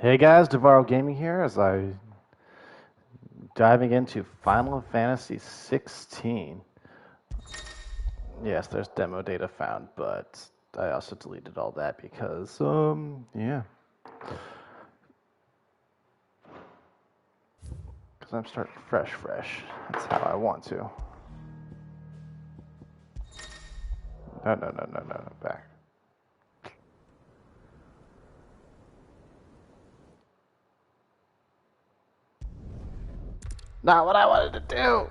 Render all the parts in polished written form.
Hey guys, Devaro Gaming here as I diving into Final Fantasy 16. Yes, there's demo data found, but I also deleted all that because yeah. Because I'm starting fresh. That's how I want to. No, back. Not what I wanted to do!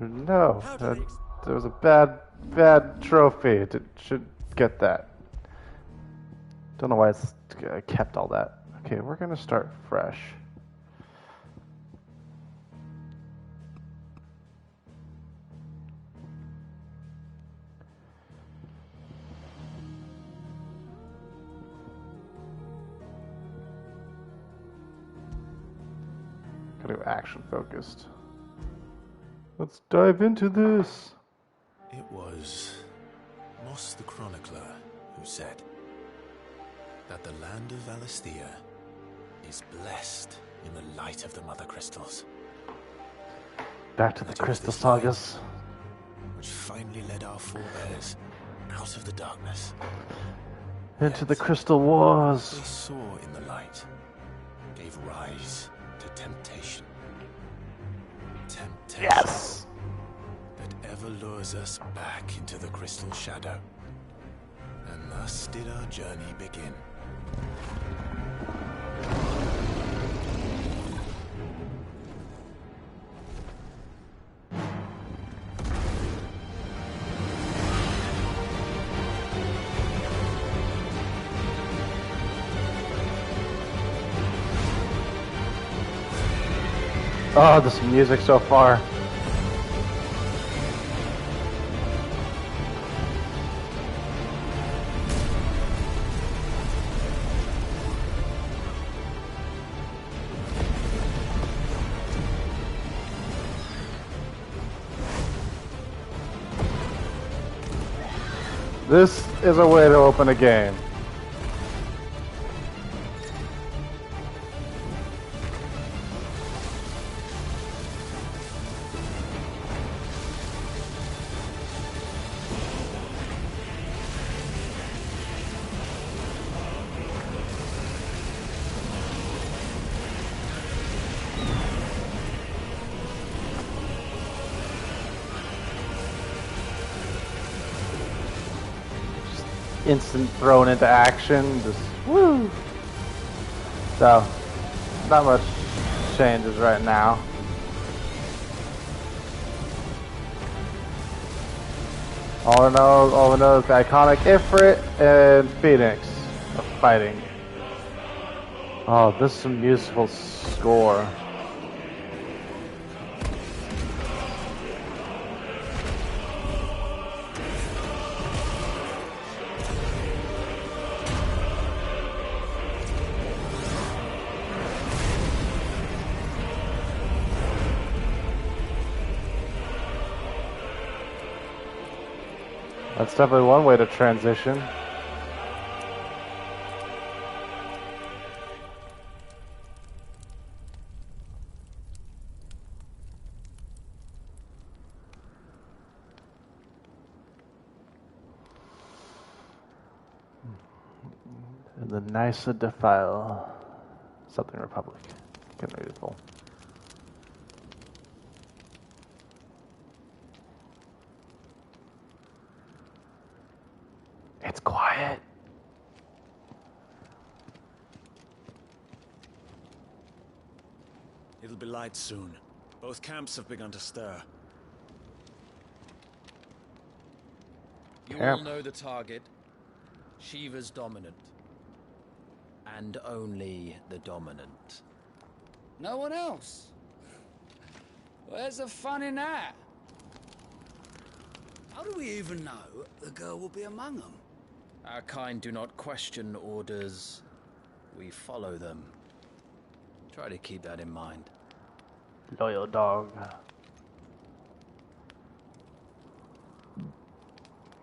No, there was a bad trophy. It should get that. Don't know why it's kept all that. Okay, we're gonna start fresh. Gotta go action focused. Let's dive into this. It was Moss the Chronicler who said that the land of Valisthea is blessed in the light of the Mother Crystals. Back to the Crystal Sagas. Which finally led our forebears out of the darkness. Into the Crystal Wars. What they saw in the light gave rise to temptation. Temptation. Yes! That ever lures us back into the crystal shadow. And thus did our journey begin. Oh, this music so far. This is a way to open a game. Instant thrown into action, just woo. So, not much changes right now. All I know is the iconic Ifrit and Phoenix are fighting. Oh, this is some useful score. That's definitely one way to transition. And the Nysa Defile. Something Republic. Can't read it full. It's quiet. It'll be light soon. Both camps have begun to stir. You all know the target. Shiva's dominant. And only the dominant. No one else? Where's the fun in that? How do we even know the girl will be among them? Our kind do not question orders. We follow them. Try to keep that in mind. Loyal dog.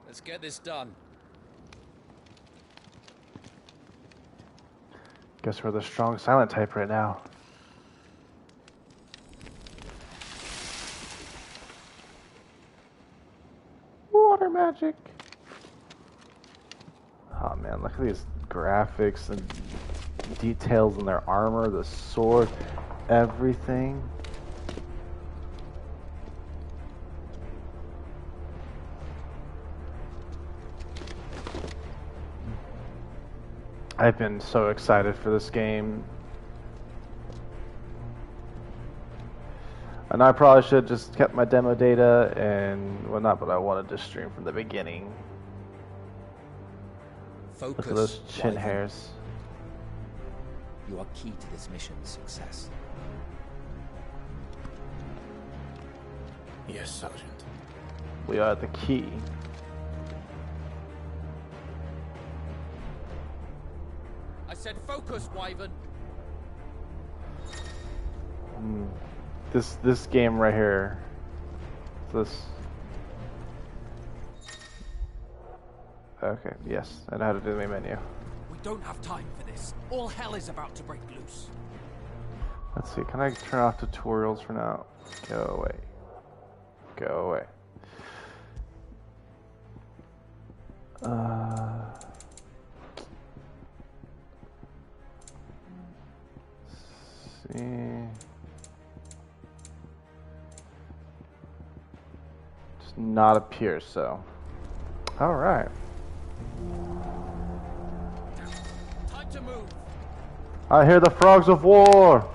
Let's get this done. Guess we're the strong silent type right now. Water magic. Oh man, look at these graphics and details in their armor, the sword, everything. I've been so excited for this game. And I probably should have just kept my demo data and whatnot, but I wanted to stream from the beginning. Focus. Look at those chin Wyvern. hairs. You are key to this mission's success. Yes, Sergeant. We are the key. I said focus, Wyvern. This game right here. This. Okay, yes, I know how to do the main menu. We don't have time for this. All hell is about to break loose. Let's see, can I turn off tutorials for now? Go away. Go away. Let's see. Does not appear so. Alright. Time to move. I hear the frogs of war!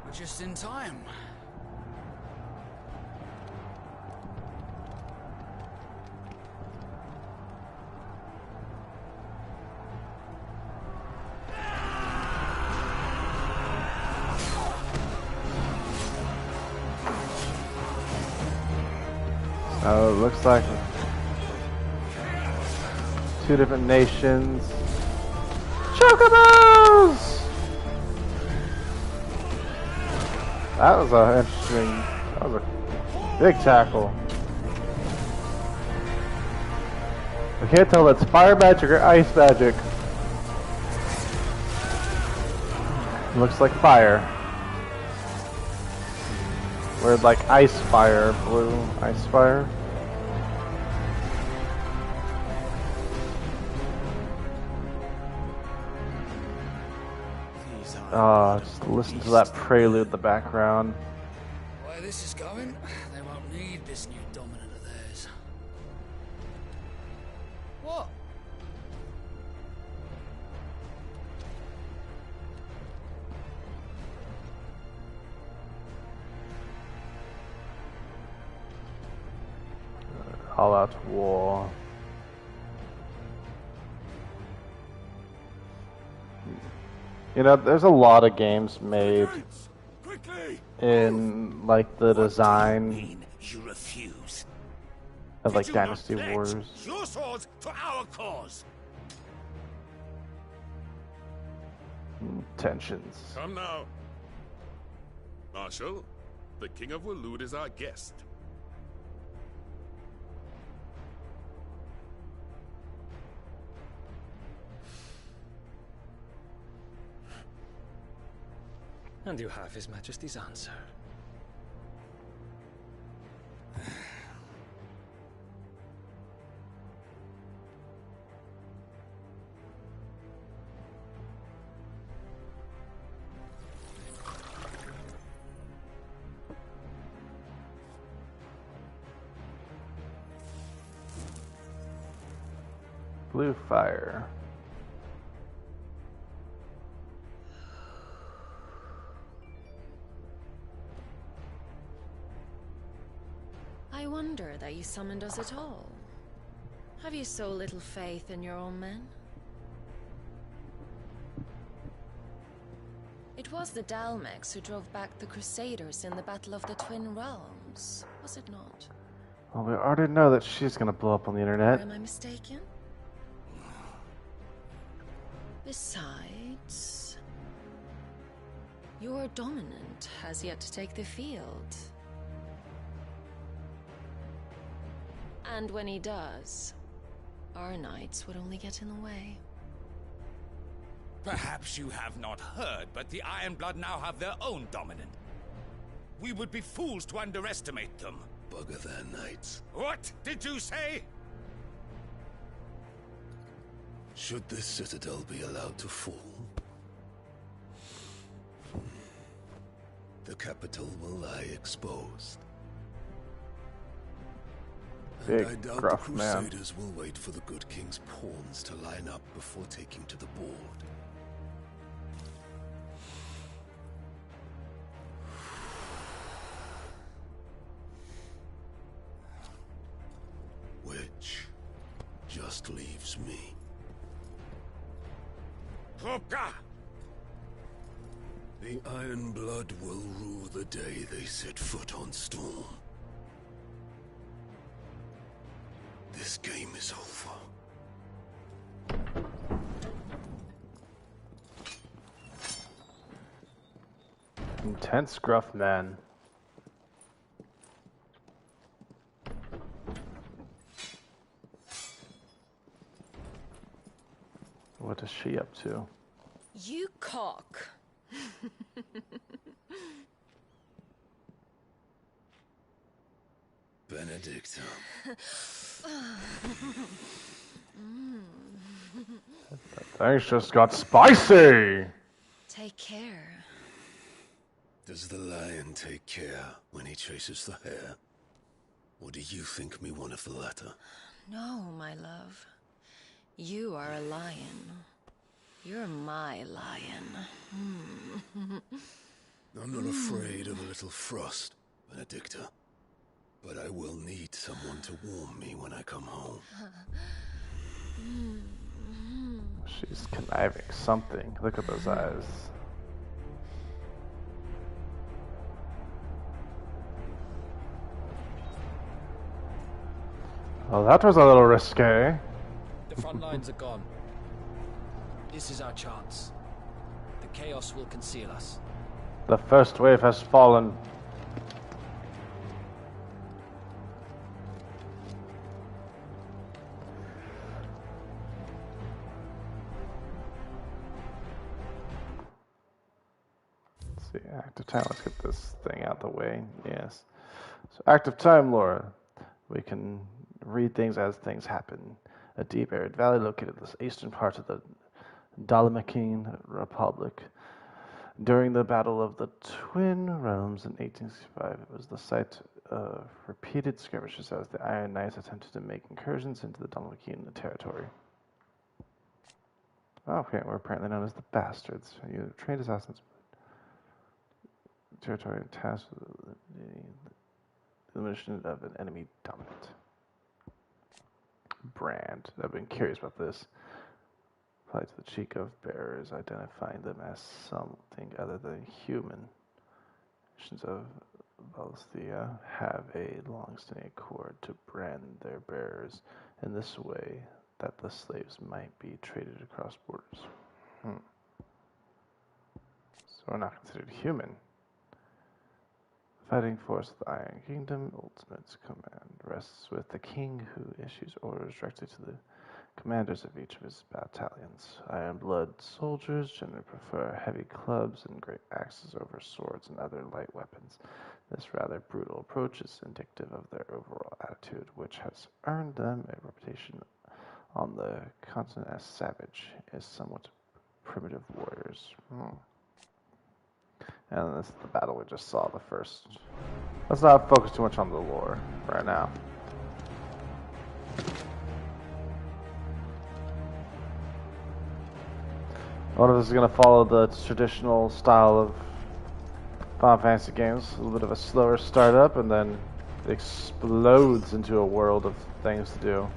We're just in time. Oh, it looks like two different nations. Chocobos! That was a interesting. That was a big tackle. I can't tell if it's fire magic or ice magic. It looks like fire. We're like ice fire, blue ice fire. Just listen to that prelude in the background. Where this is going, they won't need this new dominant of theirs. What? All out war. You know, there's a lot of games made in like the design You refuse. of like Did you not Dynasty pledge Wars. your swords to our cause. Tensions. Come now. Marshal, the King of Waloed is our guest. And you have His Majesty's answer. Blue fire. I wonder that you summoned us at all. Have you so little faith in your own men? It was the Dalmex who drove back the Crusaders in the Battle of the Twin Realms, was it not? Well, we already know that she's gonna blow up on the Or internet. am I mistaken? Besides, your dominant has yet to take the field. And when he does, our knights would only get in the way. Perhaps you have not heard, but the Ironblood now have their own dominant. We would be fools to underestimate them. Bugger their knights. What did you say? Should this citadel be allowed to fall, the capital will lie exposed. And Big, I doubt the gruff man. Crusaders will wait for the good king's pawns to line up before taking to the board. Which just leaves me. Hoka! The Ironblood will rule the day they set foot on Storm. This game is over. Intense gruff man. What is she up to? You cock. Benedicta. Things just got spicy! Take care. Does the lion take care when he chases the hare? Or do you think me one of the latter? No, my love. You are a lion. You're my lion. I'm not afraid of a little frost, Benedicta. But I will need someone to warm me when I come home. She's conniving something. Look at those eyes. Well, that was a little risque. The front lines are gone. This is our chance. The chaos will conceal us. The first wave has fallen. Let's see, active time. Let's get this thing out the way. Yes. So, active time, Laura. We can read things as things happen. A deep arid valley located in the eastern part of the Dalamakene Republic. During the Battle of the Twin Realms in 1865, it was the site of repeated skirmishes as the Iron Knights attempted to make incursions into the Dalamakene territory. Oh, okay, we're apparently known as the Bastards. You trained assassins. Territory and tasked with the elimination of an enemy dominant. Brand. I've been curious about this. Apply to the cheek of bearers, identifying them as something other than human. Nations of Valisthea have a long-standing accord to brand their bearers in this way that the slaves might be traded across borders. So we're not considered human. The fighting force of the Iron Kingdom, ultimate command rests with the king, who issues orders directly to the commanders of each of his battalions. Iron-blood soldiers generally prefer heavy clubs and great axes over swords and other light weapons. This rather brutal approach is indicative of their overall attitude, which has earned them a reputation on the continent as savage, as somewhat primitive warriors. And this is the battle we just saw, the first. Let's not focus too much on the lore right now. I wonder if this is going to follow the traditional style of Final Fantasy games. A little bit of a slower startup, and then it explodes into a world of things to do.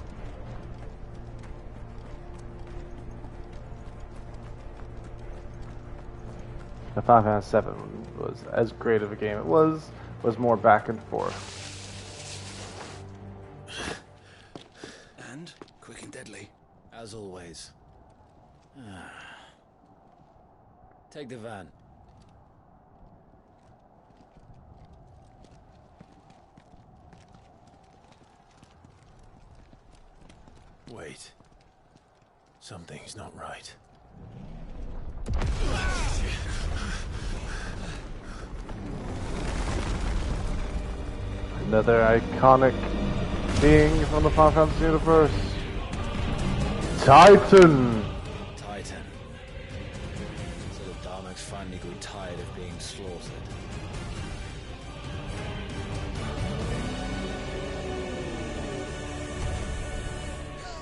The Final Fantasy 7 was as great of a game. It was more back and forth. And quick and deadly, as always. Take the van. Wait. Something's not right. Another iconic being from the Final Fantasy universe. Titan! Titan. So the Darmok's finally grew tired of being slaughtered.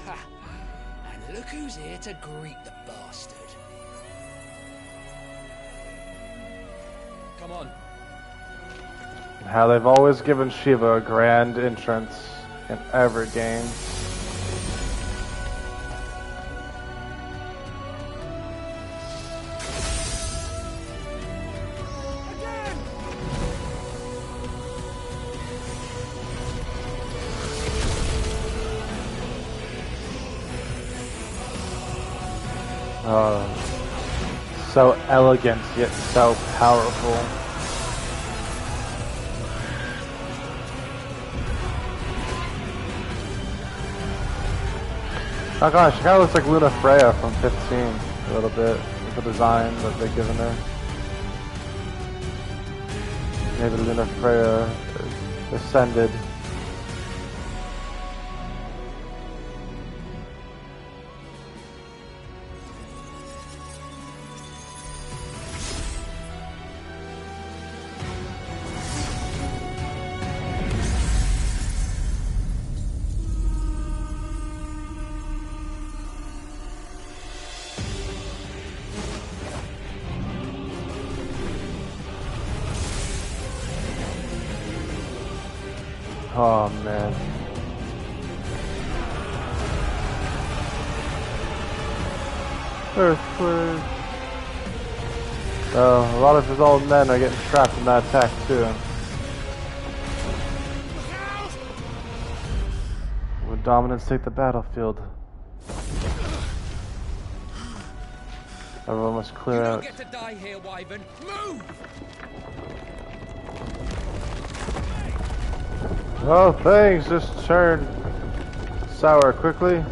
Ha! And look who's here to greet the bastard. Come on. How they've always given Shiva a grand entrance in every game. So elegant yet so powerful. Oh gosh, she kind of looks like Luna Freya from 15 a little bit, with the design that they've given her. Maybe Luna Freya ascended. Oh man. Earthquake. Oh, a lot of his old men are getting trapped in that attack too. When dominants take the battlefield, everyone must clear out. You don't get to die here, Wyvern. Move! Oh, things just turned sour quickly.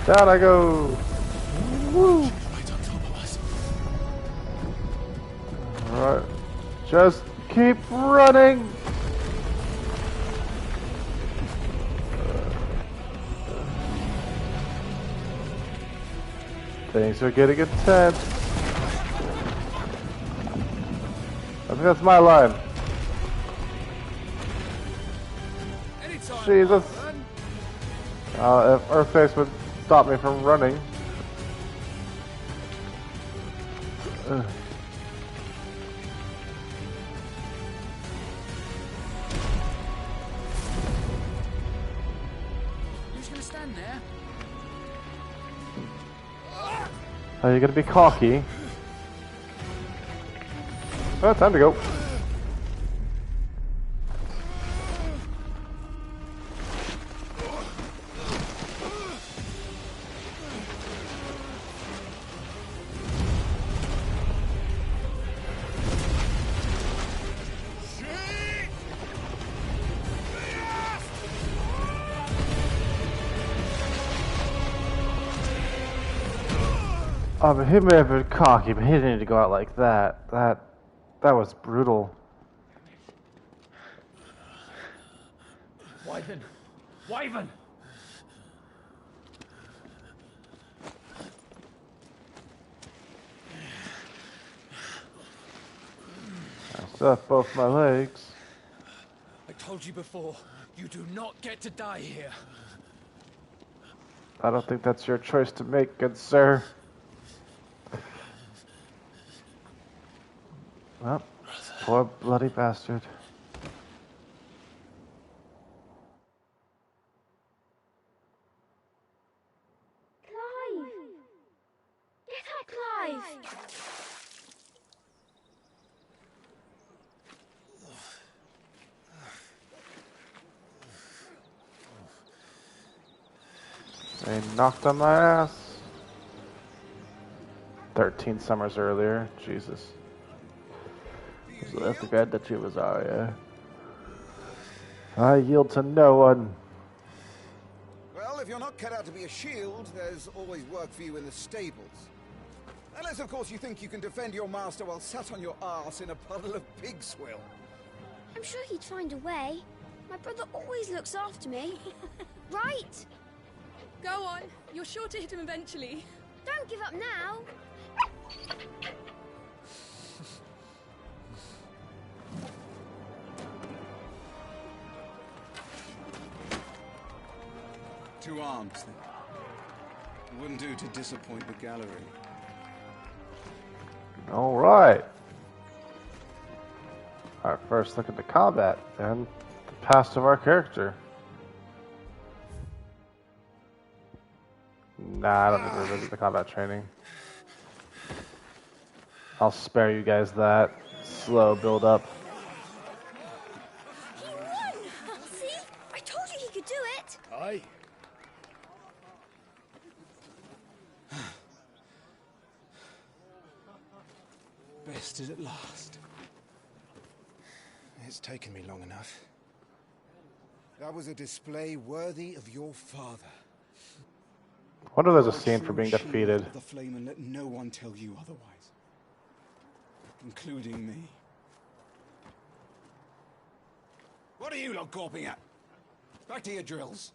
Down I go. Woo! Right on top of us. Alright. Just keep running. Things are getting intense. I think that's my line. Anytime, Jesus. Wyvern. If Earthface would stop me from running. You're just gonna stand there? Are you gonna be cocky? Oh, time to go. Oh, but he may have been cocky, but he didn't need to go out like that. That was brutal. Wyvern! Wyvern! I still have both my legs. I told you before, you do not get to die here. I don't think that's your choice to make, good sir. Well, poor bloody bastard. Clive! Get up, Clive! They knocked on my ass. 13 summers earlier. Jesus. So that's the guy that you was Arya. I yield to no one. Well, if you're not cut out to be a shield, there's always work for you in the stables. Unless, of course, you think you can defend your master while sat on your arse in a puddle of pig swill. I'm sure he'd find a way. My brother always looks after me. Right? Go on. You're sure to hit him eventually. Don't give up now. Two arms, then. It wouldn't do to disappoint the gallery. Alright. Our first look at the combat and the past of our character. Nah, I don't need to revisit the combat training. I'll spare you guys that slow build up. He won! See? I told you he could do it! Aye. Bested at last. It's taken me long enough. That was a display worthy of your father. I wonder if there's a scene for being defeated. The flame and let no one tell you otherwise, including me. What are you lot gawping at? Back to your drills.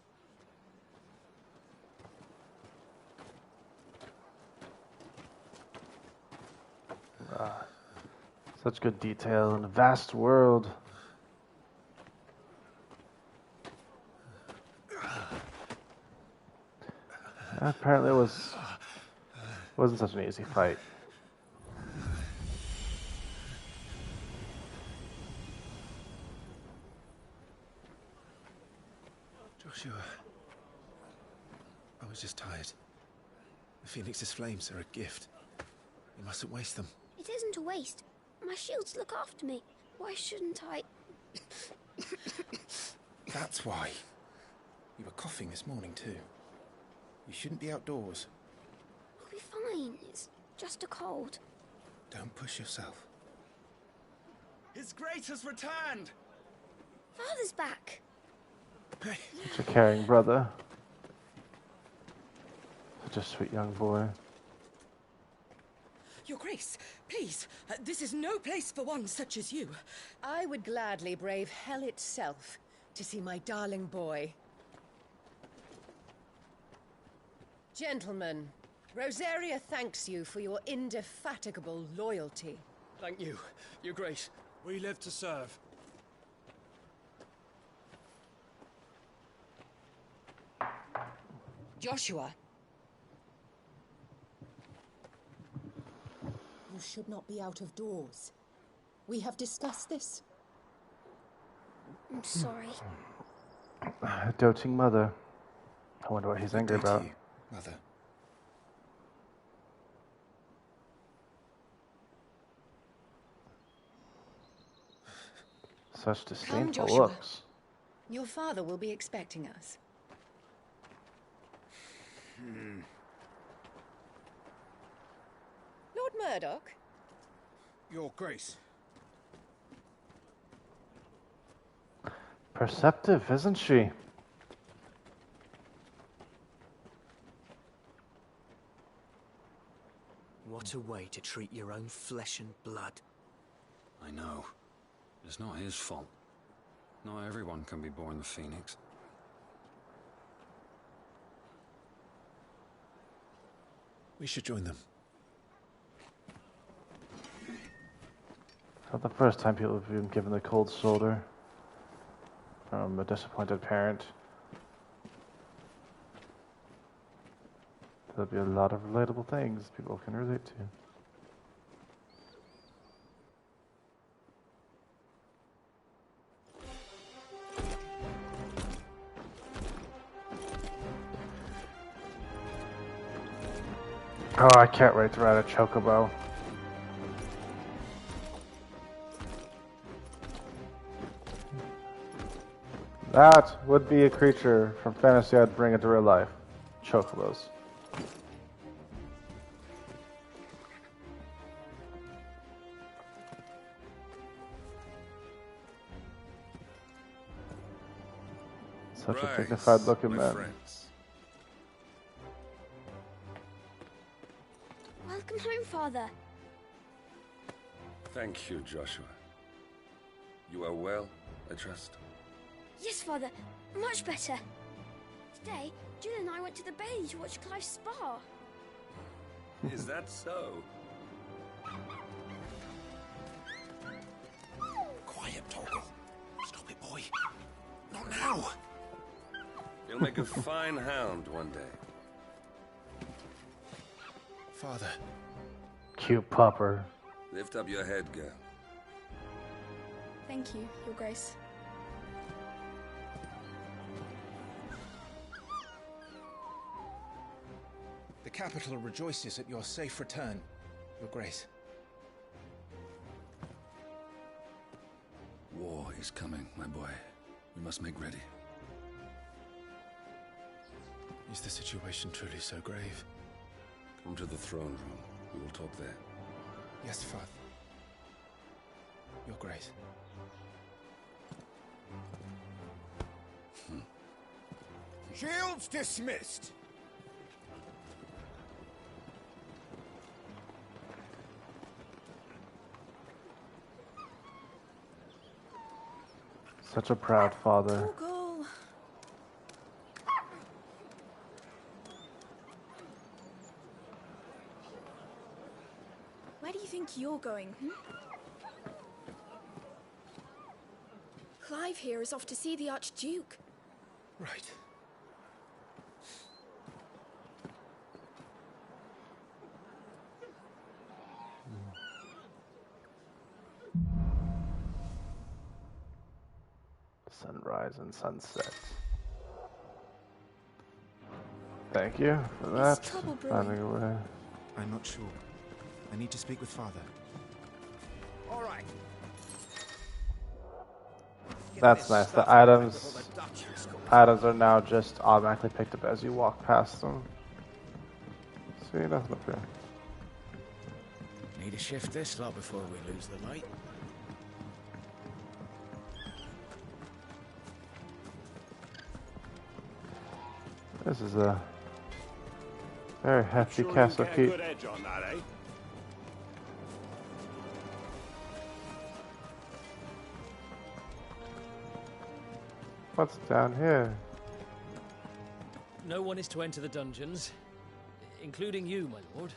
Such good detail in a vast world. Apparently it wasn't such an easy fight. Joshua, I was just tired. The Phoenix's flames are a gift. You mustn't waste them. It isn't a waste. My shields look after me. Why shouldn't I? That's why. You were coughing this morning too. You shouldn't be outdoors. I'll be fine. It's just a cold. Don't push yourself. His Grace has returned! Father's back. Hey. Such a caring brother. Such a sweet young boy. Your Grace, please, this is no place for one such as you. I would gladly brave hell itself to see my darling boy. Gentlemen, Rosaria thanks you for your indefatigable loyalty. Thank you, Your Grace. We live to serve. Joshua. You should not be out of doors. We have discussed this. I'm sorry. Doting mother. I wonder what he's angry about. Mother. Such Come, disdainful Joshua. looks. Your father will be expecting us. Lord Murdoch? Your Grace. Perceptive, isn't she? What a way to treat your own flesh and blood. I know. It's not his fault. Not everyone can be born the Phoenix. We should join them. Not the first time people have been given the cold shoulder from a disappointed parent. There'll be a lot of relatable things people can relate to. Oh, I can't wait to ride a chocobo. That would be a creature from fantasy I'd bring into real life. chocobos. Such a dignified looking man. Welcome home, Father. Thank you, Joshua. You are well, I trust? Yes, Father. Much better. Today, Jill and I went to the bay to watch Clive's spa. Is that so? Quiet, Torgal. Stop it, boy. Not now. You'll make a fine hound one day. Father. Cute pupper. Lift up your head, girl. Thank you, Your Grace. The capital rejoices at your safe return, Your Grace. War is coming, my boy. We must make ready. Is the situation truly so grave? Come to the throne room. We will talk there. Yes, Father. Your Grace. Shields dismissed. Such a proud father. Torgal. Where do you think you're going, Clive here is off to see the Archduke. Right. Sunrise and sunset. Thank you for that. Finding a way. I'm not sure. I need to speak with Father. All right. That's nice. The items are now just automatically picked up as you walk past them. See, nothing up here. Need to shift this lot before we lose the light. This is a very hefty castle keep. Good edge on that, eh? What's down here? No one is to enter the dungeons, including you, my lord.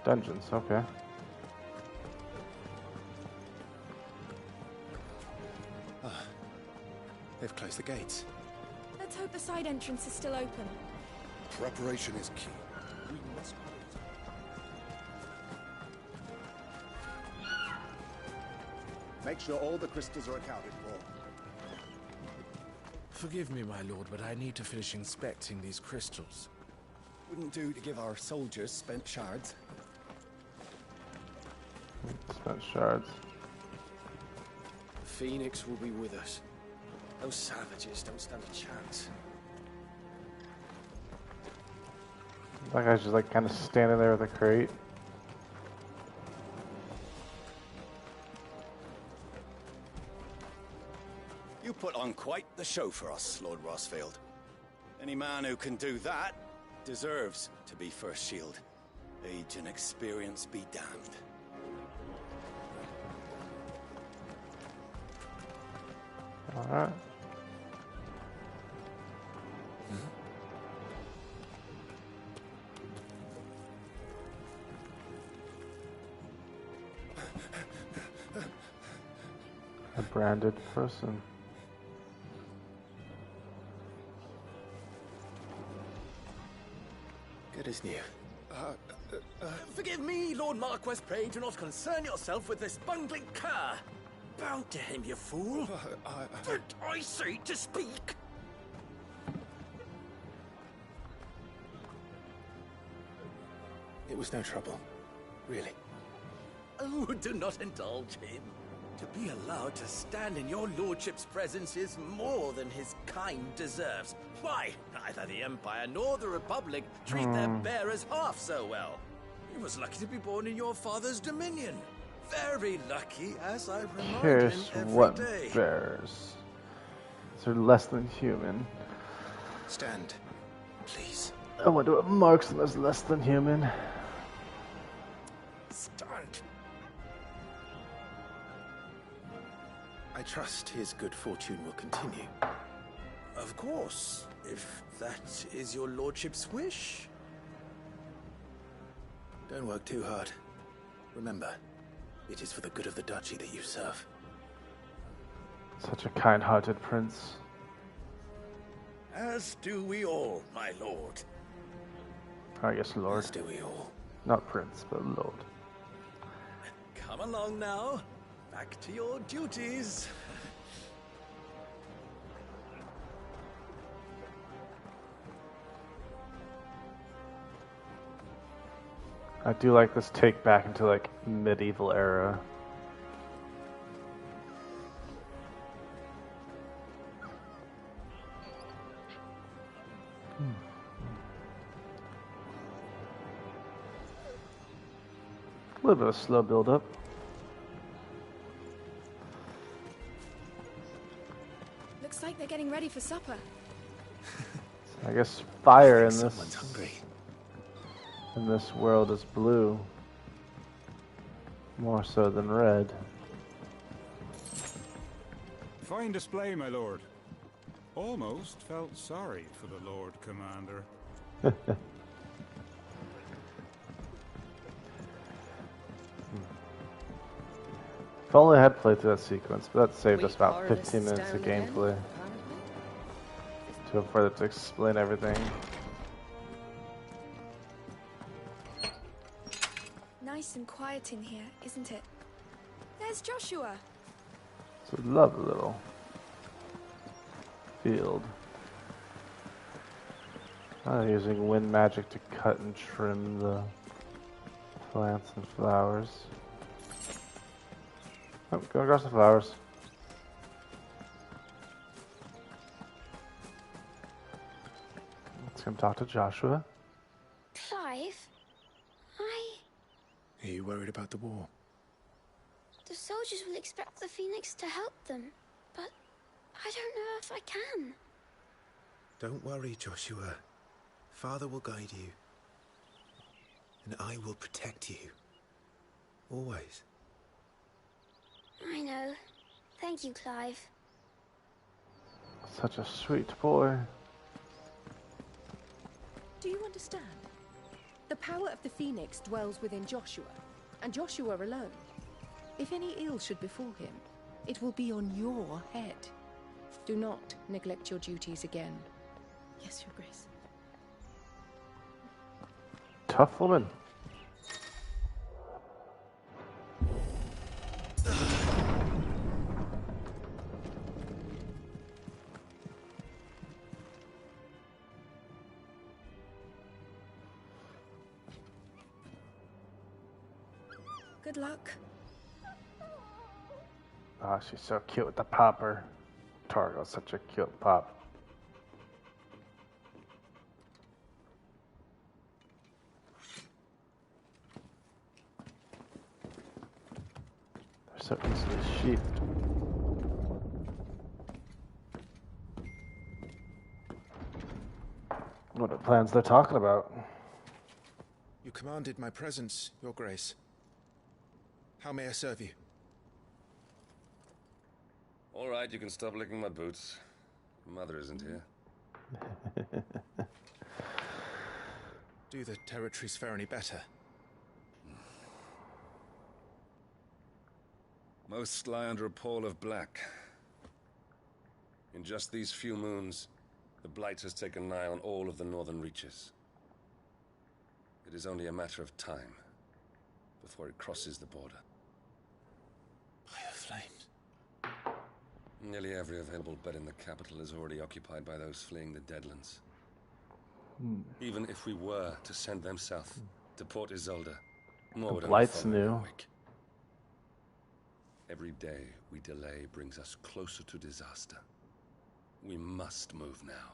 Dungeons, okay. They've closed the gates. Let's hope the side entrance is still open. Preparation is key. We must Make sure all the crystals are accounted for. Forgive me, my lord, but I need to finish inspecting these crystals. Wouldn't do to give our soldiers spent shards. Spent shards. Phoenix will be with us. Those savages don't stand a chance. That guy's just like kind of standing there with a crate. You put on quite the show for us, Lord Rossfield. Any man who can do that deserves to be first shield. Age and experience be damned. Alright. A branded person. Good as new. Forgive me, Lord Marquis, pray do not concern yourself with this bungling cur. Bow to him, you fool. Did I say to speak? It was no trouble. Really. Oh, do not indulge him. To be allowed to stand in your lordship's presence is more than his kind deserves. Why, neither the Empire nor the Republic treat their bearers half so well. He was lucky to be born in your father's dominion. Very lucky, as I remind him Here's every what day. bears. They're less than human. Stand, please. I wonder what marks them as less than human. Stand. I trust his good fortune will continue. Of course, if that is your lordship's wish. Don't work too hard. Remember, it is for the good of the duchy that you serve. Such a kind-hearted prince. As do we all, my lord. I guess lord. As do we all. Not prince, but lord. Come along now. Back to your duties. I do like this take back into like medieval era. A little bit of slow build up. Looks like they're getting ready for supper. I guess fire in Someone's hungry. this world is blue. More so than red. Fine display, my lord. Almost felt sorry for the Lord Commander. If only I had played through that sequence, but that saved us about 15 minutes of gameplay. To afford it to explain everything. Nice and quiet in here, isn't it? There's Joshua. It's a lovely little field. I'm using wind magic to cut and trim the plants and flowers. Oh, going across the flowers. Let's come talk to Joshua. Clive, Are you worried about the war? the soldiers will expect the Phoenix to help them, but I don't know if I can. Don't worry, Joshua. Father will guide you. And I will protect you. Always. I know. Thank you, Clive. Such a sweet boy. Do you understand? The power of the Phoenix dwells within Joshua, and Joshua alone. If any ill should befall him, it will be on your head. Do not neglect your duties again. Yes, Your Grace. Tough woman. Good luck. Oh, she's so cute with the popper. Targo's such a cute pop. They're so easily sheathed. What are the plans they're talking about? You commanded my presence, Your Grace. How may I serve you? All right, you can stop licking my boots. Mother isn't here. Do the territories fare any better? Most lie under a pall of black. In just these few moons, the Blight has taken nigh on all of the northern reaches. It is only a matter of time before it crosses the border. By the flames. Nearly every available bed in the capital is already occupied by those fleeing the Deadlands. Even if we were to send them south to Port Isolde, more would Blight's new. Every day we delay brings us closer to disaster. We must move now.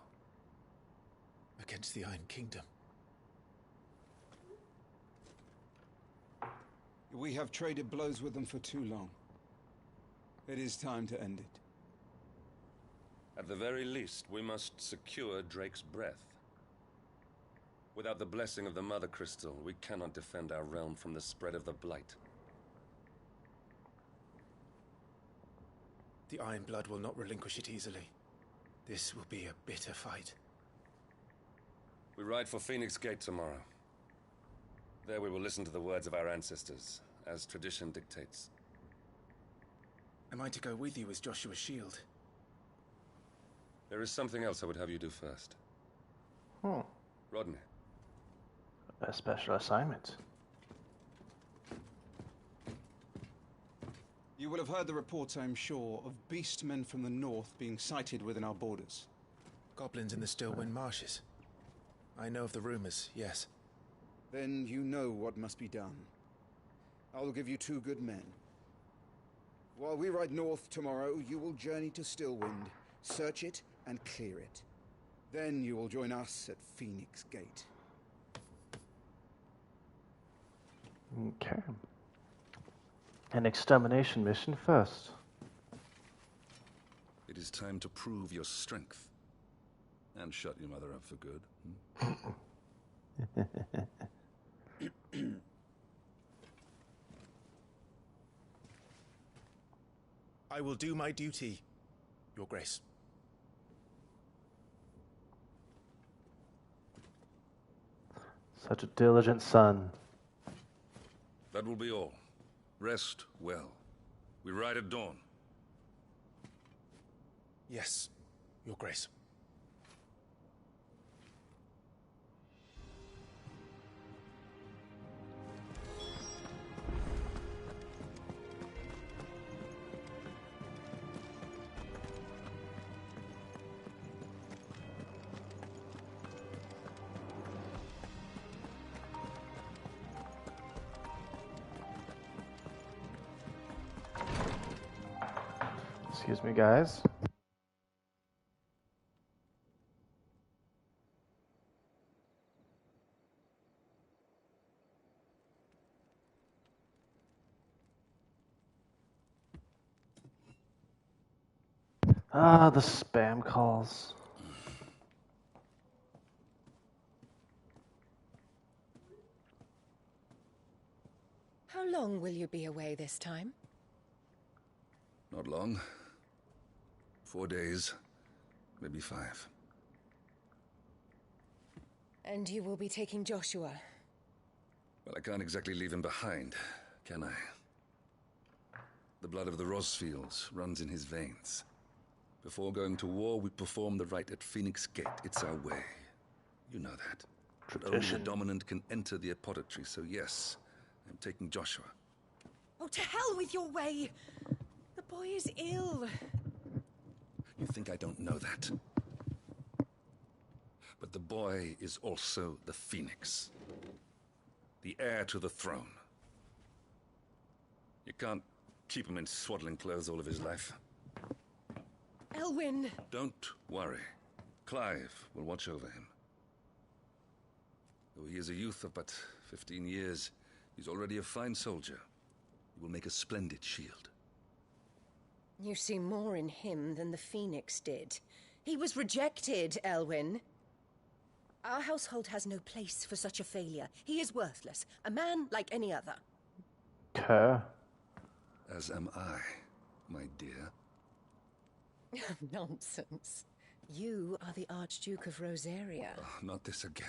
Against the Iron Kingdom. We have traded blows with them for too long. It is time to end it. At the very least, we must secure Drake's breath. Without the blessing of the Mother Crystal, we cannot defend our realm from the spread of the Blight. The Iron Blood will not relinquish it easily. This will be a bitter fight. We ride for Phoenix Gate tomorrow. There we will listen to the words of our ancestors, as tradition dictates. Am I to go with you as Joshua's shield? There is something else I would have you do first. Rodney. A special assignment. You will have heard the reports, I'm sure, of beastmen from the north being sighted within our borders. Goblins in the Stillwind Marshes. I know of the rumors, yes. Then you know what must be done. I will give you 2 good men. While we ride north tomorrow, you will journey to Stillwind, search it, and clear it. Then you will join us at Phoenix Gate. Okay. An extermination mission first. It is time to prove your strength. And shut your mother up for good. I will do my duty, Your Grace. Such a diligent son. That will be all. Rest well. We ride at dawn. Yes, Your Grace. Excuse me, guys. Ah, the spam calls. How long will you be away this time? Not long. 4 days, maybe 5. And you will be taking Joshua? Well, I can't exactly leave him behind, can I? The blood of the Rosfields runs in his veins. Before going to war, we perform the rite at Phoenix Gate. It's our way. You know that. But only the dominant can enter the apothecary, so yes, I'm taking Joshua. Oh, to hell with your way! The boy is ill. You think I don't know that? But the boy is also the Phoenix. The heir to the throne. You can't keep him in swaddling clothes all of his life. Elwyn! Don't worry. Clive will watch over him. Though he is a youth of but 15 years, he's already a fine soldier. He will make a splendid shield. You see more in him than the Phoenix did. He was rejected, Elwyn. Our household has no place for such a failure. He is worthless, a man like any other. Okay. As am I, my dear. Nonsense. You are the Archduke of Rosaria. Oh, not this again.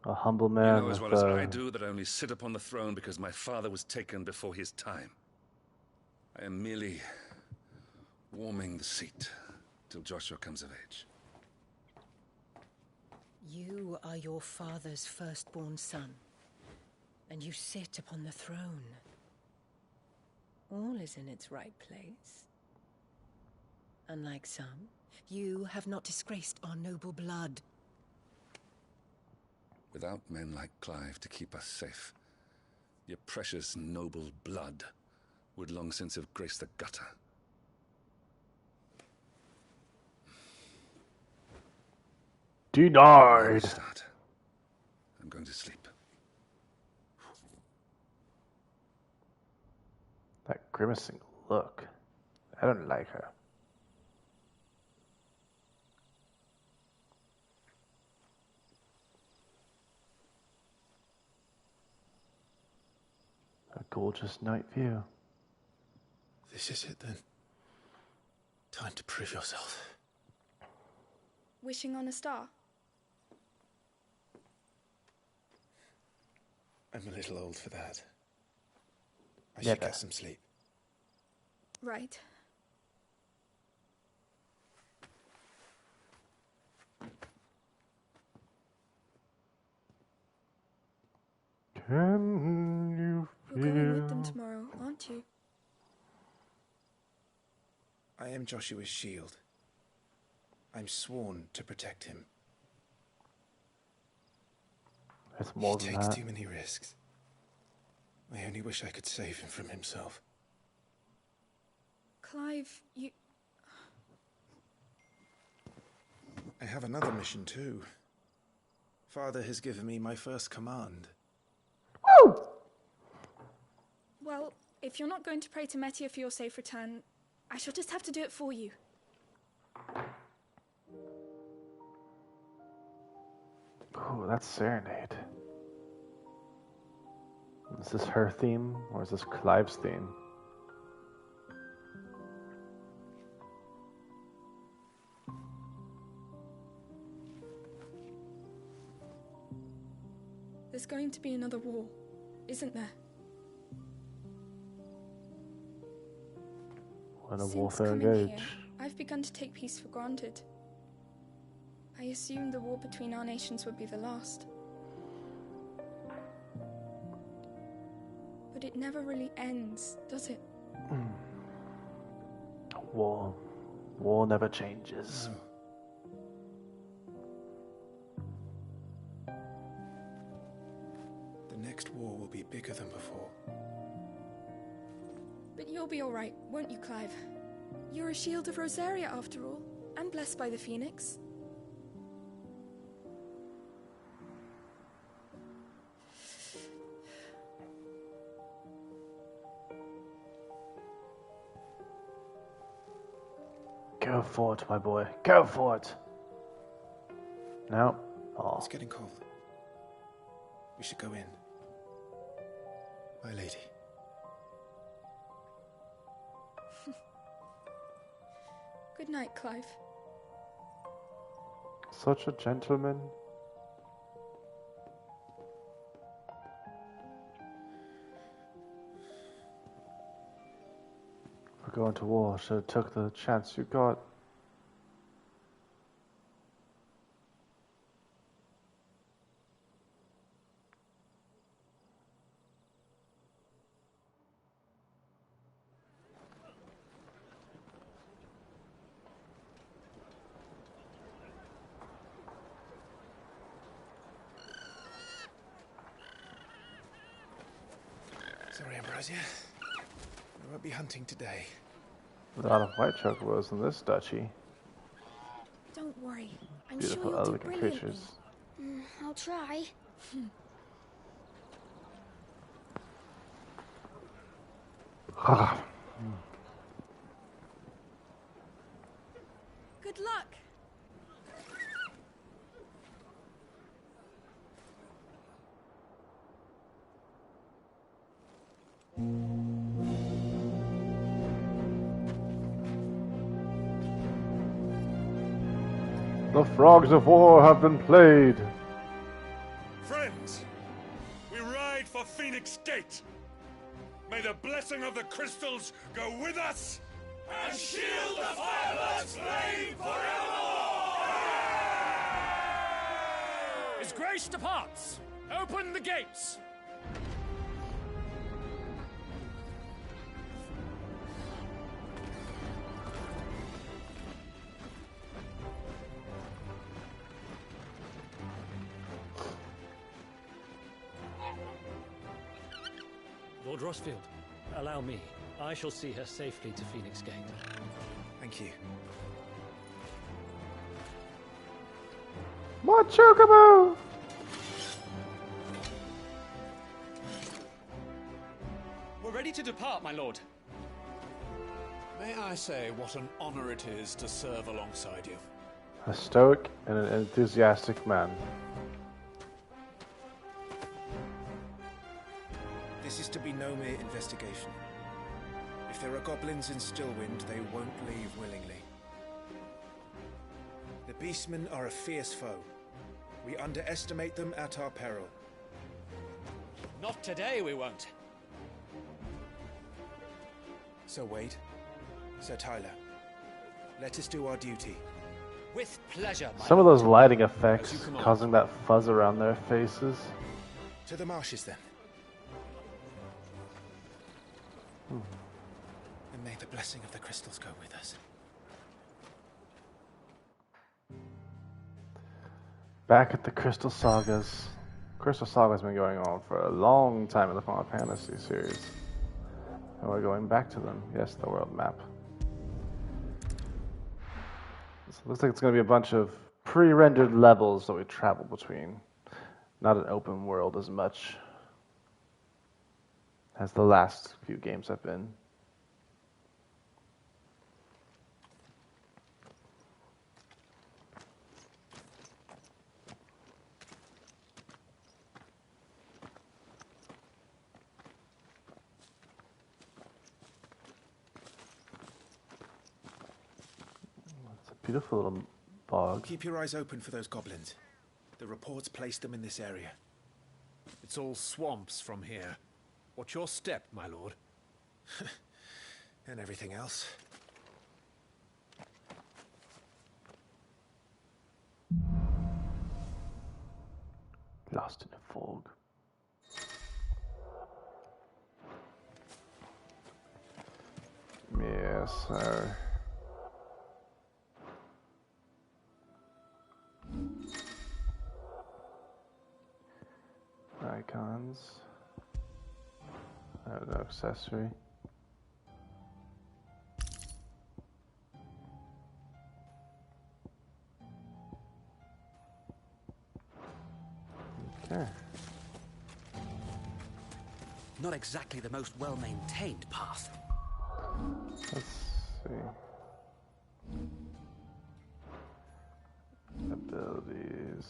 A humble man. You know as well as I do that I only sit upon the throne because my father was taken before his time. I am merely warming the seat till Joshua comes of age. You are your father's firstborn son, and you sit upon the throne. All is in its right place. Unlike some, you have not disgraced our noble blood. Without men like Clive to keep us safe, your precious noble blood would long since have graced the gutter. Denied. Start. I'm going to sleep. That grimacing look. I don't like her. A gorgeous night view. This is it then. Time to prove yourself. Wishing on a star? I'm a little old for that. I Yeah, should get some sleep. Right. Can you feel? You're going with them tomorrow, aren't you? I am Joshua's shield. I'm sworn to protect him. It's more He than takes that. too many risks. I only wish I could save him from himself. Clive, you... I have another mission too. Father has given me my first command. Woo! Well, if you're not going to pray to Metia for your safe return, I shall just have to do it for you. Oh, that's Serenade. Is this her theme, or is this Clive's theme? There's going to be another war, isn't there? When a Since warfare coming engage. here, I've begun to take peace for granted. I assumed the war between our nations would be the last. But it never really ends, does it? War. War never changes. The next war will be bigger than before. But you'll be alright, won't you, Clive? You're a shield of Rosaria, after all, and blessed by the Phoenix. Go for it, my boy. Go for it. No. Oh. It's getting cold. We should go in. My lady. Good night, Clive. Such a gentleman. We're going to war. Should have took the chance you got. Sorry, Ambrosia. I won't be hunting today. A lot of white chocobos in this duchy. Don't worry. I'm Beautiful, sure you'll do elegant brilliantly. creatures. I'll try. Good luck. The frogs of war have been played. Friends, we ride for Phoenix Gate. May the blessing of the crystals go with us And shield the firebird's flame forevermore! His Grace departs! Open the gates! Lord Rossfield, allow me. I shall see her safely to Phoenix Gate. Thank you. More chocobo! We're ready to depart, my lord. May I say what an honor it is to serve alongside you? A stoic and an enthusiastic man. This is to be no mere investigation. If there are goblins in Stillwind, they won't leave willingly. The beastmen are a fierce foe. We underestimate them at our peril. Not today, we won't. Sir Wade, Sir Tyler, let us do our duty. With pleasure, my Some of lord. those lighting effects causing that fuzz around their faces. To the marshes, then. And may the blessing of the crystals go with us. Back at the Crystal Sagas. Crystal Saga's been going on for a long time in the Final Fantasy series. And we're going back to them. Yes, the world map. So it looks like it's going to be a bunch of pre-rendered levels that we travel between. Not an open world as much as the last few games have been. It's a beautiful little bog. Keep your eyes open for those goblins. The reports placed them in this area. It's all swamps from here. What's your step, my lord? And everything else. Lost in a fog. Yes, sir. Icons. No accessory. Okay. Not exactly the most well-maintained path. Let's see. Abilities.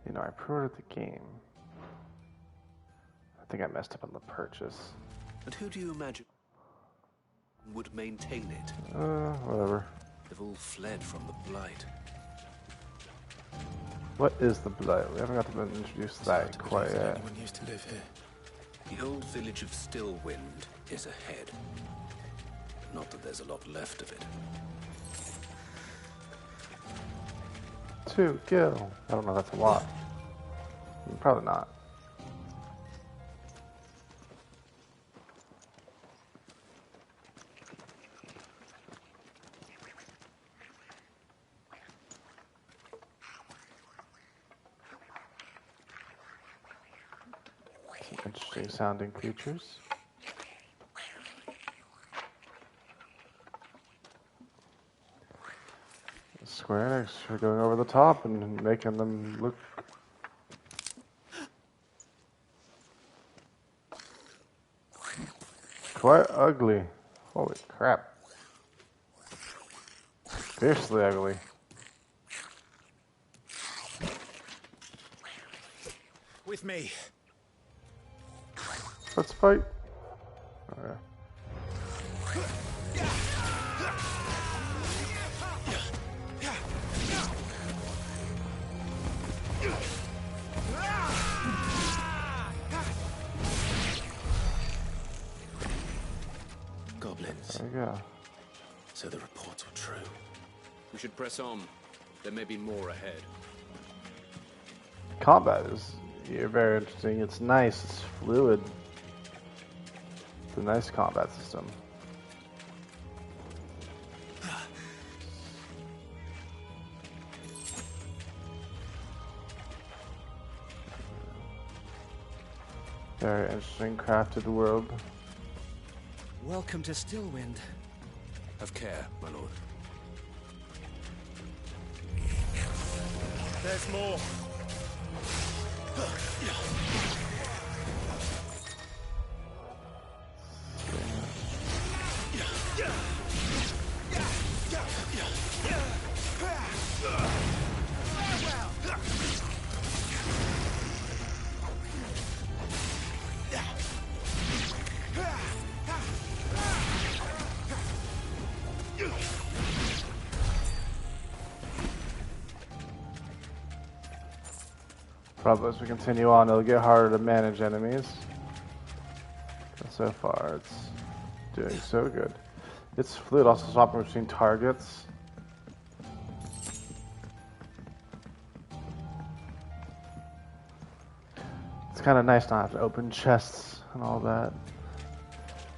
You know, I pre-ordered the game. I think I messed up on the purchase. And who do you imagine would maintain it? Whatever. They've all fled from the Blight. What is the Blight? We haven't got to introduce that quite yet. Anyone used to live here. The old village of Stillwind is ahead. Not that there's a lot left of it. To kill. I don't know if that's a lot. Probably not. Interesting sounding creatures. Square Enix are going over the top and making them look quite ugly. Holy crap. Fiercely ugly. With me. Let's fight. Okay. Goblins. There you go. So the reports were true. We should press on. There may be more ahead. Combat is very interesting. It's nice. It's fluid. It's a nice combat system. Very interesting crafted world. Welcome to Stillwind. Have care, my lord. There's more. Probably as we continue on, it'll get harder to manage enemies. But so far, it's doing so good. Its fluid also swapping between targets. It's kind of nice not to have to open chests and all that.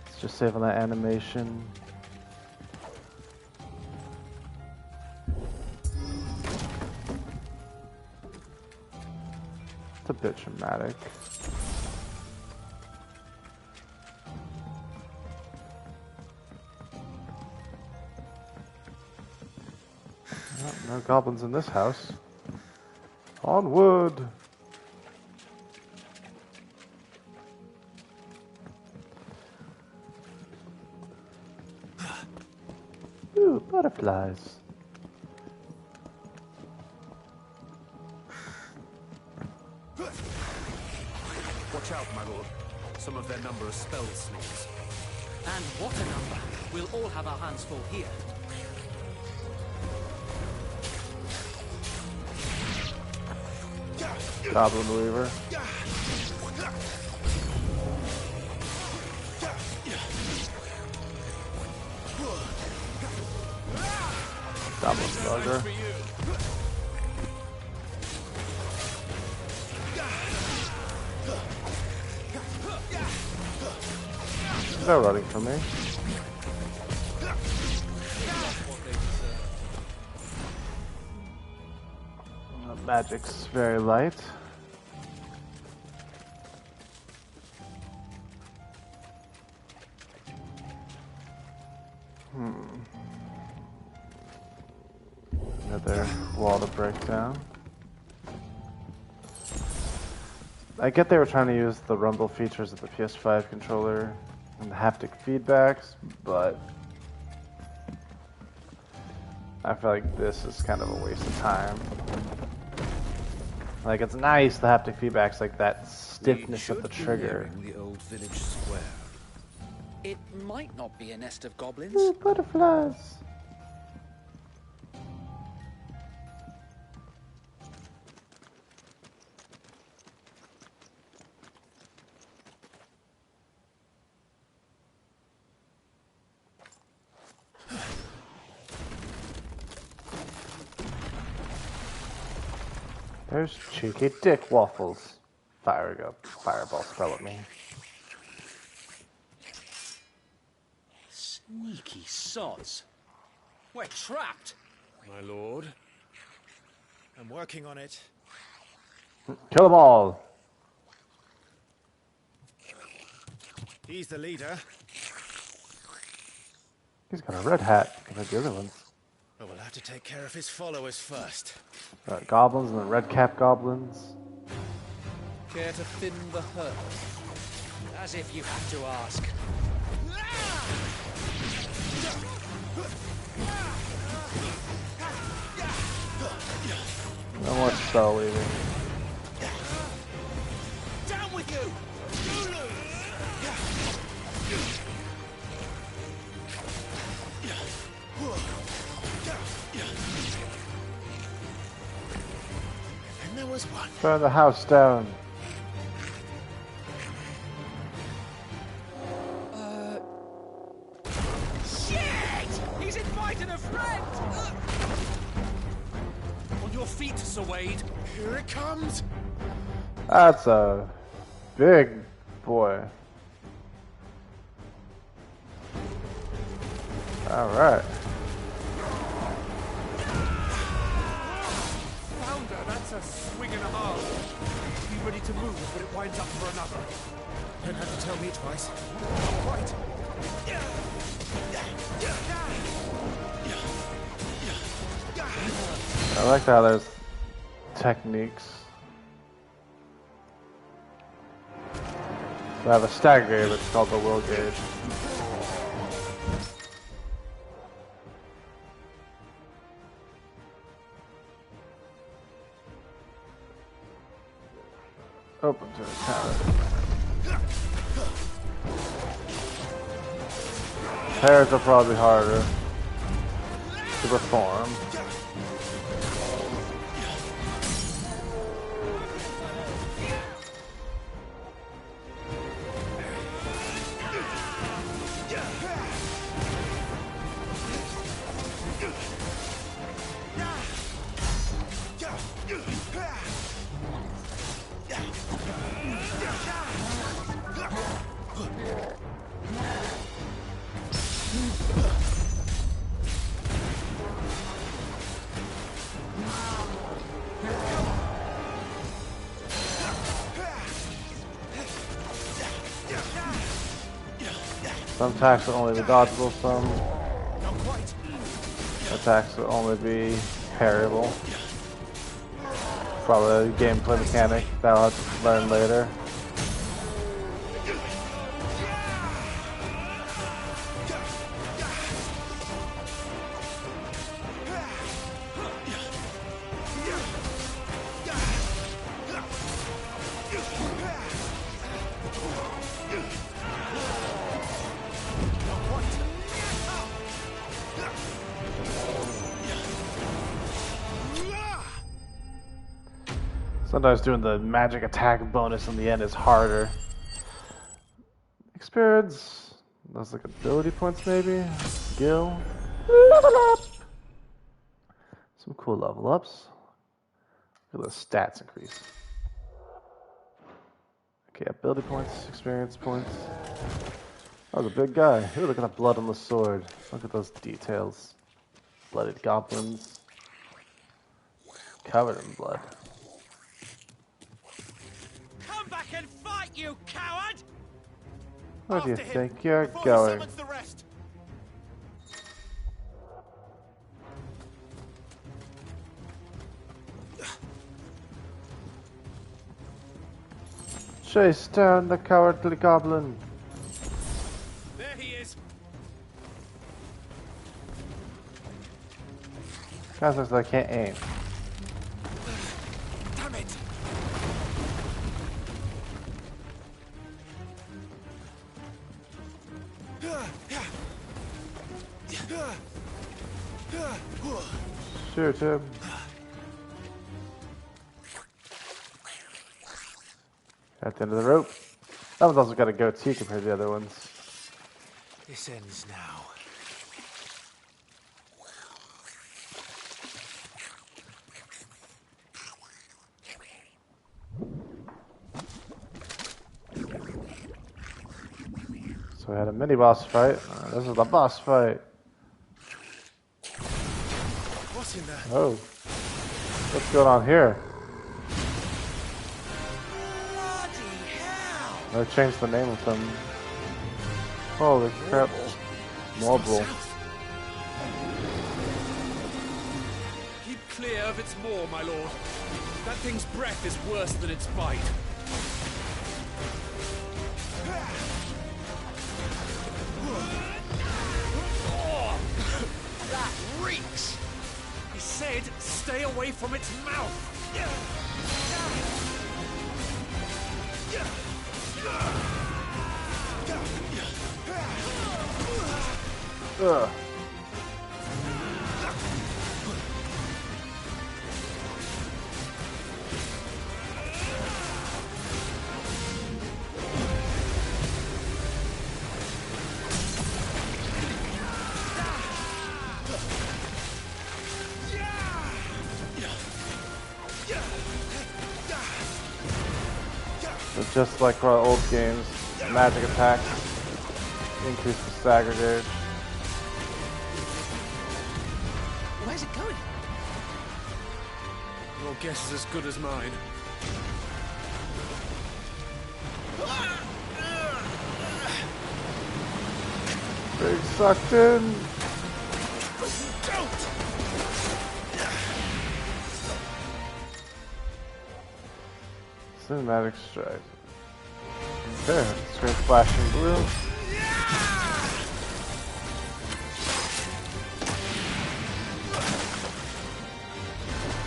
It's just saving that animation. It's a bit dramatic. Oh, no goblins in this house. Onward! Ooh, butterflies. Watch out, my lord. Some of their number are spell slings. And what a number! We'll all have our hands full here. Goblin Weaver. Goblin Slugger. They're running from me. Magic's very light. Another wall to break down. I get they were trying to use the rumble features of the PS5 controller and the haptic feedbacks, but I feel like this is kind of a waste of time. Like, it's nice, the haptic feedback's like that stiffness of the trigger. The old village square. It might not be a nest of goblins. Ooh, butterflies. There's cheeky dick waffles. Firing a fireball spell at me. Sneaky sods. We're trapped. My lord. I'm working on it. Kill them all. He's the leader. He's got a red hat compared to the other ones. But we'll have to take care of his followers first. Goblins and the red cap goblins. Care to thin the herd? As if you have to ask. No more spell weaving. Down with you! And there was one. Burn the house down. Shit! He's invited a friend! On your feet, Sir Wade. Here it comes. That's a big boy. Alright. Founder, that's a swing and a half. Be ready to move when it winds up for another. Don't have to tell me twice. Not quite. I like how there's techniques. So I have a stagger gauge, it's called the will gauge. Open to encounter. Pairs are probably harder to perform. Some attacks will only be dodgeable, some attacks will only be parryable. Probably a gameplay mechanic that I'll have to learn later. Sometimes doing the magic attack bonus in the end is harder. Experience. Those like ability points maybe. Skill. Level up. Some cool level ups. Look at those stats increase. Okay, ability points, experience points. That was a big guy. Ooh, look at that blood on the sword. Look at those details. Blooded goblins. Covered in blood. Come back and fight, you coward! Where do you think you're going? Chase down the cowardly goblin. There he is. Guys, looks like I can't aim. Damn it! Shoot him. At the end of the rope. That one's also got a goatee compared to the other ones. This ends now. So we had a mini boss fight. This is the boss fight. What's in there? Oh. What's going on here? They changed the name of them. Holy crap. Mobile. Keep clear of its maw, my lord. That thing's breath is worse than its bite. Oh, that reeks! I said stay away from its mouth! Ugh. But just like our old games, magic attacks increase the stagger gauge. Where's it going? Your guess is as good as mine. Big sucked in. Don't! Cinematic strike. Okay, screen flashing blue.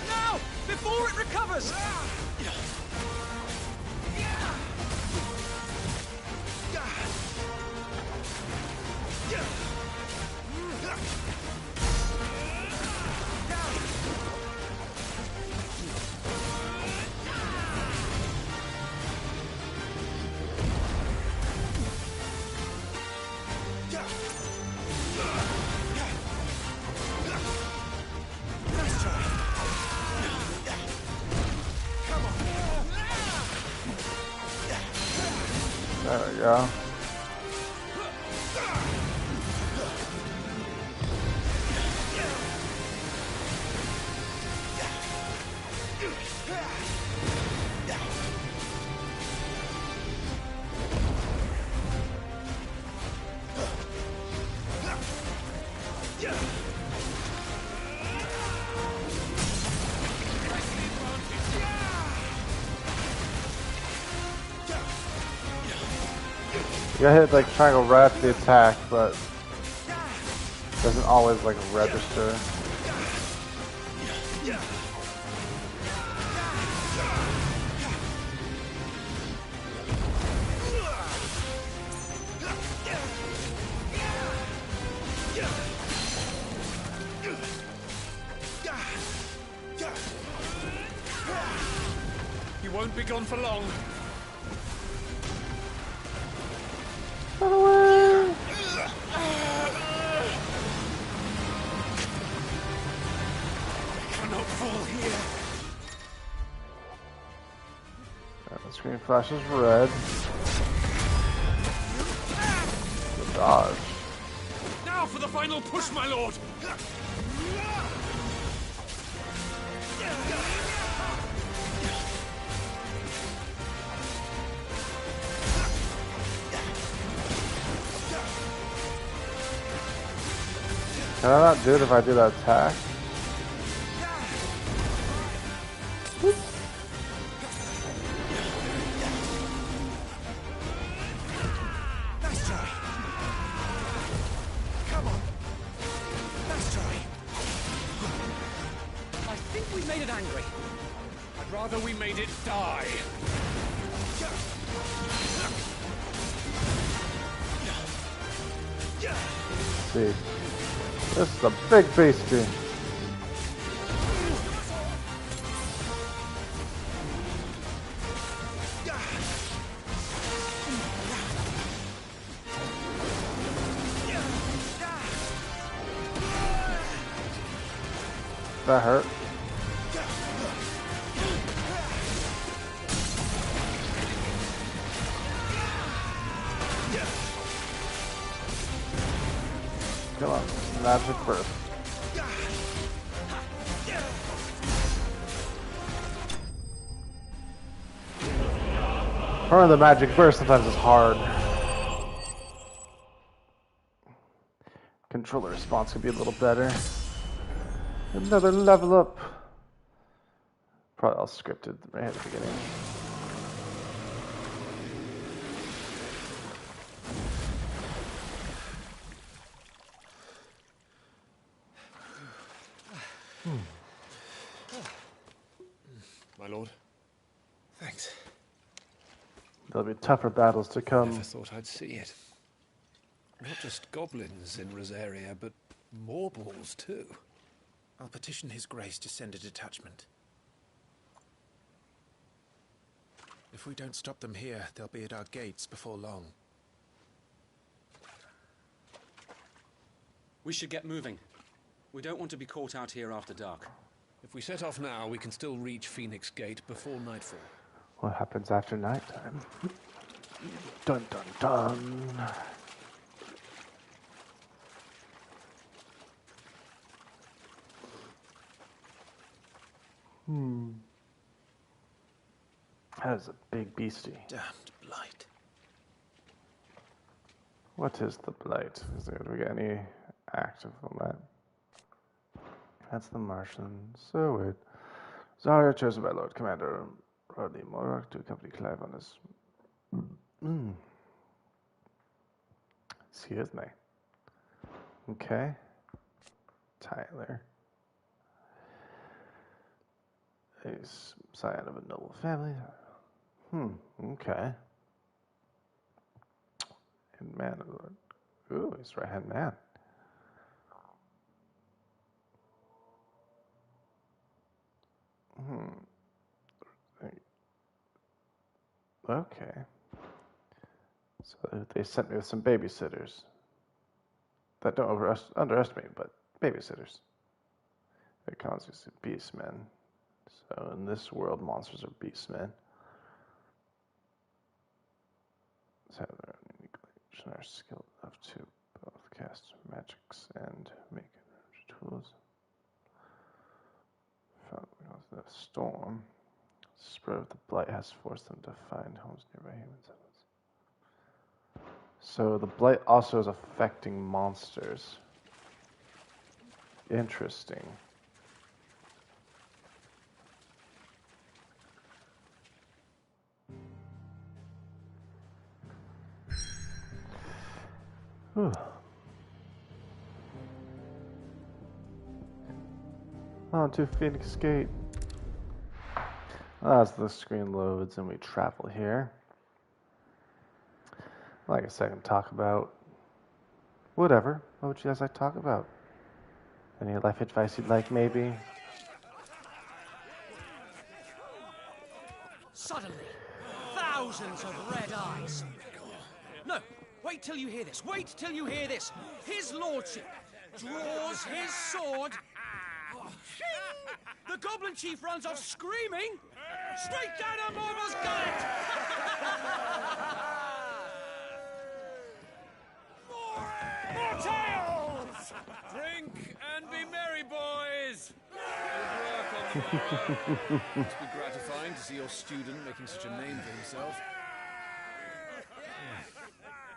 Now! Before it recovers! There we go. You gotta hit like triangle right after the attack, but it doesn't always like register. You won't be gone for long. Cannot fall here. The screen flashes red. The dodge. Now for the final push, my lord. Can I not do it if I do that attack? Nice try. Come on. Nice try. I think we made it angry. I'd rather we made it die. See. This is a big beastie. That hurt. Come on, magic burst. Or the magic burst sometimes is hard. Controller response could be a little better. Another level up. Probably all scripted right at the beginning. My lord. Thanks. There'll be tougher battles to come. Never thought I'd see it. Not just goblins in Rosaria, but morbals too. I'll petition His Grace to send a detachment. If we don't stop them here, they'll be at our gates before long. We should get moving. We don't want to be caught out here after dark. If we set off now, we can still reach Phoenix Gate before nightfall. What happens after nighttime? Dun dun dun. That is a big beastie. Damned blight. What is the blight? Do we get any active on that? That's the Martian. So weird. Zarya chosen by Lord Commander Rodney Morak to accompany Clive on his. Excuse me. Okay. Tyler. He's scion of a noble family. Okay. And man, ooh, he's right-hand man. Okay. So they sent me with some babysitters. That don't underestimate, but babysitters. They're constantly beastmen. So in this world, monsters are beastmen. So they're are skilled enough to both cast magics and make tools. Found the storm. The spread of the blight has forced them to find homes nearby human settlements. So the blight also is affecting monsters. Interesting. Whew. On to Phoenix Gate. As the screen loads and we travel here. Like I said, I can talk about whatever. What would you guys like to talk about? Any life advice you'd like, maybe? Suddenly, thousands of red eyes. No, wait till you hear this. Wait till you hear this. His lordship draws his sword. The goblin chief runs off screaming, straight down a Morgul's gullet. More tales! Drink and be merry, boys! Good work on the morrow. Must be gratifying to see your student making such a name for himself.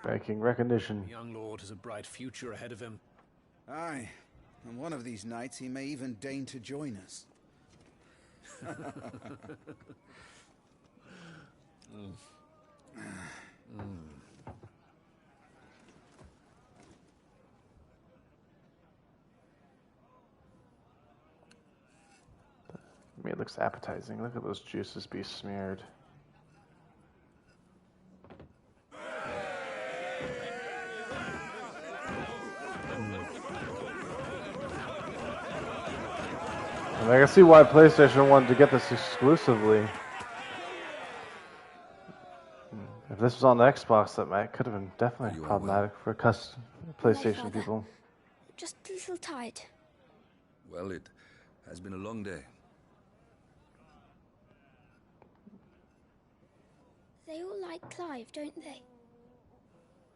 Making recognition. The young lord has a bright future ahead of him. Aye, and one of these nights he may even deign to join us. I mean, it looks appetizing. Look at those juices be smeared. And I can see why PlayStation wanted to get this exclusively. If this was on the Xbox, that could have been definitely problematic for custom PlayStation people. Just a little tired. Well, it has been a long day. They all like Clive, don't they?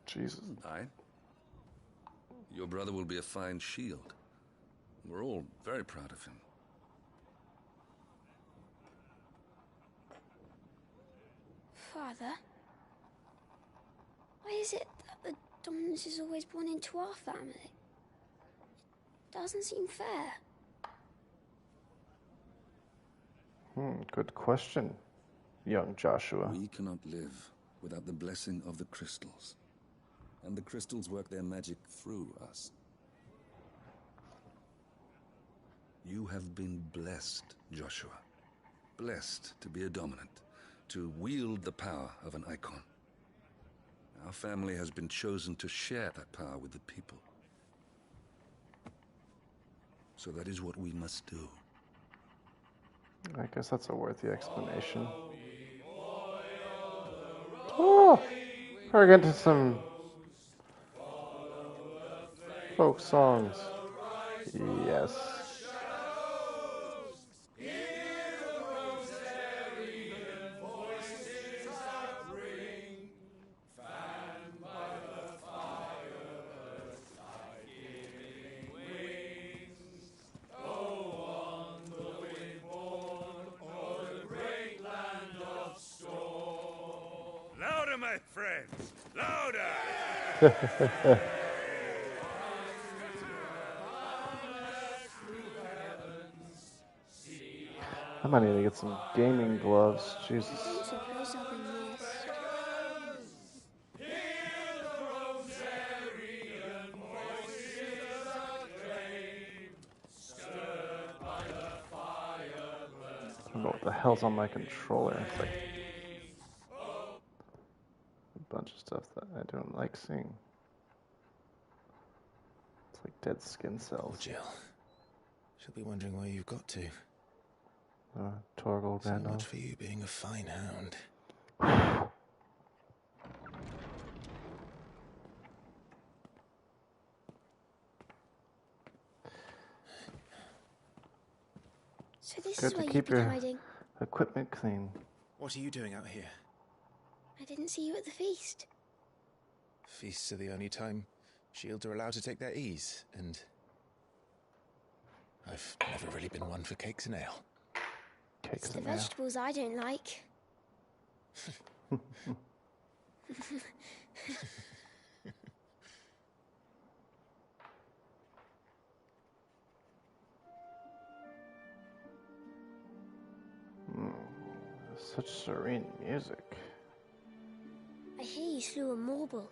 Jesus. Aye. Your brother will be a fine shield. We're all very proud of him. Father, why is it that the dominance is always born into our family? It doesn't seem fair. Good question, young Joshua. We cannot live without the blessing of the crystals. And the crystals work their magic through us. You have been blessed, Joshua. Blessed to be a dominant, to wield the power of an icon. Our family has been chosen to share that power with the people. So that is what we must do. I guess that's a worthy explanation. Oh, we're getting to some folk songs. Yes. friends! Louder! I might need to get some gaming gloves. Jesus. I don't suppose I'll be missed. I don't know what the hell's on my controller. It's like a bunch of stuff that I don't like seeing. It's like dead skin cells. Jill. She'll be wondering where you've got to. Torgal So Randolph. much for you being a fine hound. So this Good is to where you've keep been your hiding. equipment clean. What are you doing out here? I didn't see you at the feast. Feasts are the only time shields are allowed to take their ease, and I've never really been one for cakes and ale. It's the vegetables I don't like. Such serene music. I hear you slew a Morble.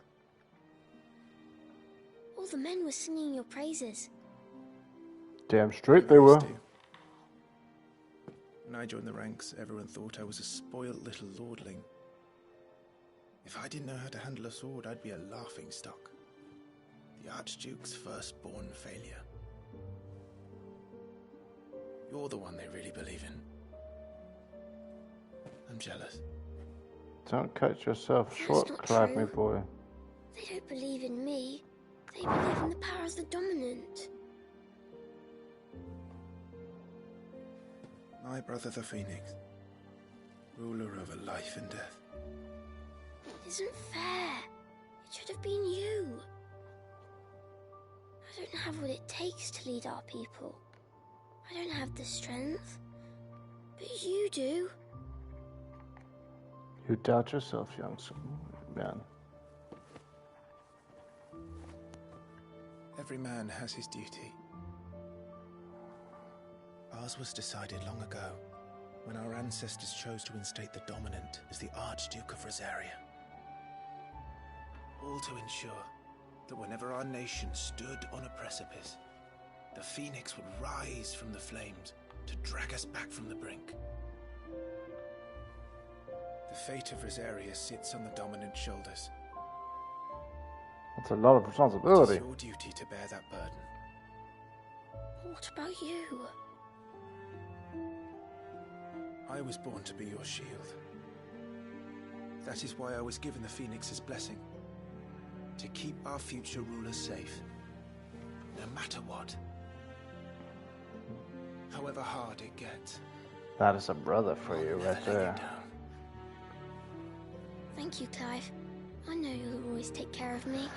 All the men were singing your praises. Damn straight they were. When I joined the ranks, everyone thought I was a spoiled little lordling. If I didn't know how to handle a sword, I'd be a laughingstock. The Archduke's firstborn failure. You're the one they really believe in. I'm jealous. Don't cut yourself short, not Clive, my true. boy. They don't believe in me. They believe in the power of the dominant. My brother the Phoenix, ruler over life and death. It isn't fair. It should have been you. I don't have what it takes to lead our people. I don't have the strength. But you do. You doubt yourself, young man. Every man has his duty. Ours was decided long ago, when our ancestors chose to instate the dominant as the Archduke of Rosaria. All to ensure that whenever our nation stood on a precipice, the Phoenix would rise from the flames to drag us back from the brink. The fate of Rosaria sits on the dominant's shoulders. That's a lot of It responsibility. is your duty to bear that burden. What about you? I was born to be your shield. That is why I was given the Phoenix's blessing. To keep our future rulers safe. No matter what. However hard it gets. That is a brother for you right there. Thank you, Clive. I know you'll always take care of me.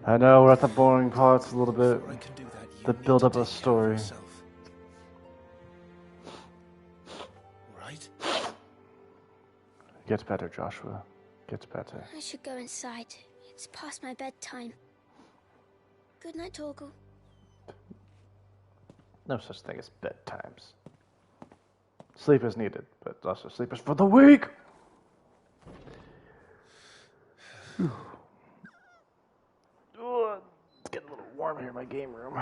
I know we're at the boring parts a little bit. The build up of story. Right? Gets better, Joshua. Gets better. I should go inside. It's past my bedtime. Good night, Torgal. No such thing as bedtimes. Sleep is needed, but also sleep is for the weak! It's getting a little warm here in my game room.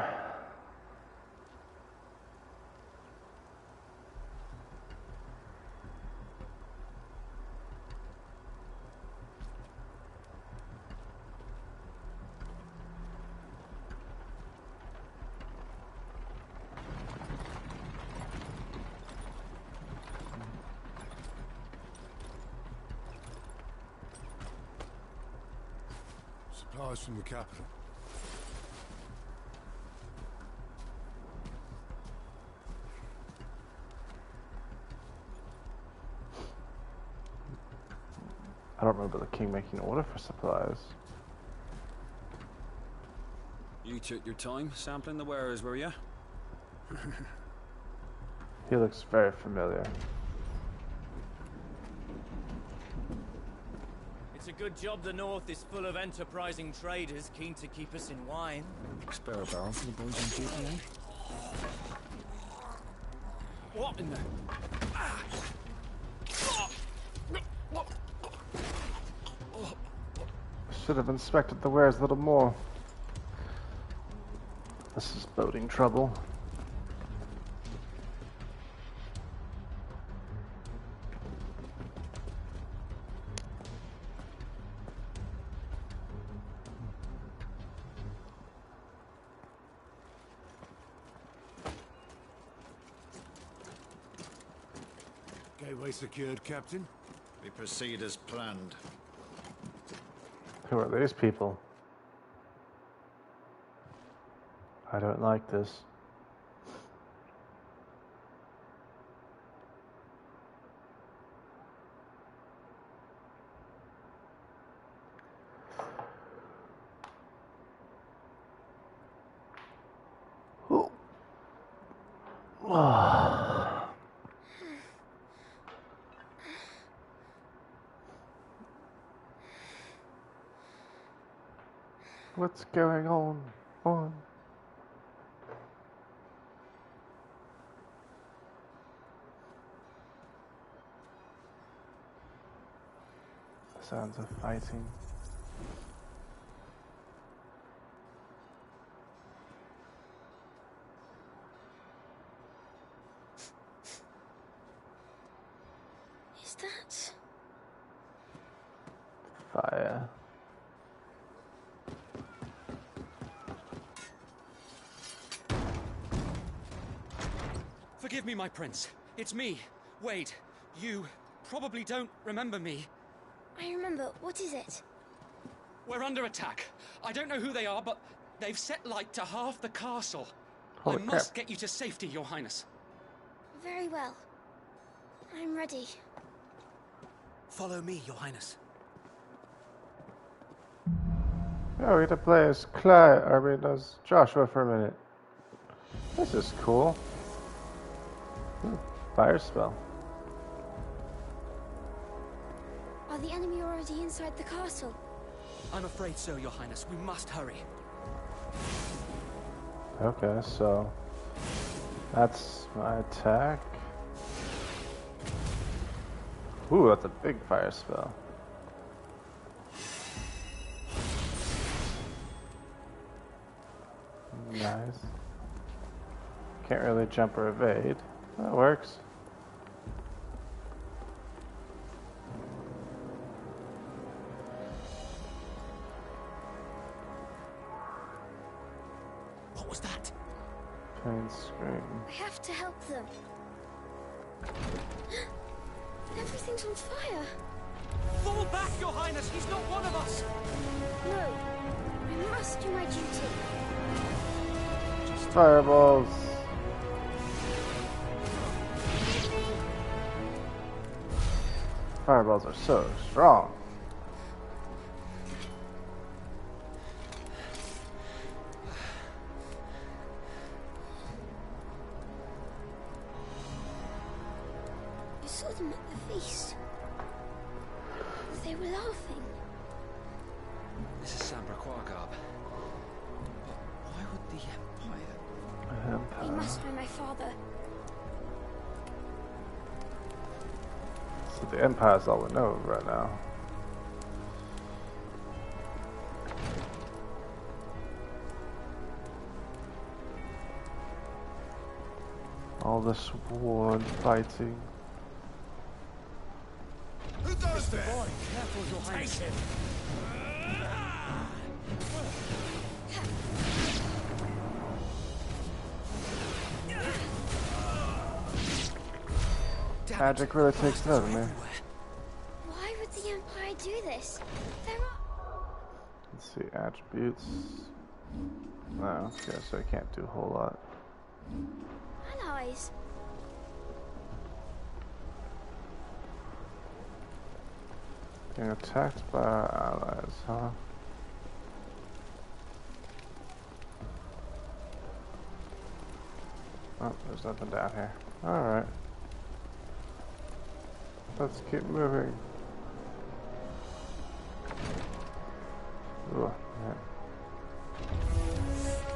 Supplies from the capital. I don't remember the king making an order for supplies. You took your time sampling the wares, were you? He looks very familiar. Good job the North is full of enterprising traders keen to keep us in wine. Spare a barrel for the boys on duty, eh? What in the... Should have inspected the wares a little more. This is boding trouble. Gateway secured, Captain. We proceed as planned. Who are these people? I don't like this. What's going on? Sounds of fighting. Is that... Fire. Forgive me, my prince. It's me, Wade. You probably don't remember me. I remember. What is it? We're under attack. I don't know who they are, but they've set light to half the castle. Holy I must get you to safety, Your Highness. Very well. I'm ready. Follow me, Your Highness. Oh, we get to play as as Joshua for a minute. This is cool. Ooh, fire spell. Are the enemy already inside the castle? I'm afraid so, Your Highness. We must hurry. Okay, so that's my attack. Ooh, that's a big fire spell. Nice. Can't really jump or evade. That works. What was that? Pain scream. I have to help them. Everything's on fire. Fall back, Your Highness! He's not one of us! No. I must do my duty. Just fireballs. Fireballs are so strong. I saw them at the feast. They were laughing. This is Sambra Quargarb. But why would the Empire... He must know my father. So the Empire's all we know of right now. All this war and fighting. Who does that? Boy, careful, Your Highness. Take him. Magic really takes it over me. Why would the Empire do this? There are... Let's see, attributes. No, okay, so I can't do a whole lot. allies. Being attacked by our allies, huh? Oh, there's nothing down here. Alright. Let's keep moving.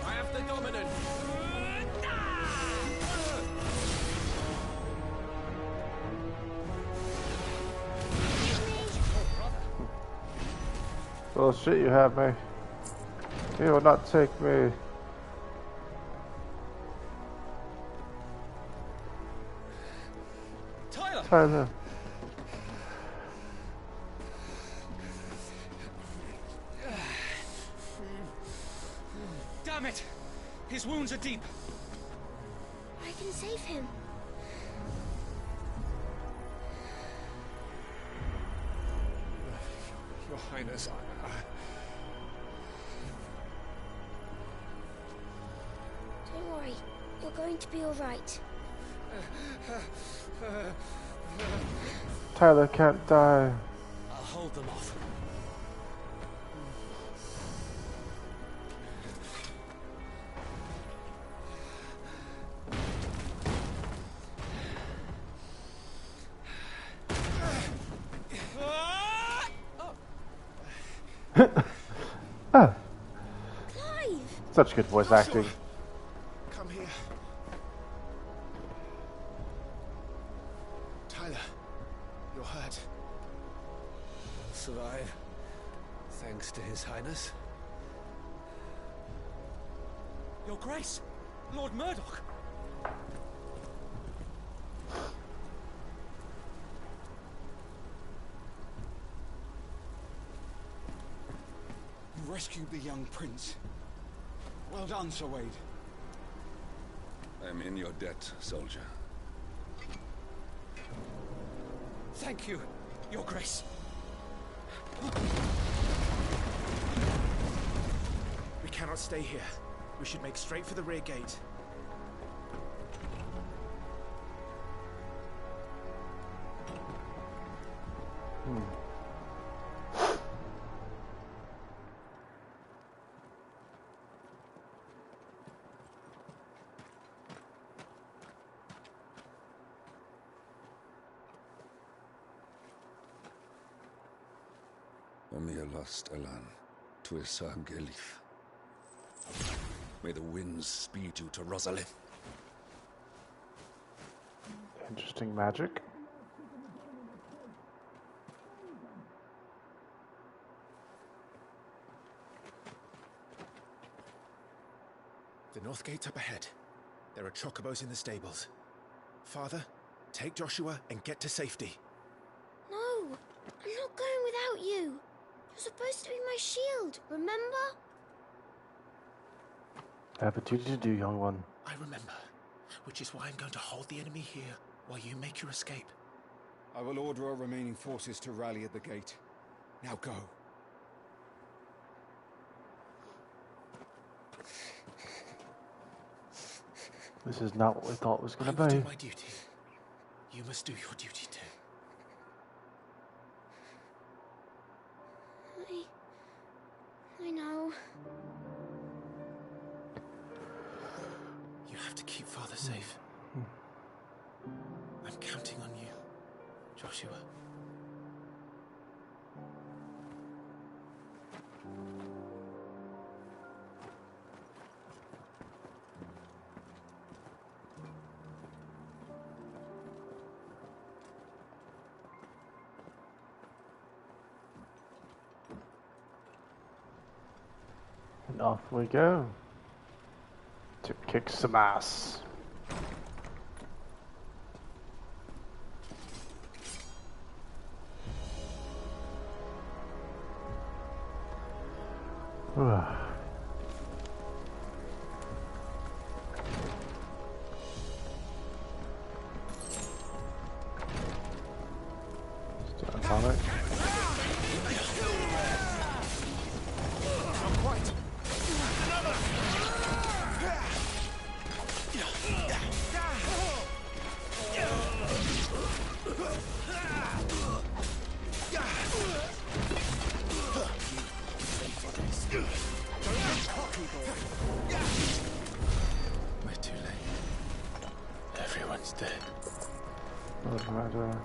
I have the dominant. Well, shit, you have me. You will not take me. Tyler. Damn it! His wounds are deep. I can save him. Your Highness, Don't worry. You're going to be all right. Tyler can't die. I'll hold them off. Ah. Clive! Such good voice acting. come here. Tyler, you're hurt. I'll survive, thanks to His Highness. Your Grace, Lord Murdoch. You rescued the young prince. Well done, Sir Wade. I'm in your debt, soldier. Thank you, Your Grace. We cannot stay here. We should make straight for the rear gate. Omir lost Elan, Tuisa Gelif. May the winds speed you to Rosalind. Interesting magic. The north gate's up ahead. There are chocobos in the stables. Father, take Joshua and get to safety. No, I'm not going without you. You're supposed to be my shield, remember? I have a duty to do, young one. I remember, which is why I'm going to hold the enemy here while you make your escape. I will order our remaining forces to rally at the gate. Now go. This is not what we thought it was going I to will be. do my duty. You must do your duty too. I know. You have to keep Father safe. I'm counting on you, Joshua. And off we go to kick some ass. Still atomic. Not quite. We're too late. Everyone's dead. Doesn't matter.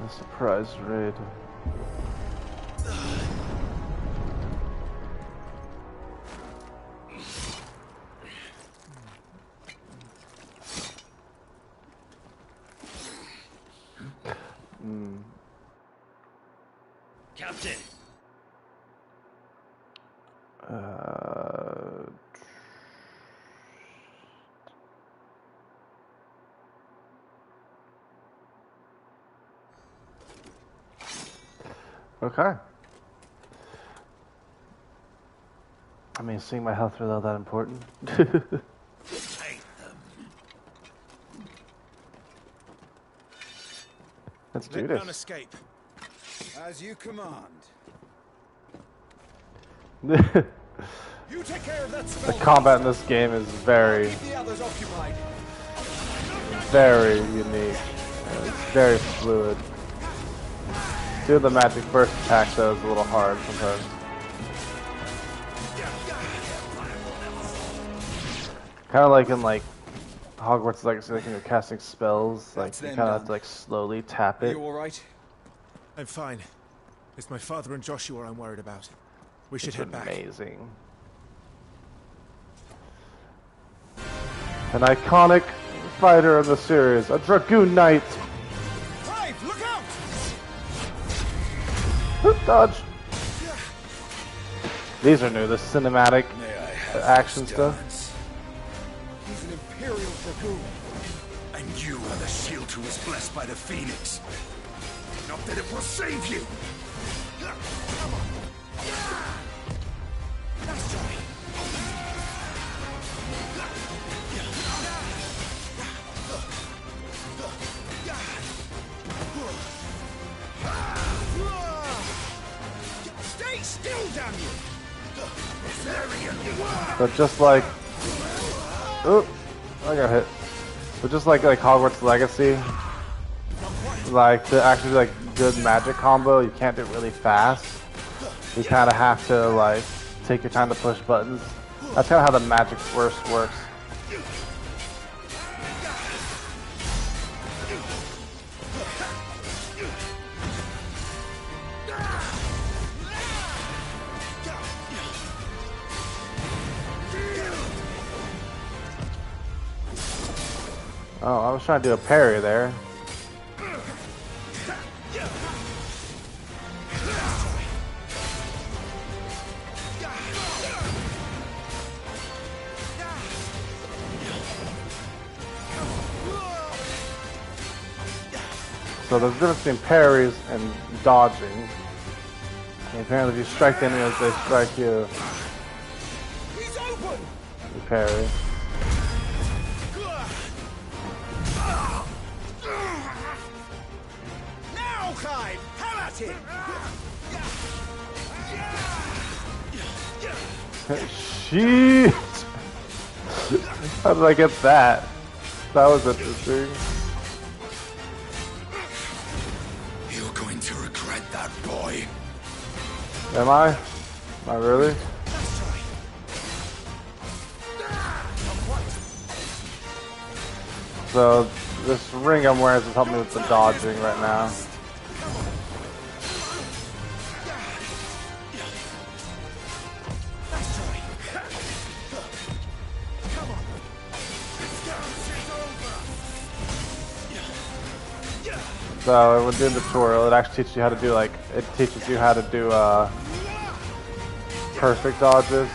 Surprise raid. Captain! Okay. I mean, seeing my health really that important. Let's do Let this. none escape. As you command. You take care of that The spell. combat in this game is very, Keep the others occupied. very unique. It's very fluid. Doing the magic burst attack though is a little hard sometimes. Kind of like in like Hogwarts Legacy, like when you're casting spells, like you kind of have to like slowly tap Are it. you all right? I'm fine. It's my father and Joshua I'm worried about. We should head back. Amazing. An iconic fighter of the series, a Dragoon Knight. Clive, look out! Dodge. These are new, the cinematic action stuff. He's an Imperial Dragoon. And you are the shield who was blessed by the Phoenix. Not that it will save you. Come on. Nice try. Stay still, damn you! But just like, oh, I got hit. But just like Hogwarts Legacy, like to actually do like good magic combo, you can't do it really fast. You kind of have to like take your time to push buttons. That's kind of how the magic burst works. Oh, I was trying to do a parry there. So there's a difference between parries and dodging. And apparently if you strike the enemy as they strike you, you parry. Now, Clive! Have at it! Shit! How did I get that? That was interesting. You're going to regret that, boy. Am I? Am I really? So this ring I'm wearing is helping me with the dodging right now. So when doing the tutorial, it actually teaches you how to do perfect dodges.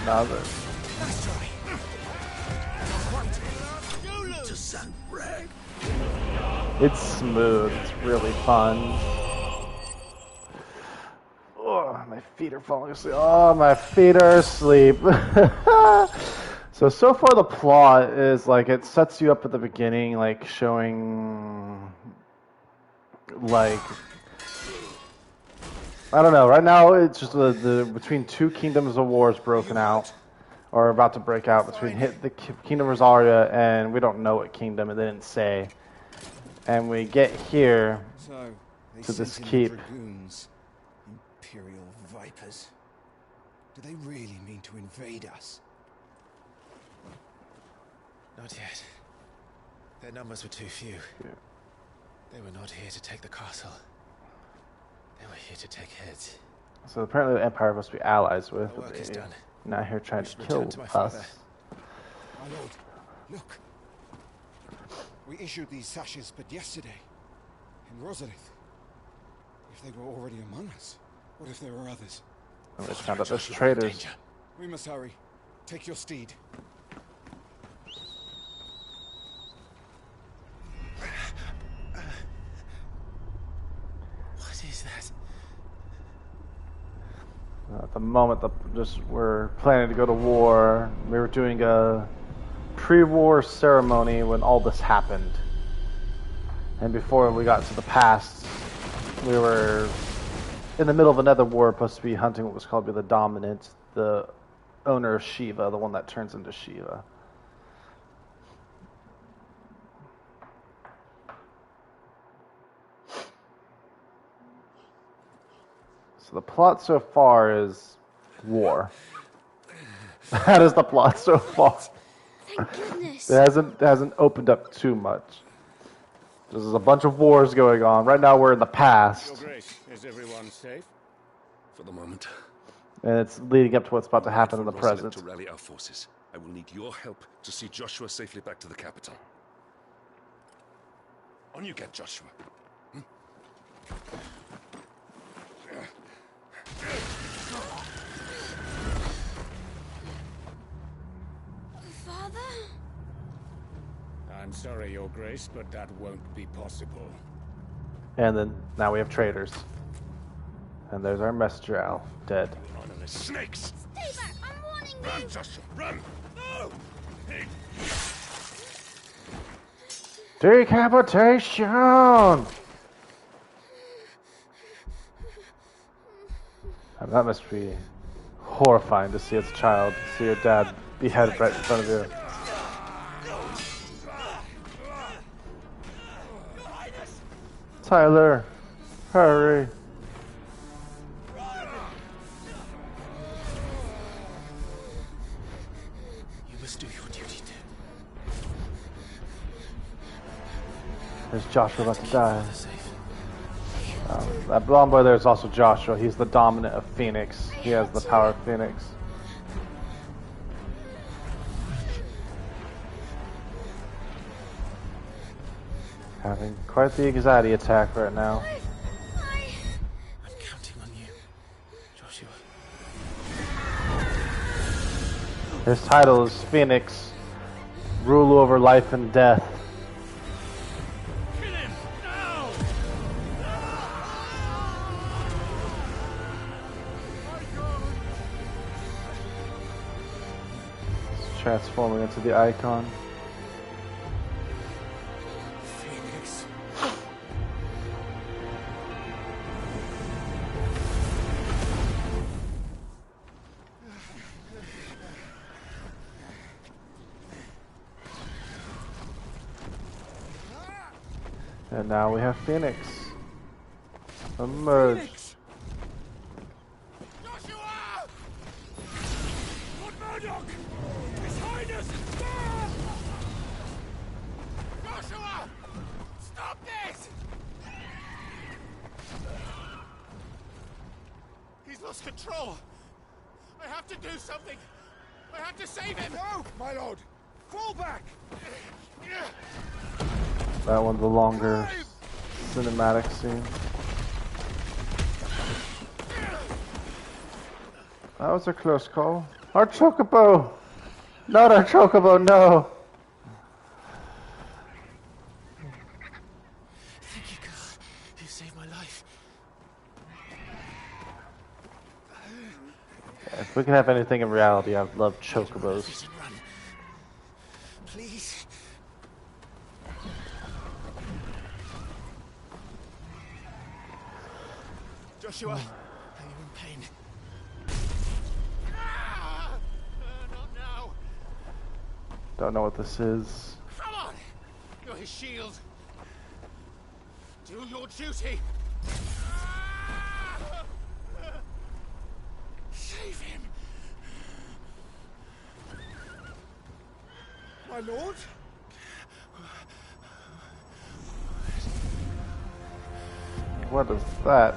Another. It's smooth. It's really fun. Oh, my feet are falling asleep. Oh, my feet are asleep. So far the plot is like it sets you up at the beginning, like showing, like, I don't know. Right now it's just the between two kingdoms of wars broken out. or about to break out between the Kingdom of Rosaria and we don't know what kingdom, and they didn't say. And we get here to this keep. Dragoons, Imperial vipers. Do they really mean to invade us? Not yet. Their numbers were too few. Yeah. They were not here to take the castle. They were here to take heads. So apparently the Empire must be allies with. Our work is done. Not here trying to We should kill return to my father. us. My lord, look. We issued these sashes but yesterday, in Rosalith. If they were already among us, what if there were others? And we just found out there's traitors. We must hurry. Take your steed. What is that? At the moment, we're planning to go to war. We were doing a pre-war ceremony when all this happened. And before we got to the past, we were in the middle of another war, supposed to be hunting what was called the Dominant, the owner of Shiva, the one that turns into Shiva. So the plot so far is war. That is the plot so far. Thank goodness. It hasn't opened up too much. There's a bunch of wars going on. Right now we're in the past. Your Grace, is everyone safe? For the moment. And it's leading up to what's about to happen in the Rosalind present. To rally our forces. I will need your help to see Joshua safely back to the capital. On you get, Joshua. Father? I'm sorry, Your Grace, but that won't be possible. And then now we have traitors. And there's our messenger Alf, dead. Honorless snakes! Stay back! I'm warning you! Run, Joshua, run! No! Decapitation! And that must be horrifying to see as a child, to see your dad beheaded right in front of you. Tyler, hurry. You must do your duty too. There's Joshua about to die. That blonde boy there is also Joshua. He's the dominant of Phoenix. He has the power of Phoenix. Having quite the anxiety attack right now. I'm counting on you, Joshua. His title is Phoenix, rule over life and death. He's transforming into the icon. Phoenix. And now we have Phoenix. Emerge. Phoenix! Joshua! Lord Murdoch! His Highness! Joshua! Stop this! He's lost control. I have to do something. I have to save him. No, my lord! Fall back! That one's the longer cinematic scene. That was a close call. Our chocobo! Not our chocobo, no! Thank you, God. You saved my life. If we can have anything in reality, I'd love chocobos. Run. Please. Joshua, are you in pain? Not now. Don't know what this is. Come on! You're his shield. Do your duty. Save him. My lord? What is that?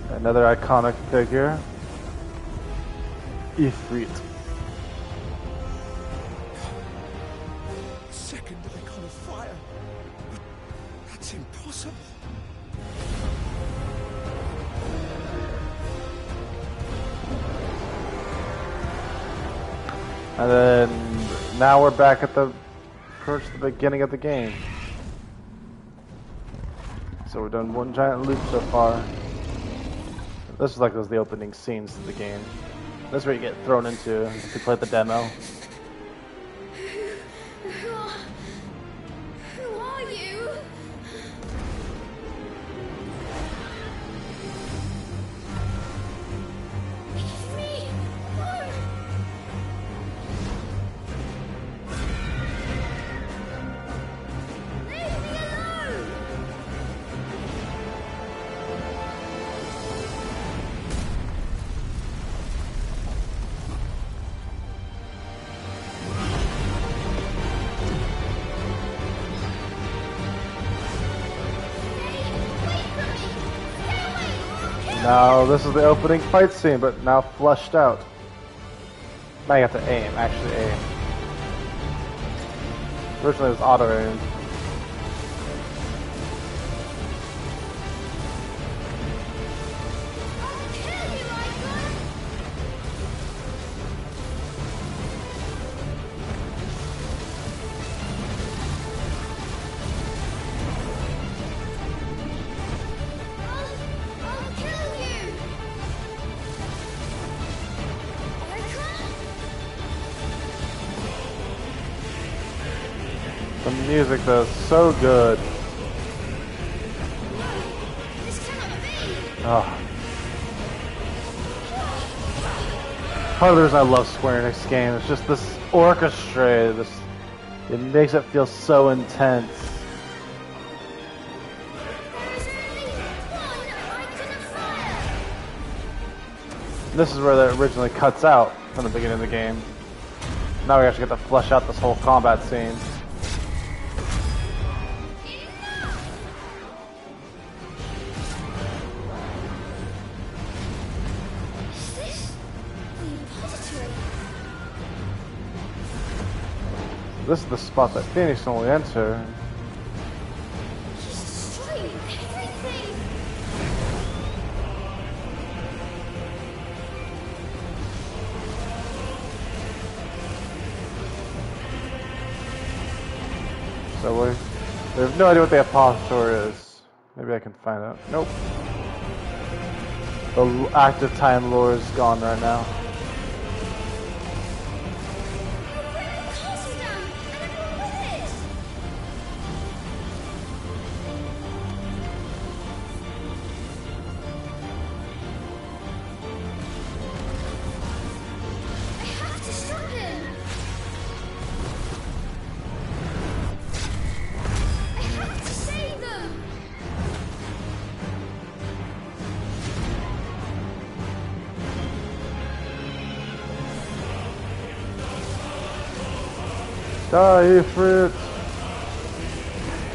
Another iconic figure. Ifrit. Second icon of fire. That's impossible. And then now we're back at the approach the beginning of the game. So we've done one giant loop so far. This is like the opening scenes of the game. This is where you get thrown into to play the demo. Who are you? Leave me alone. Leave me alone. Now this is the opening fight scene, but now fleshed out. Now you have to aim, actually aim. Originally it was auto aim. The music though is so good. Oh. Part of the reason I love Square Enix games is just this orchestra. It makes it feel so intense. This is where that originally cuts out from the beginning of the game. Now we actually get to flesh out this whole combat scene. This is the spot that Phoenix can only enter. So we have no idea what the Apostor is. Maybe I can find out. Nope. The active Time Lore is gone right now. Die, Ifrit!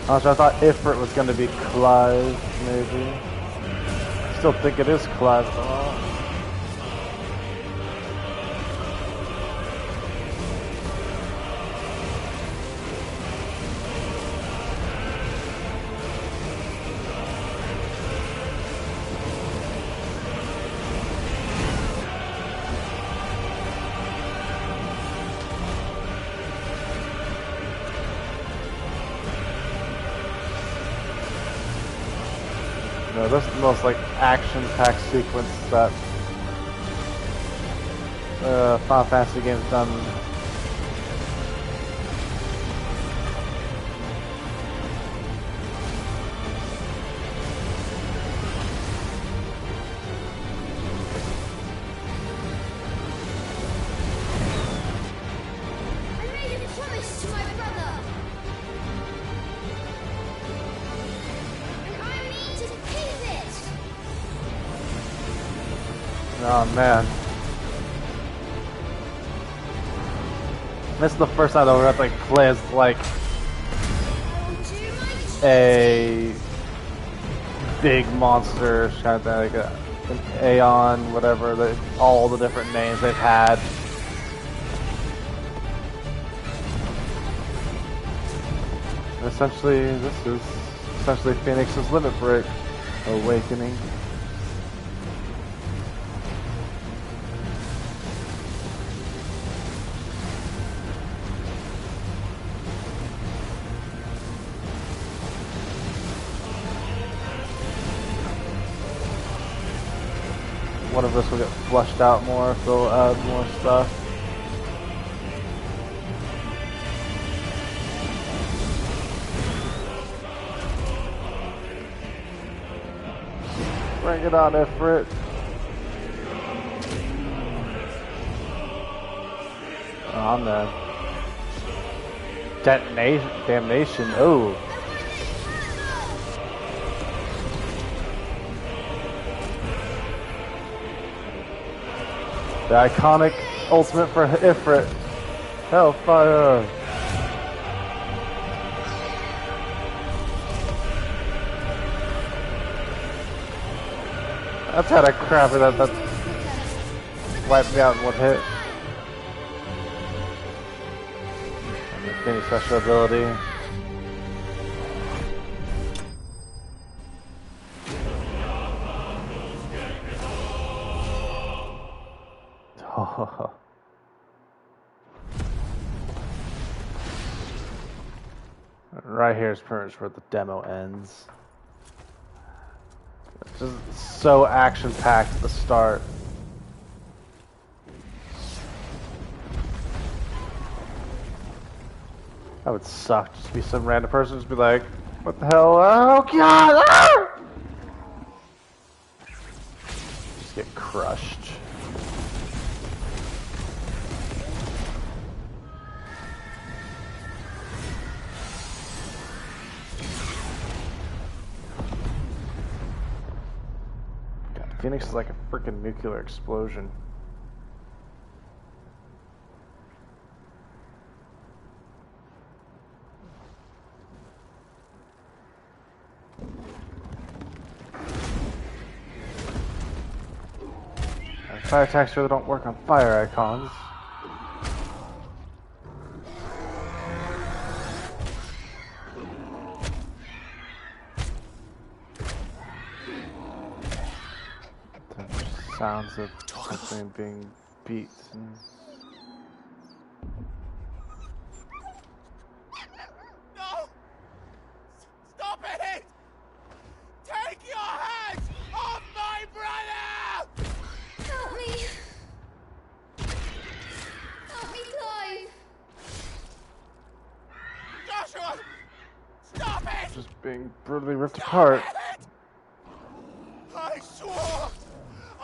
Honestly, I thought Ifrit was going to be Clive, maybe. Still think it is Clive, though. No, this is the most like action-packed sequence that Final Fantasy game's done. Oh man. This is the first time I've ever had to like play as like a big monster kind of thing, like an Aeon, whatever, all the different names they've had. Essentially, this is essentially Phoenix's Limit Break Awakening. One of us will get flushed out more if they'll add more stuff. Bring it on, Ifrit. Oh man. Damnation. Oh. The iconic ultimate for Ifrit. Hellfire. That's had a crappy that wiped me out in one hit. And the Phoenix special ability. Right here is pretty much where the demo ends. It's just so action-packed at the start. That would suck, just to be some random person just be like, what the hell? Oh god! Ah! Just get crushed. Phoenix is like a freaking nuclear explosion. Fire attacks really don't work on fire icons. Sounds of something being beaten. No! Stop it! Take your hands off my brother! Help me! Help me, Clive! Joshua! Stop it! Just being brutally ripped apart. I swore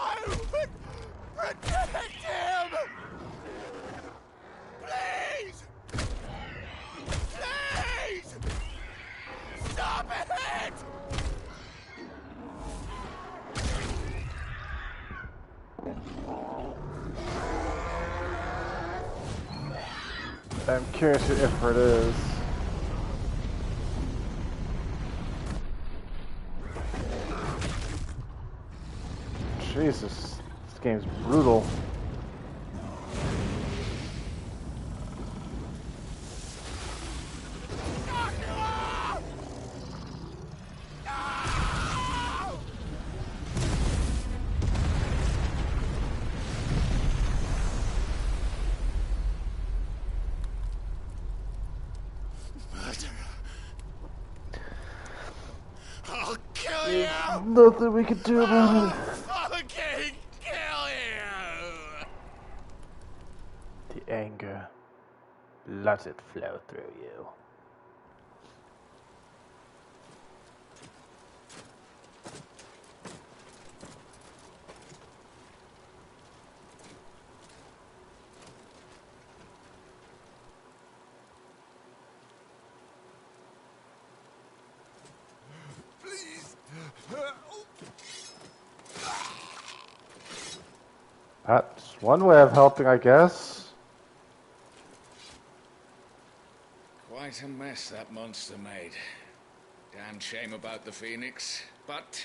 I would protect him! Please! Please! Stop it! I'm curious who Ifrit is. Jesus, this game's brutal. I'll kill you! Nothing we can do about it. Fucking kill you! The anger. Let it flow through you. That's one way of helping, I guess. Quite a mess that monster made. Damn shame about the Phoenix, but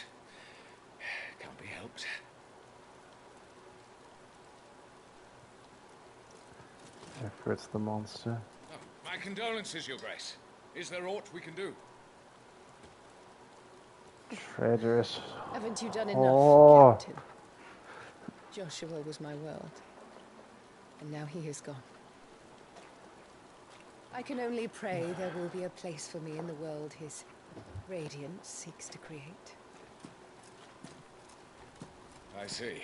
can't be helped. If it's the monster. Oh, my condolences, Your Grace. Is there aught we can do? Traitorous. Haven't you done Oh. enough, Captain? Joshua was my world, and now he is gone. I can only pray there will be a place for me in the world his radiance seeks to create. I see.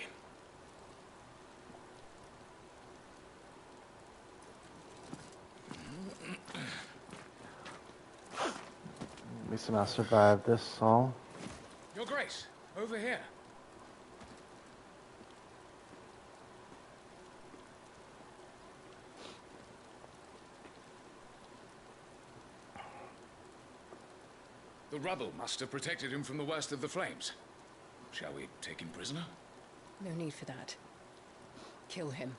At least I'll survive this all. Your Grace, over here. The rubble must have protected him from the worst of the flames. Shall we take him prisoner? No need for that. Kill him.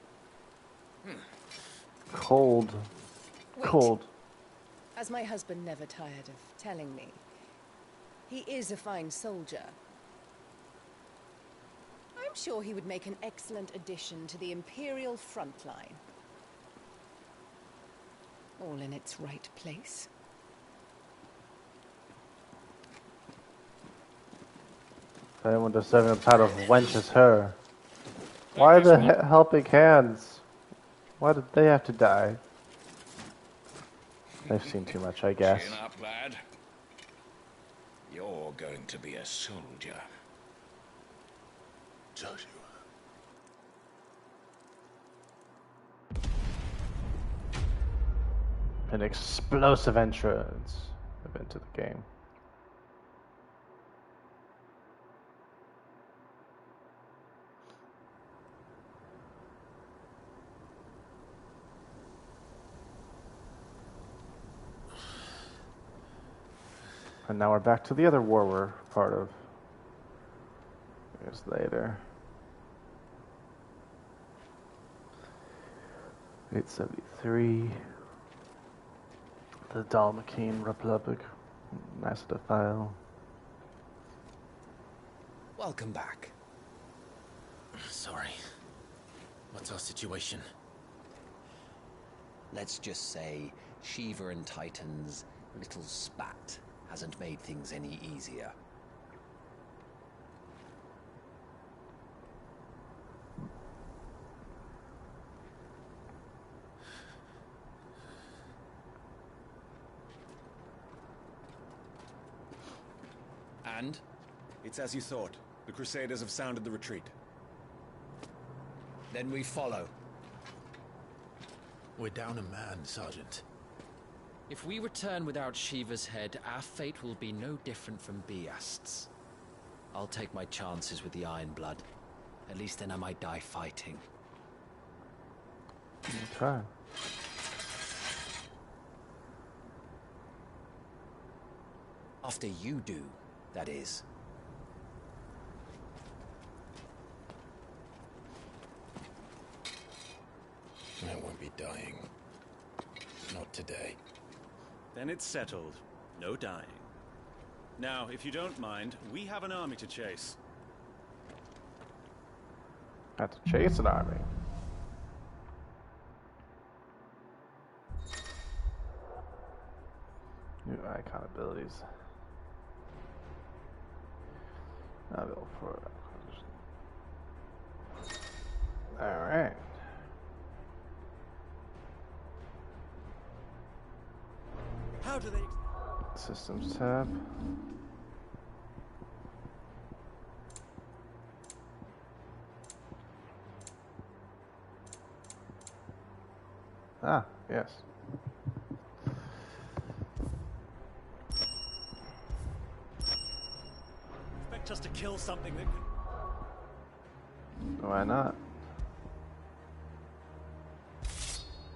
Cold. Wait. Cold. As my husband never tired of telling me, he is a fine soldier. I'm sure he would make an excellent addition to the Imperial front line. All in its right place. If anyone deserving the title of wench is her. Why the helping hands? Why did they have to die? They've seen too much, I guess. Chin up, lad. You're going to be a soldier. Joshua. An explosive entrance into the game. And now we're back to the other war we're part of. Years later. 873. The Dalmakine Republic. Nice to file. Welcome back. Sorry. What's our situation? Let's just say Shiva and Titan's little spat hasn't made things any easier. And? It's as you thought. The Crusaders have sounded the retreat. Then we follow. We're down a man, Sergeant. If we return without Shiva's head, our fate will be no different from Biast's. I'll take my chances with the Iron Blood. At least then I might die fighting. Try. After you do, that is. I won't be dying. Not today. Then it's settled. No dying. Now, if you don't mind, we have an army to chase. Have to chase an army. New icon abilities. I'll go for it. Alright. How do they... Systems tab. Ah, yes. Expect us to kill something that could... Why not?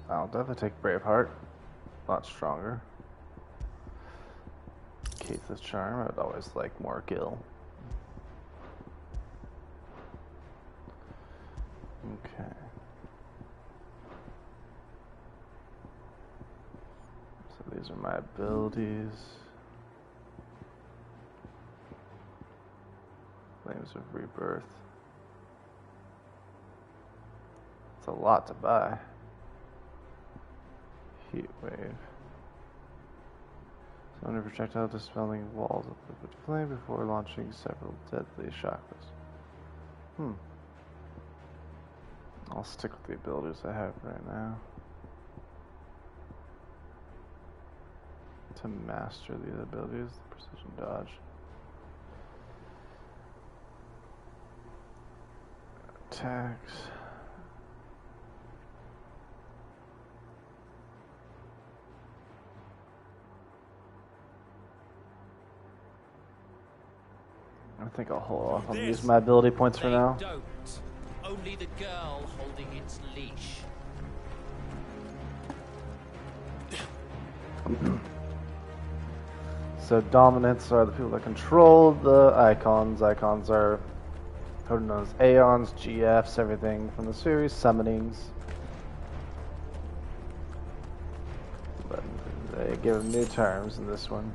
I'll definitely take Braveheart. A lot stronger. Keith's Charm, I would always like more Gil. abilities. Flames of Rebirth. It's a lot to buy. Heat Wave. Summon a projectile dispelling walls of liquid flame before launching several deadly chakras. I'll stick with the abilities I have right now. To master these abilities, the precision dodge. Attacks. I think I'll hold off on using my ability points for now. Don't. Only the girl holding its leash. So dominants are the people that control the icons. Icons are what are known as Aeons, GFs, everything from the series, summonings. But they give them new terms in this one.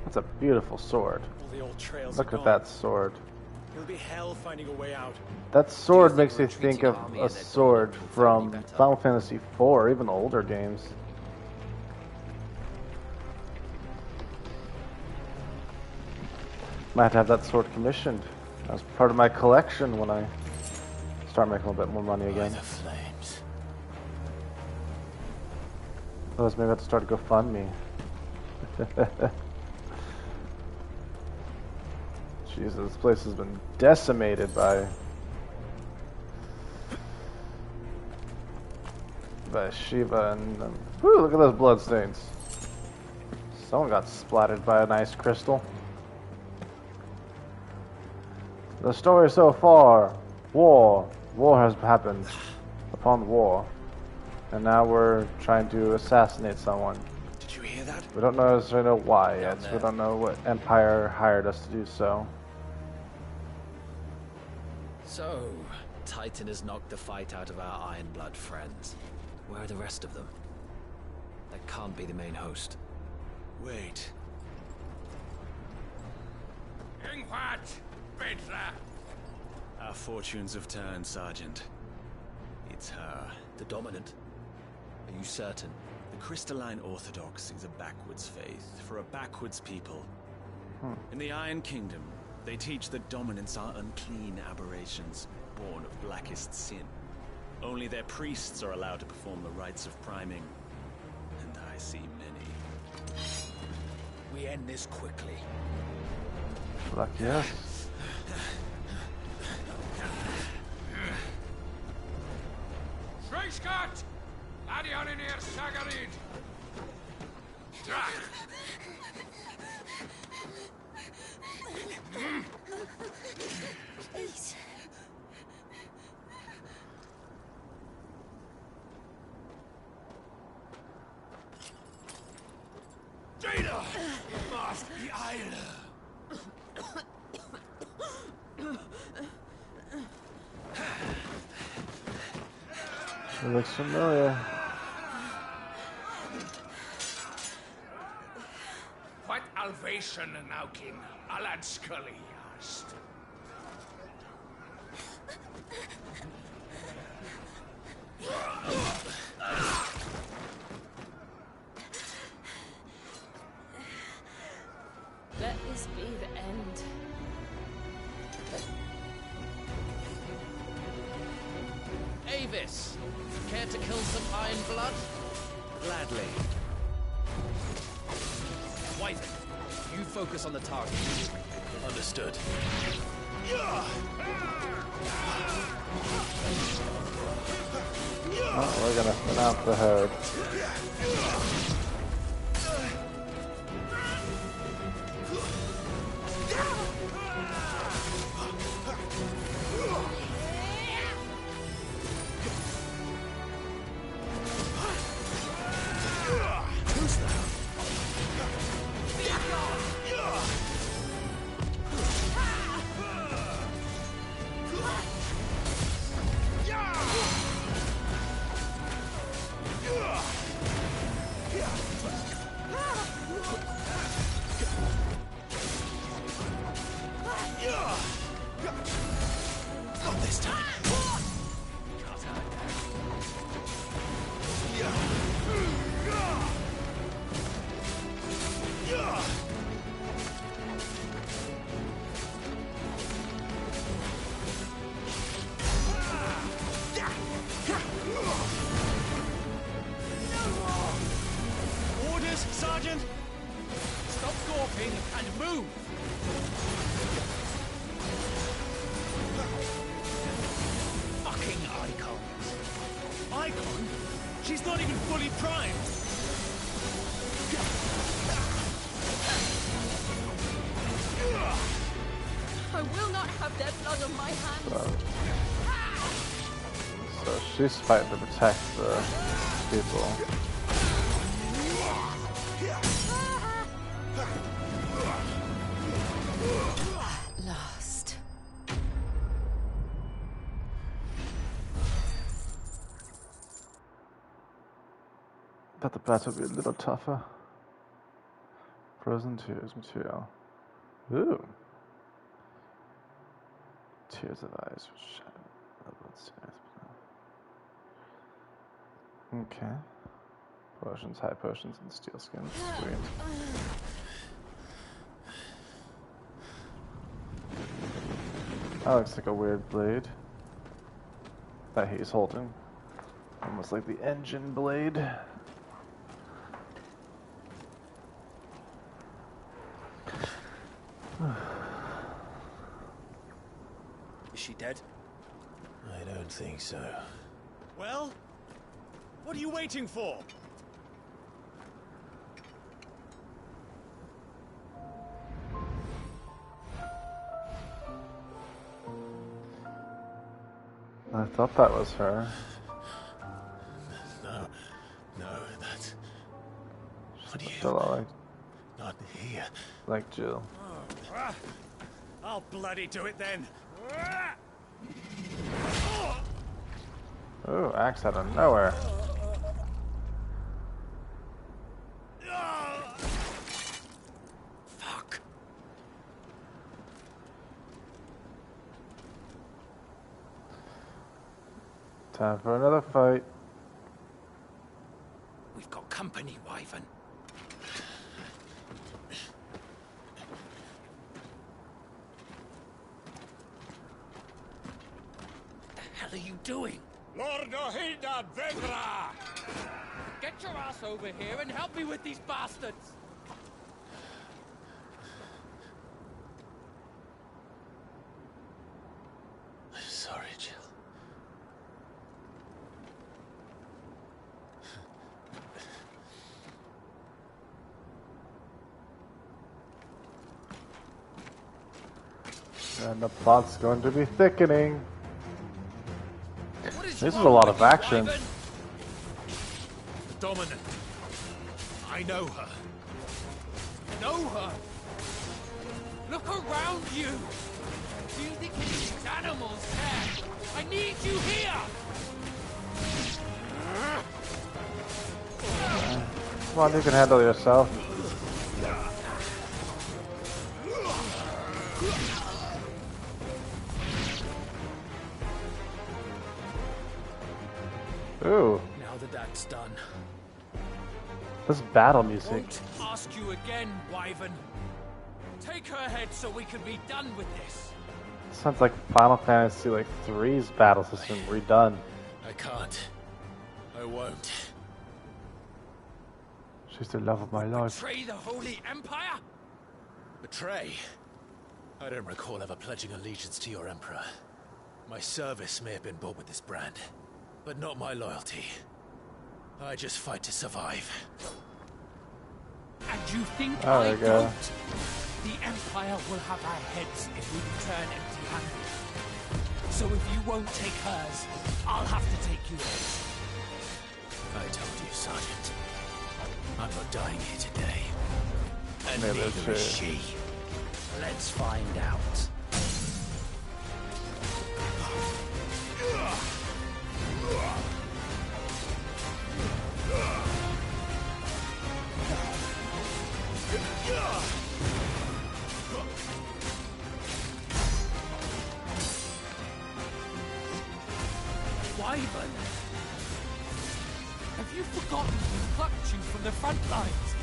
That's a beautiful sword. All the old trails Look are at gone. that sword. It'll be hell finding a way out. That sword makes me think of a sword from Final Fantasy IV, or even older games. Might have to have that sword commissioned as part of my collection when I start making a little bit more money again. The flames. Otherwise, maybe I have to start a GoFundMe. Jesus, this place has been decimated by Shiva and whew, look at those bloodstains. Someone got splattered by an ice crystal. The story so far, war has happened upon war, and now we're trying to assassinate someone. Did you hear that? We don't necessarily know why yet. We don't know what Empire hired us to do so. So, Titan has knocked the fight out of our Ironblood friends. Where are the rest of them? That can't be the main host. Wait. Our fortunes have turned, Sergeant. It's her. The Dominant? Are you certain? The Crystalline Orthodox is a backwards faith for a backwards people. In the Iron Kingdom, they teach that dominants are unclean aberrations, born of blackest sin. Only their priests are allowed to perform the rites of priming. And I see many. We end this quickly. Fuck yes. Scott! Adion in here, Sagarid! Please. Jada! Must be Isla! It looks familiar. What Alvation now, King? Alad Scully asked. Let this be the end. Avis! Care to kill some Ironblood? Gladly. Wyvern, you focus on the target. Understood. Oh, we're gonna thin out the herd. Not this time. Orders, Sergeant! Stop gawping and move! Fucking icons! Icon? She's not even fully primed! I will not have their blood on my hands. So she's fighting to protect the people. Last. Thought the battle would be a little tougher. Frozen Tears material. Ooh. Tears of Eyes. Okay. Potions, high potions, and steel skins. Sweet. That looks like a weird blade that he's holding. Almost like the engine blade. Is she dead? I don't think so. Well? What are you waiting for? I thought that was her. No, that's... What do you... Still like, Not here. like Jill. I'll bloody do it then. Ooh, axe out of nowhere. Fuck. Time for another fight. We've got company, Wyvern. The hell are you doing? Lord Ohida Vedra! Get your ass over here and help me with these bastards! I'm sorry, Jill. And the plot's going to be thickening. This is a lot of action. The Dominant. I know her. Know her? Look around you! Do you think any of these animals care? I need you here! Come on, you can handle yourself. Ooh. Now that that's done, This battle music. won't ask you again, Wyvern. Take her head so we can be done with this. Sounds like Final Fantasy like 3's battle system redone. I can't. I won't. She's the love of my life. Betray the Holy Empire? Betray? I don't recall ever pledging allegiance to your Emperor. My service may have been bought with this brand, but not my loyalty. I just fight to survive. And you think Oh, there I you go. don't? The Empire will have our heads if we return empty-handed. So if you won't take hers, I'll have to take yours. I told you, Sergeant. I'm not dying here today. And Neither neither is is she. Let's find out. Ivan? Have you forgotten who plucked you from the front lines?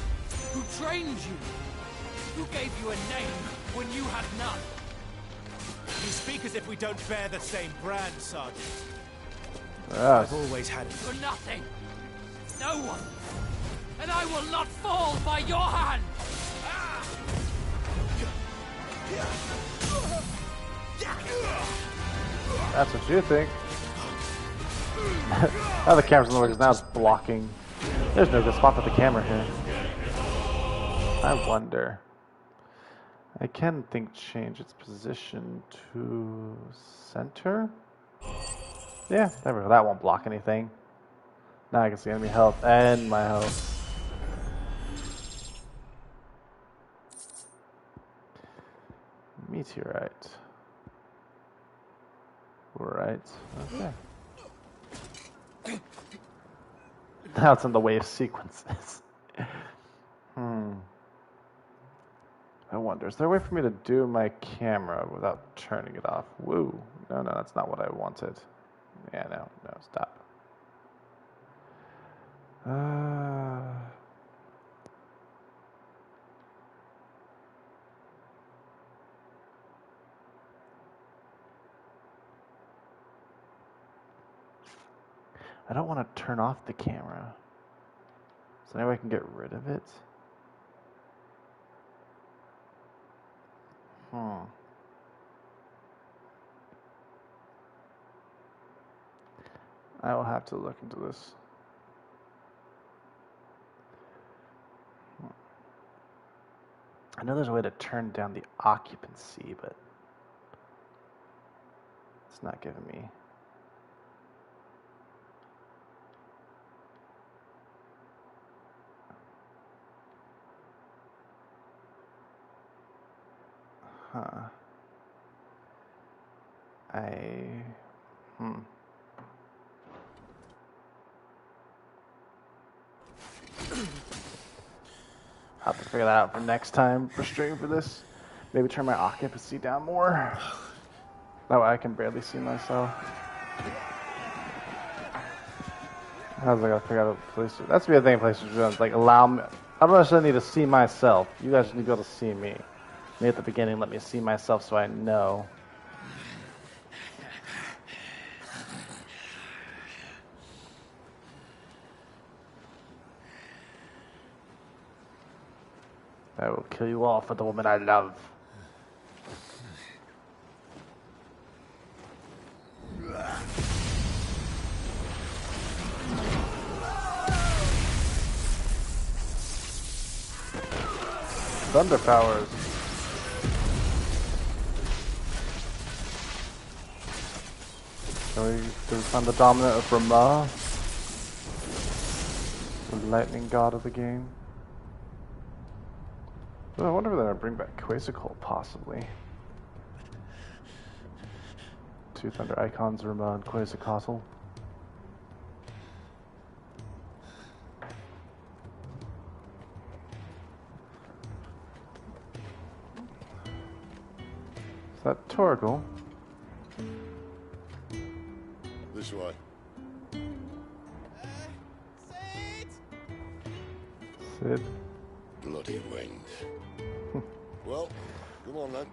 Who trained you? Who gave you a name when you had none? You speak as if we don't bear the same brand, Sergeant. Yes. I've always had it. You're nothing. No one. And I will not fall by your hand. That's what you think. Now the camera's in the way because now it's blocking. There's no good spot for the camera here. I wonder. I can think change its position to center. Yeah, there we go. That won't block anything. Now I can see enemy health and my health. Meteorite. Right. Okay. Now it's in the wave sequences. I wonder, is there a way for me to do my camera without turning it off? Woo. No, that's not what I wanted. Yeah, no, stop. I don't want to turn off the camera. So maybe I can get rid of it. I will have to look into this. I know there's a way to turn down the occupancy, but it's not giving me. I'll have to figure that out for next time for streaming for this. Maybe turn my occupancy down more. That way I can barely see myself. How's I gotta figure out a place? That's the other thing in PlayStation. Like allow me. I don't necessarily need to see myself. You guys need to be able to see me. Maybe at the beginning, let me see myself so I know. I will kill you all for the woman I love. Thunder powers. Can we find the dominant of Ramah? The lightning god of the game. Oh, I wonder if they're going to bring back Quasicol, possibly. Two Thunder icons, Ramah and Quasicostle. Is that Torgal? This way. Sid? Bloody wind. Well, come on then.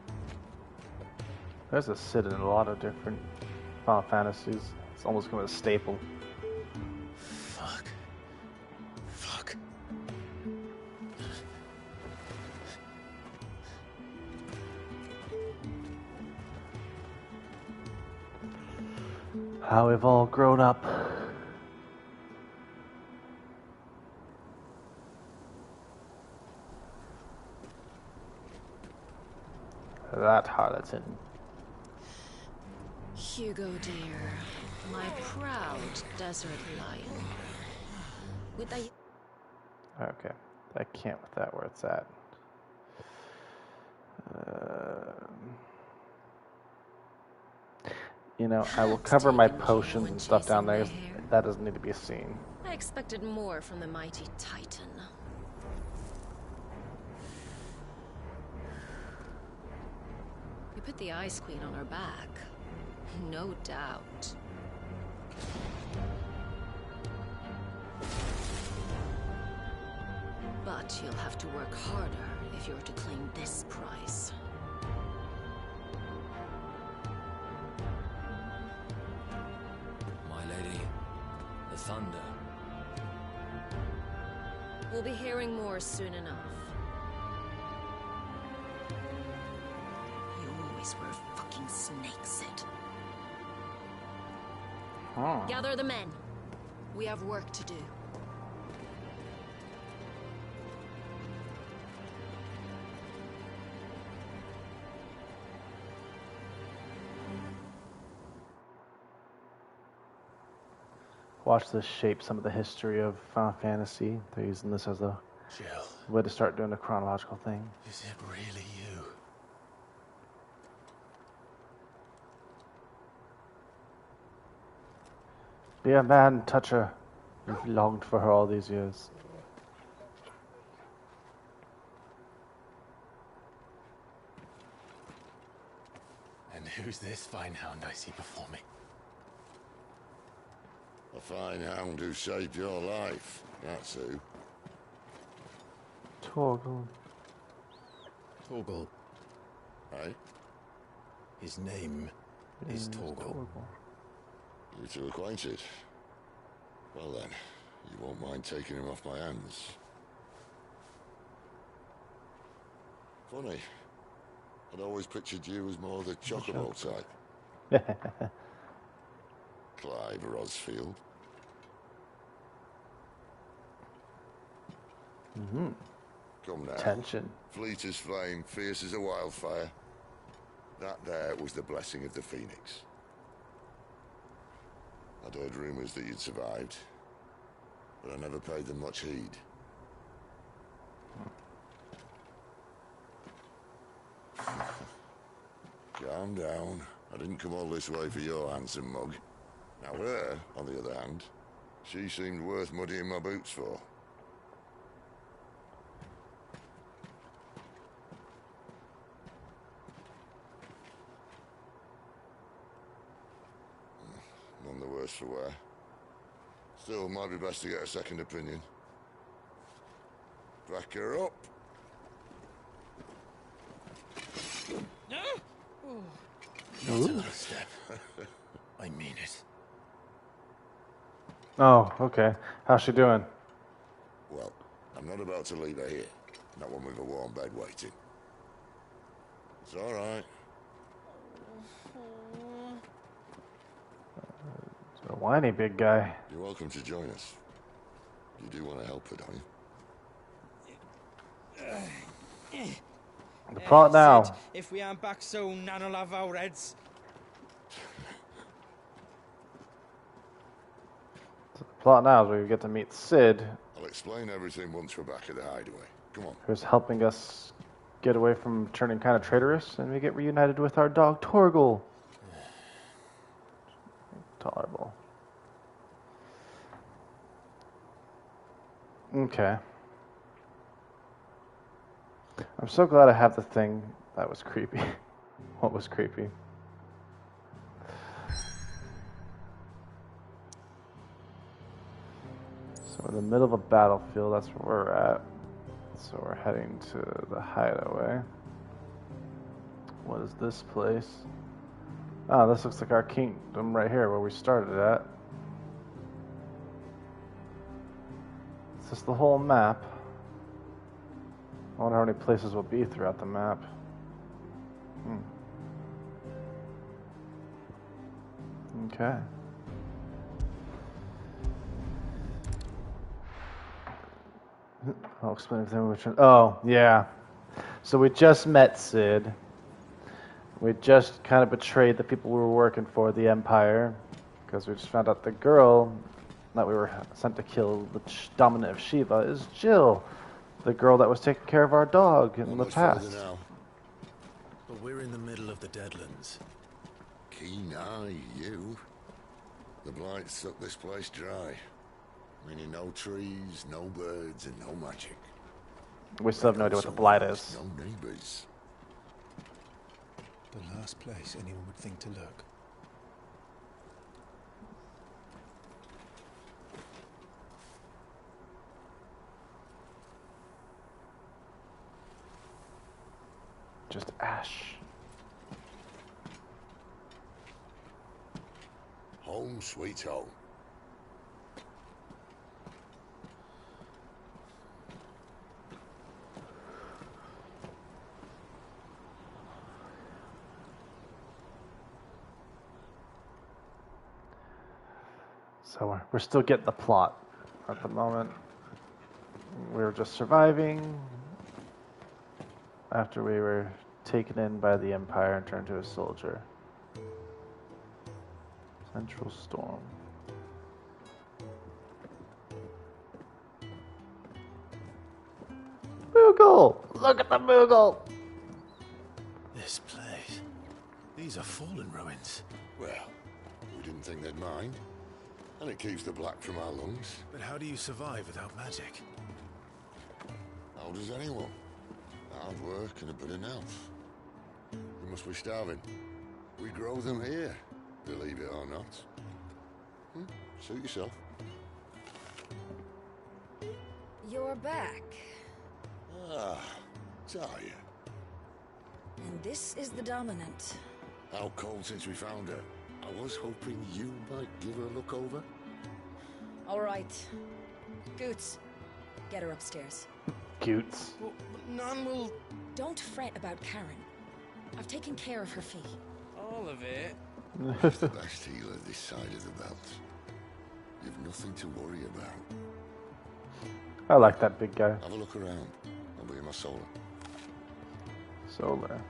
There's a Sid in a lot of different Final Fantasies. It's almost become a staple. Fuck. How we've all grown up. That harlotton. Hugo, dear, my proud desert lion. With a... Okay, I can't with that where it's at. You know, I will cover my potions and stuff down there. That doesn't need to be seen. I expected more from the mighty Titan. You put the Ice Queen on her back. No doubt. But you'll have to work harder if you're to claim this prize. My lady, the thunder. We'll be hearing more soon enough. You always were a fucking snake, Sid. Oh. Gather the men. We have work to do. Watch this shape some of the history of Final Fantasy. They're using this as a way to start doing the chronological thing. Is it really you? Be a man, touch her. You've longed for her all these years. And who's this fine hound I see before me? A fine hound who saved your life, that's who. Torgal. Torgal. Hey? His name is Torgal. You two acquainted? Well then, you won't mind taking him off my hands. Funny. I'd always pictured you as more the chocobo type. Clive Rosfield. Come now. Tension. Fleet as flame, fierce as a wildfire. That there was the blessing of the Phoenix. I'd heard rumors that you'd survived, but I never paid them much heed. Calm down. I didn't come all this way for your handsome mug. Now her, on the other hand, she seemed worth muddying my boots for. None the worse for wear. Still, might be best to get a second opinion. Back her up. Not another step. I mean it. Oh, okay. How's she doing? Well, I'm not about to leave her here. Not one with a warm bed waiting. It's all right. It's a whiny big guy. You're welcome to join us. You do want to help her, don't you? The plot now. Sid, if we aren't back soon, Nan'll have our heads. The plot now is where we get to meet Sid, I'll explain everything once we're back at the hideaway. Come on. who's helping us get away from turning kind of traitorous, and we get reunited with our dog Torgal. Tolerable. Okay. I'm so glad I have the thing that was creepy. What was creepy? So in the middle of a battlefield, that's where we're at. So we're heading to the hideaway. What is this place? Oh, this looks like our kingdom right here where we started at. Is this the whole map? I wonder how many places will be throughout the map. Okay. I'll explain everything. Which one. Oh, yeah. So we just met Sid. We just kind of betrayed the people we were working for, the Empire, because we just found out the girl that we were sent to kill, the dominant of Shiva, is Jill, the girl that was taking care of our dog in the past. Now. But we're in the middle of the Deadlands. Keen eye, you. The blight sucked this place dry. Meaning no trees, no birds, and no magic. We still have no idea what the blight is. No neighbors. The last place anyone would think to look. Just ash. Home sweet home. So we're still getting the plot at the moment. We were just surviving after we were taken in by the Empire and turned to a soldier. Central Storm. Moogle! Look at the Moogle! This place. These are fallen ruins. Well, we didn't think they'd mind. And it keeps the black from our lungs. But how do you survive without magic? How does anyone? Hard work and a bit of nerve. We must be starving. We grow them here, believe it or not. Suit yourself. You're back. Ah, Talia. And this is the Dominant. How cold since we found her. I was hoping you might give her a look over. All right. Goots, get her upstairs. Goots. Well, none will... Don't fret about Karen. I've taken care of her fee. All of it? She's the best healer this side of the belt. You've nothing to worry about. I like that big guy. Have a look around. I'll be in my solar. Solar.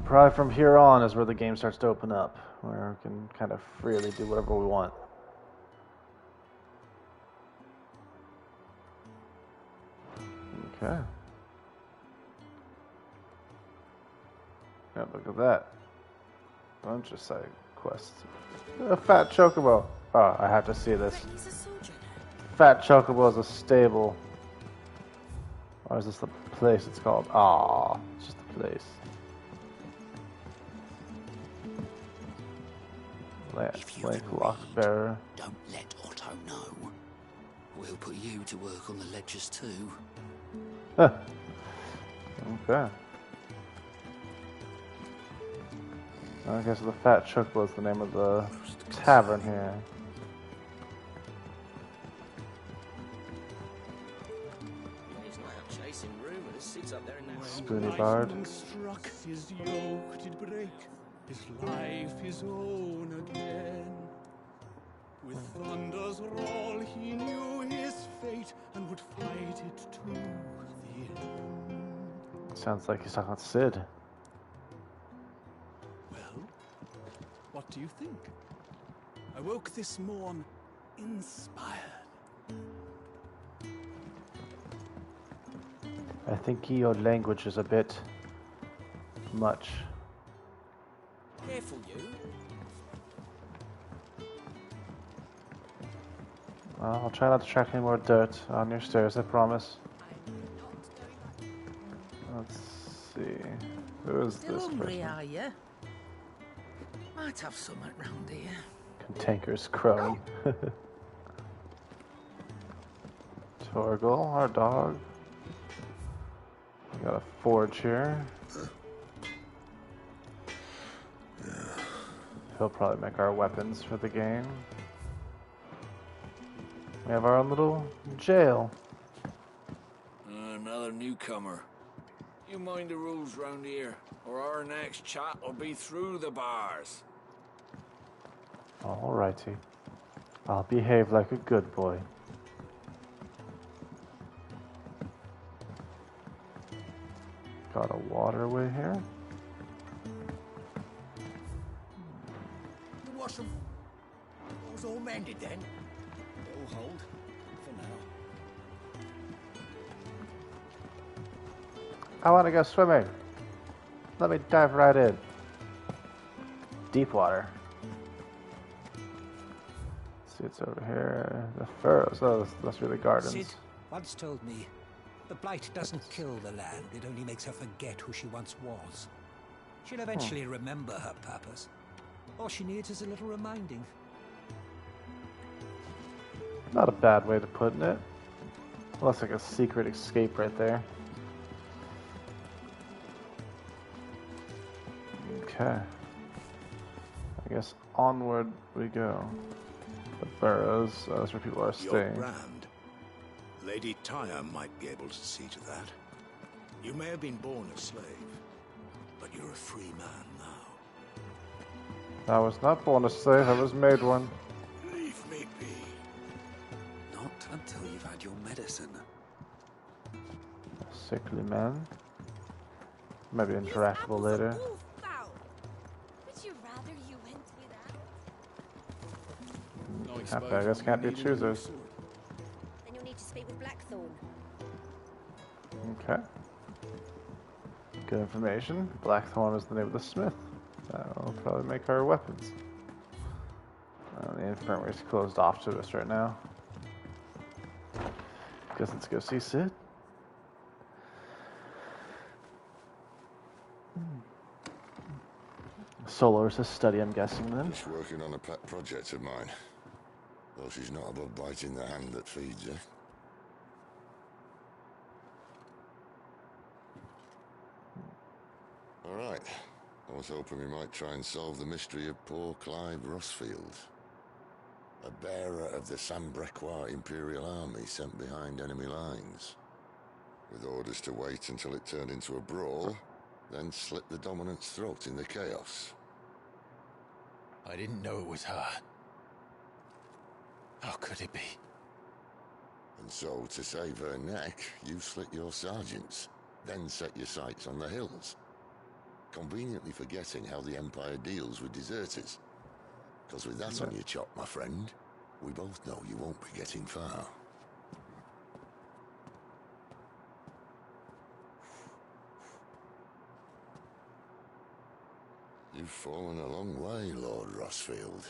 Probably from here on is where the game starts to open up, where we can kind of freely do whatever we want. Okay. Yeah, look at that. Bunch of side quests. A fat chocobo. Oh, I have to see this. Fat chocobo is a stable. Or is this the place it's called? Ah, it's just the place. Link Lockbearer. Don't let Otto know. We'll put you to work on the ledgers too. Okay. Okay, so the Fat Chocobo is the name of the tavern here. He's not out chasing rumors. Sits up there in that Spoony Bard. Struck, his yoke did break, his life his own again. With thunder's roll he knew his fate and would fight it to the end. Sounds like he's talking about Sid. Well, what do you think? I woke this morn inspired. I think your language is a bit much. Careful, you. Well, I'll try not to track any more dirt on your stairs, I promise. Let's see. Who is Still this hungry, person? are you? Might have something round here. Cantankerous crone. Torgal, our dog. We got a forge here. He'll probably make our weapons for the game. We have our own little jail. Another newcomer. You mind the rules round here, or our next chat will be through the bars. Alrighty. I'll behave like a good boy. Got a waterway here. You wash them. All's all mended then. It'll hold. For now. I want to go swimming. Let me dive right in. Deep water. Let's see, it's over here. The furrows. Oh, that's really gardens. Sid once told me, the blight doesn't kill the land, it only makes her forget who she once was. She'll eventually remember her purpose. All she needs is a little reminding. Not a bad way to put it. Looks like a secret escape right there. Okay. I guess onward we go. The burrows, that's where people are Your staying. brand. Lady Tyre might be able to see to that. You may have been born a slave, but you're a free man now. I was not born a slave, I was made one. Leave me be. Not until you've had your medicine. Sickly man. Maybe interactable later. Would you rather you went without? Can't beggars can't be choosers. Then you'll need to speak with Blackthorn. Okay. Good information. Blackthorn is the name of the smith. That'll probably make our weapons. The infirmary's closed off to us right now. Guess let's go see Sid. Solar's a study, I'm guessing then. Just working on a pet project of mine. Though she's not above biting the hand that feeds her. Alright. I was hoping we might try and solve the mystery of poor Clive Rossfield. A bearer of the Sambrequois Imperial Army sent behind enemy lines. With orders to wait until it turned into a brawl, then slit the dominant's throat in the chaos. I didn't know it was her. How could it be? And so, to save her neck, you slit your sergeants, then set your sights on the hills. Conveniently forgetting how the Empire deals with deserters. Because with that on your chop, my friend, we both know you won't be getting far. You've fallen a long way, Lord Rossfield.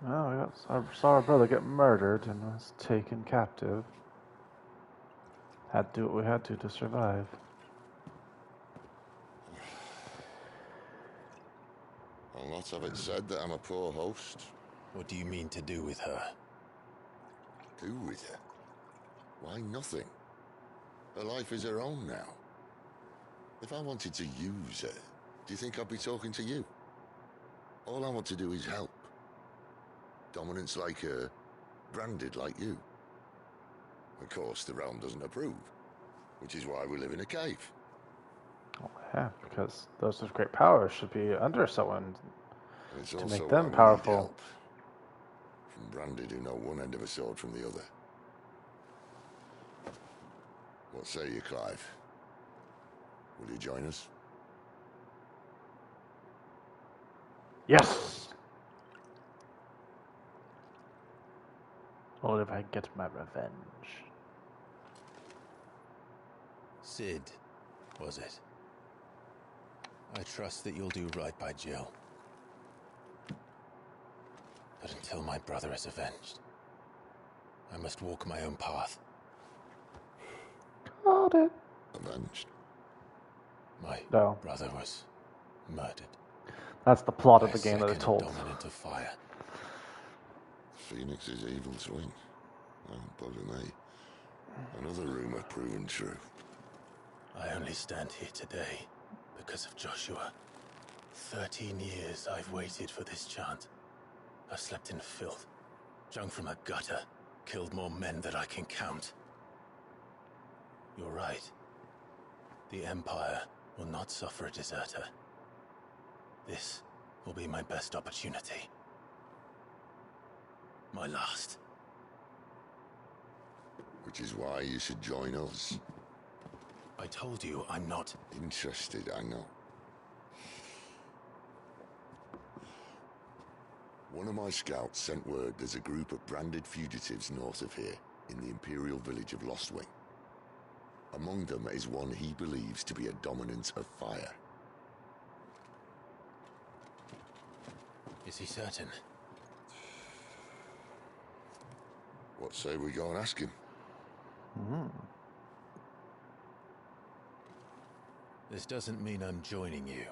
Oh, I saw our brother get murdered and was taken captive. Had to do what we had to survive. I'll not have it said that I'm a poor host. What do you mean to do with her? Do with her? Why, nothing. Her life is her own now. If I wanted to use her, do you think I'd be talking to you? All I want to do is help. Dominants like her, branded like you. Of course, the realm doesn't approve, which is why we live in a cave. Oh, yeah, because those with great power should be under someone It's to also make why them we need powerful. help. From branded who know one end of a sword from the other. What say you, Clive? Will you join us? Yes! Only if I get my revenge. Sid, was it? I trust that you'll do right by Jill. But until my brother is avenged, I must walk my own path. Got it. Avenged? My No. brother was murdered. That's the plot of by the game a that is second told. dominant of fire. Phoenix's evil twin. Don't bother me. Another rumor proven true. I only stand here today because of Joshua. 13 years I've waited for this chance. I've slept in filth, drunk from a gutter, killed more men than I can count. You're right. The Empire will not suffer a deserter. This will be my best opportunity. My last. Which is why you should join us. I told you I'm not interested, I know. One of my scouts sent word there's a group of branded fugitives north of here, in the Imperial village of Lostwing. Among them is one he believes to be a dominant of fire. Is he certain? What say we go and ask him? This doesn't mean I'm joining you.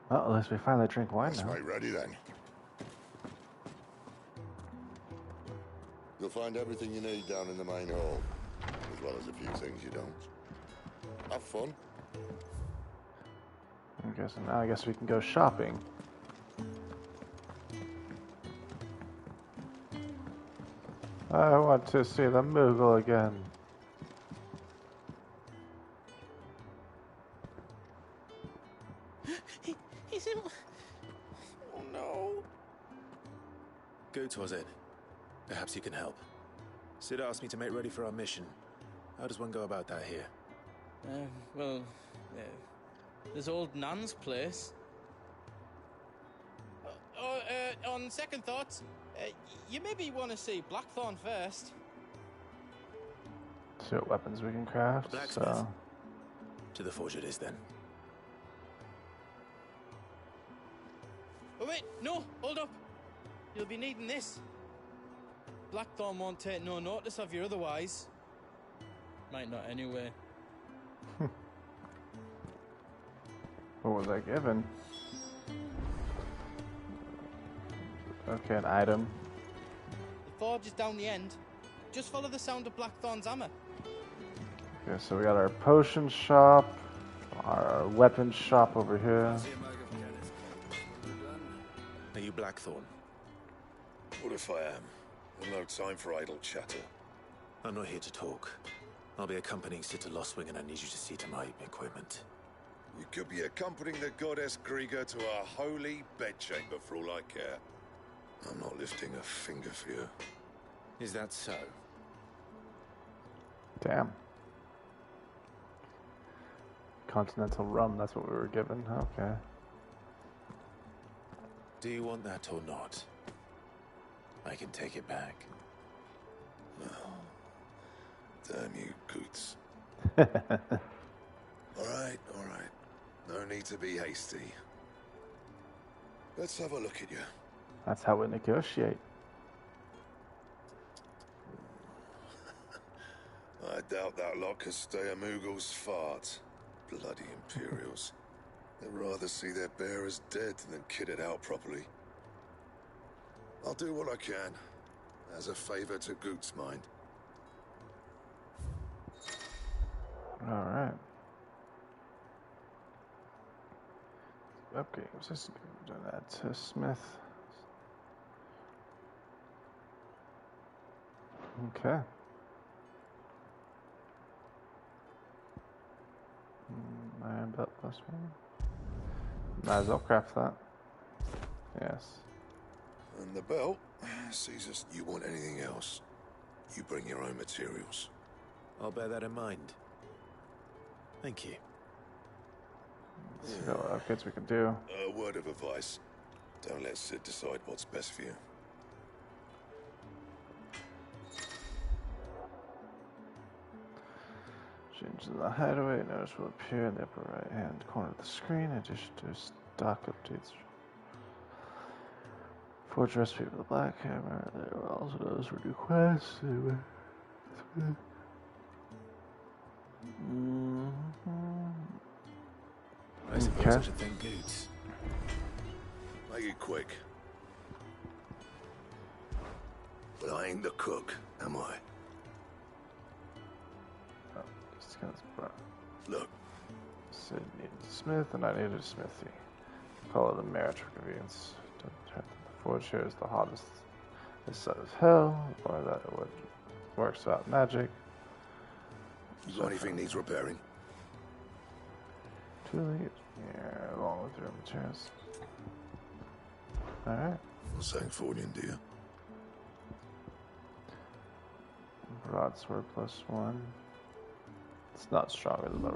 Well, at least we finally drink wine Let's now. make ready then. You'll find everything you need down in the main hall, as well as a few things you don't. Have fun. I guess we can go shopping. I want to see the Moogle again. He's in... Oh no. Goots, was it? Perhaps you can help. Sid asked me to make ready for our mission. How does one go about that here? Well, there's old Nan's place. On second thoughts, you maybe want to see Blackthorn first. See what weapons we can craft. Blacksmith. To the forge it is then. Oh wait, no, hold up. You'll be needing this. Blackthorn won't take no notice of you otherwise. Might not anyway. What was I given? Okay, an item. The forge is down the end. Just follow the sound of Blackthorn's hammer. Okay, so we got our potion shop, our weapon shop over here. Are you Blackthorn? What if I am? I've no time for idle chatter. I'm not here to talk. I'll be accompanying Sid to Lostwing, and I need you to see to my equipment. You could be accompanying the goddess Krieger to our holy bedchamber for all I care. I'm not lifting a finger for you. Is that so? Damn. Continental rum, that's what we were given. Okay. Do you want that or not? I can take it back. No. Damn you, Coots. All right. No need to be hasty. Let's have a look at you. That's how we negotiate. I doubt that lot could stay a Moogle's fart. Bloody Imperials. They'd rather see their bearers dead than kitted out properly. I'll do what I can, as a favor to Goot's mind. Alright. Okay, just do that to Smith. Okay. Iron belt plus one. Might as well craft that. Yes. And the belt sees us. You want anything else? You bring your own materials. I'll bear that in mind. Thank you. Let's see what upgrades we can do. A word of advice. Don't let Sid decide what's best for you. Change in the hideaway. Notice will appear in the upper right hand corner of the screen. In addition to stock updates. Forge recipe for the black hammer. There are also those for new quests. I suppose I should thank Goots. Make it quick. But I ain't the cook, am I? Look. Sid needed a smith, and I needed a smithy. Call it a marriage for convenience. The forge here is the hottest. This side is hell, or that it would works without magic. You got anything needs repairing? Truly, yeah, along with your materials. Alright. I'm saying Fordian, dear. Broadsword plus one. It's not stronger than the.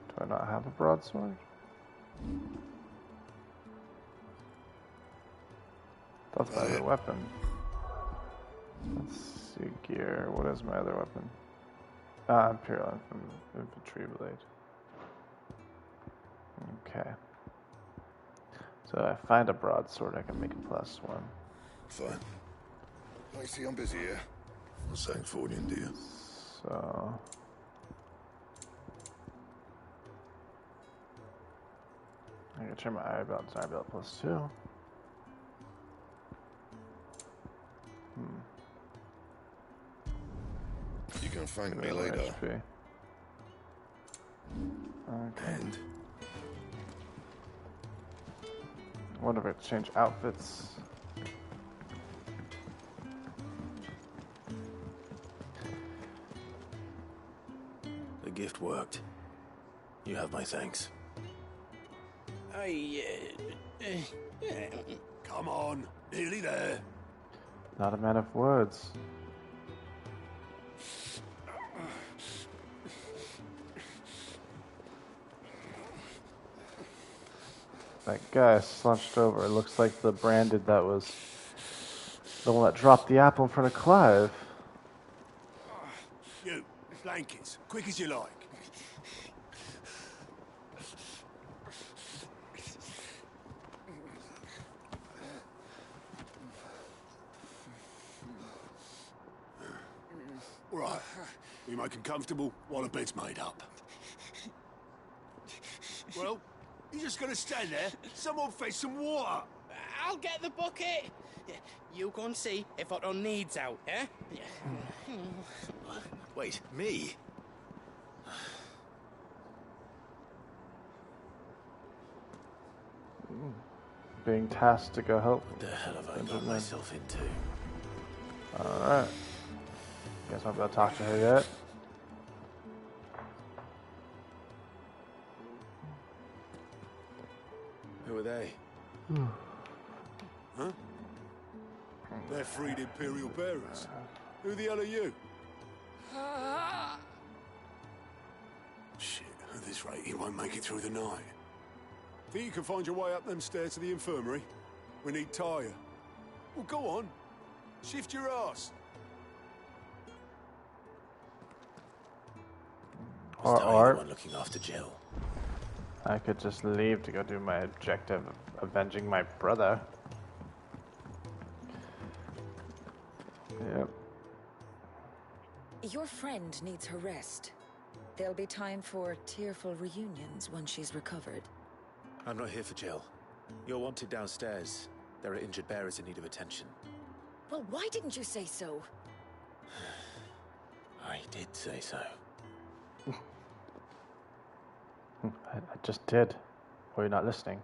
Do I not have a broadsword? That's my other weapon. Let's see, gear. What is my other weapon? Imperial infantry blade. Okay. So I find a broadsword, I can make a plus one. Fine. I see I'm busy here. I'm saying Fordian, dear. So I can turn my eye belt to eye belt +2. You can thank me later. HP. Okay. I wonder if I have to change outfits. The gift worked. You have my thanks. Come on, nearly there. Not a man of words. That guy slunched over. It looks like the branded that was the one that dropped the apple in front of Clive. You, blankets, quick as you like. Right, we make him comfortable while the bed's made up. Well, you just gonna stand there? Someone fetch some water. I'll get the bucket. You go and see if Otto needs out, eh? Wait, me? Being tasked to go help. What the hell have I got myself into? Alright. Guess I'm not gonna talk to her yet. Who are they? Huh? They're freed Imperial bearers. Who the hell are you? Shit, at this rate, you won't make it through the night. Think you can find your way up them stairs to the infirmary? We need Tyre. Well, go on. Shift your ass. Or the one looking after Jill. I could just leave to go do my objective of avenging my brother. Yep. Your friend needs her rest. There'll be time for tearful reunions once she's recovered. I'm not here for Jill. You're wanted downstairs. There are injured bearers in need of attention. Well, why didn't you say so? I did say so. I just did. Or you're not listening.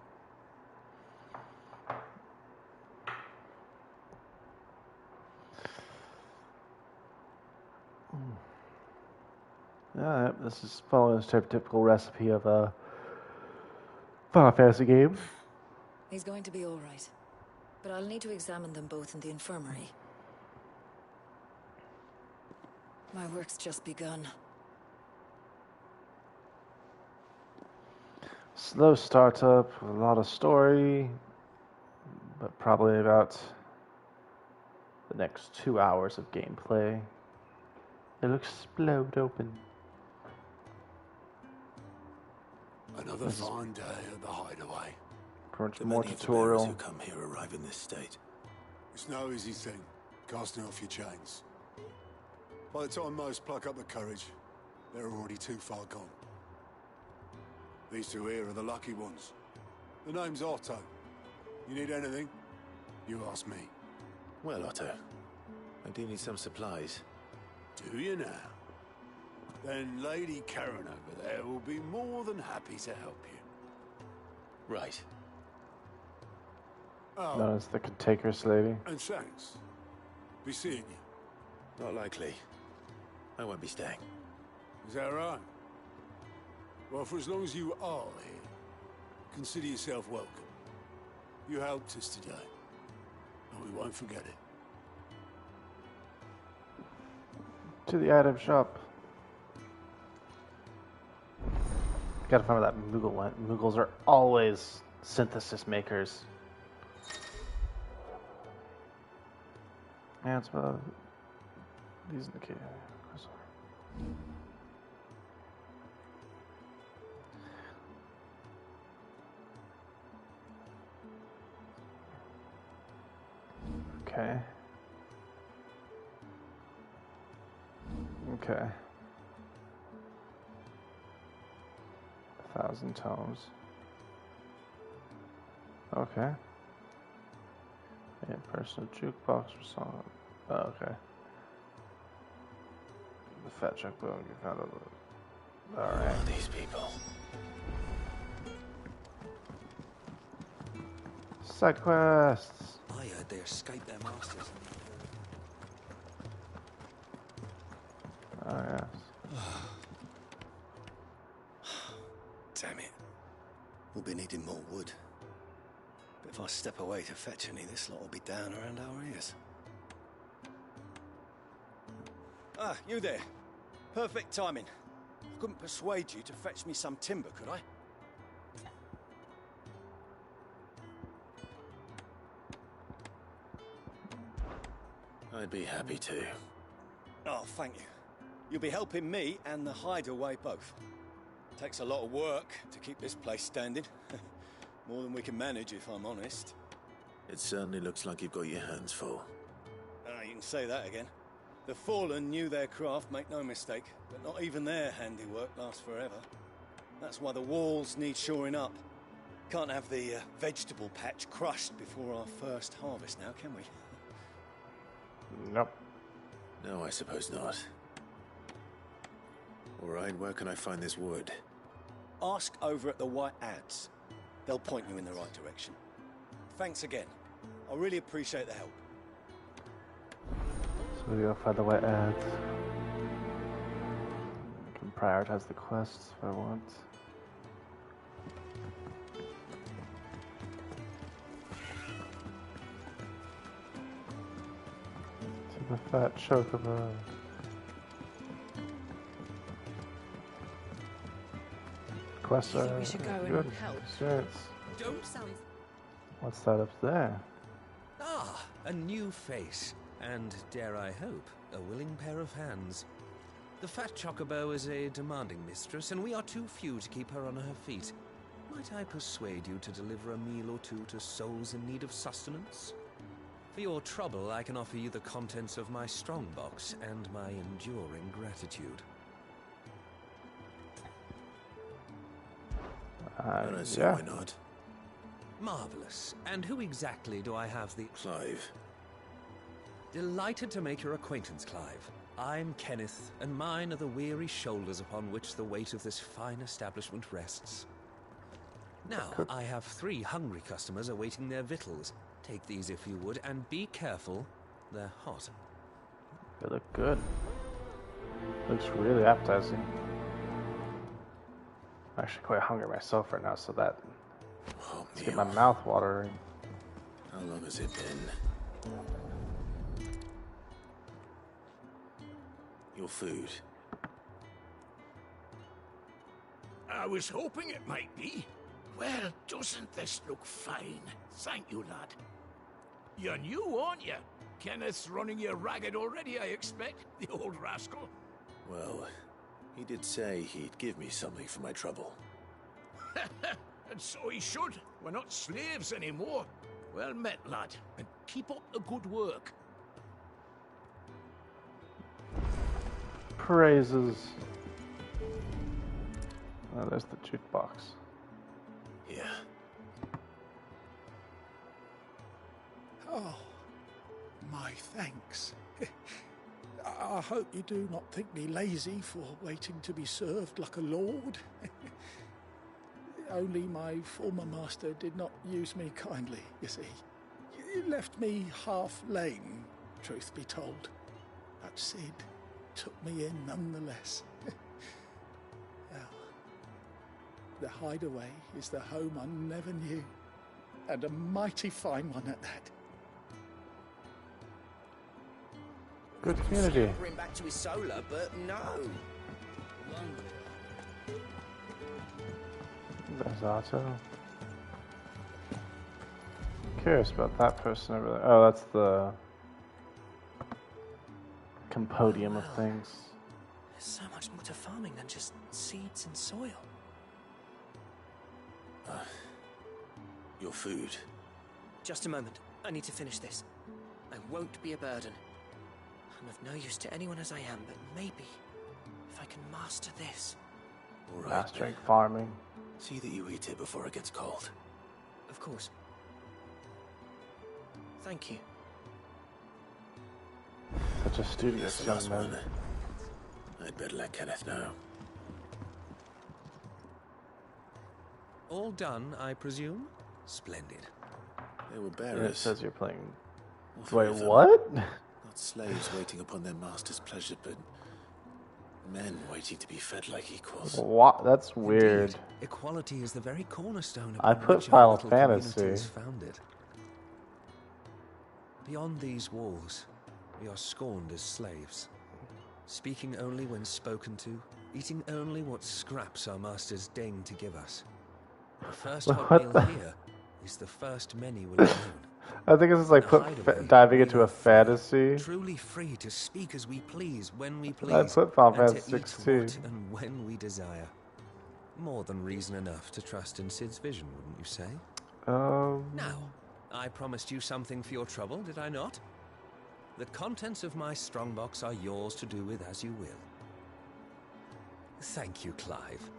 Yeah, this is following the typical recipe of a Final Fantasy game. He's going to be all right. But I'll need to examine them both in the infirmary. My work's just begun. Slow startup, a lot of story, but probably about the next 2 hours of gameplay. It'll explode open. Another fine day at the hideaway. Pretty much The more many of the tutorial. bearers who come here arrive in this state. It's no easy thing, casting off your chains. By the time most pluck up the courage, they're already too far gone. These two here are the lucky ones. The name's Otto. You need anything? You ask me. Well, Otto, I do need some supplies. Do you now? Then Lady Karen over there will be more than happy to help you. Right. Oh, Known as the Cantankerous Lady. and thanks. Be seeing you. Not likely. I won't be staying. Is that right? Well, for as long as you are here, consider yourself welcome. You helped us today, and we won't forget it. To the item shop. Gotta find where that Moogle went. Moogles are always synthesis makers. Yeah, it's about these in the cave. Okay. Okay. 1,000 tomes. Okay. Yeah, personal jukebox for song. Oh, okay. The fat truck boom. You found a. All right. Who are these people? Side quests. I heard they escaped their masters. Oh yes. Damn it. We'll be needing more wood. But if I step away to fetch any, this lot will be down around our ears. Ah, you there. Perfect timing. I couldn't persuade you to fetch me some timber, could I? I'd be happy to. Oh, thank you. You'll be helping me and the hideaway both. Takes a lot of work to keep this place standing. More than we can manage, if I'm honest. It certainly looks like you've got your hands full. You can say that again. The Fallen knew their craft, make no mistake, but not even their handiwork lasts forever. That's why the walls need shoring up. Can't have the vegetable patch crushed before our first harvest now, can we? Nope. No, I suppose not. Alright, where can I find this wood? Ask over at the White Ads. They'll point you in the right direction. Thanks again. I really appreciate the help. So we go find the white ads. I can prioritize the quests if I want. To the fat chocobo. Quests You are think we should go and good. help? Experience. Don't sound. What's that up there? Ah, a new face. And, dare I hope, a willing pair of hands. The fat chocobo is a demanding mistress, and we are too few to keep her on her feet. Might I persuade you to deliver a meal or two to souls in need of sustenance? For your trouble, I can offer you the contents of my strongbox and my enduring gratitude. I don't see yeah. why not. Marvelous. And who exactly do I have the... Clive. Delighted to make your acquaintance, Clive. I'm Kenneth, and mine are the weary shoulders upon which the weight of this fine establishment rests. Now, I have 3 hungry customers awaiting their victuals. Take these if you would, and be careful. They're hot. They look good. Looks really appetizing. I'm actually quite hungry myself right now, so that let's get my mouth watering. How long has it been? Your food. I was hoping it might be. Well, doesn't this look fine? Thank you, lad. You're new, aren't you? Kenneth's running you ragged already, I expect, the old rascal. Well, he did say he'd give me something for my trouble. And so he should. We're not slaves anymore. Well met, lad, and keep up the good work. Praises. Oh, there's the jukebox. Yeah. Oh, my thanks. I hope you do not think me lazy for waiting to be served like a lord. Only my former master did not use me kindly, you see. He left me half lame, truth be told. But Sid took me in nonetheless. Well, the hideaway is the home I never knew, and a mighty fine one at that. Good community. Bring back to his solar, but no. There's Otto. Curious about that person over there. Oh, that's the compodium of things. There's so much more to farming than just seeds and soil. Your food. Just a moment. I need to finish this. I won't be a burden. I'm of no use to anyone as I am, but maybe if I can master this. All right. Mastering farming. See that you eat it before it gets cold. Of course. Thank you. Such a studious young man. I'd better let Kenneth know. All done, I presume? Splendid. They were And bearers. it says you're playing. All three Wait, of them. what? Not slaves waiting upon their master's pleasure, but men waiting to be fed like equals. What? That's weird. Indeed, equality is the very cornerstone I upon put which Final our little community Fantasy. is founded. Beyond these walls, we are scorned as slaves, speaking only when spoken to, eating only what scraps our masters deign to give us. The first hot What meal the- here is the first many will have known. I think this is like In a hideaway, diving we into a are free, fantasy. truly free to speak as we please, when we please, I put Final and to Fantasy eat 16. what and when we desire. More than reason enough to trust in Sid's vision, wouldn't you say? Now, I promised you something for your trouble, did I not? The contents of my strongbox are yours to do with as you will. Thank you, Clive.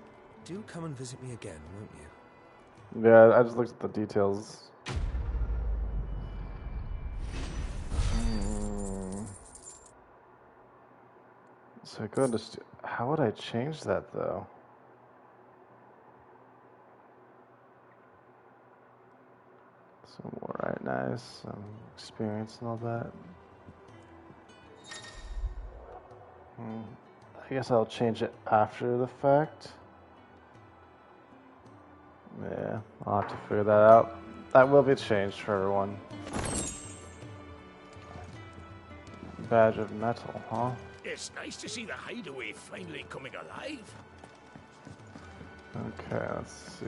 Do come and visit me again, won't you? Yeah, I just looked at the details. So I go into. How would I change that though? Some more, right? Nice. Some experience and all that. I guess I'll change it after the fact. Yeah, I'll have to figure that out. That will be changed for everyone. Badge of metal, huh? It's nice to see the hideaway finally coming alive. Okay, let's see.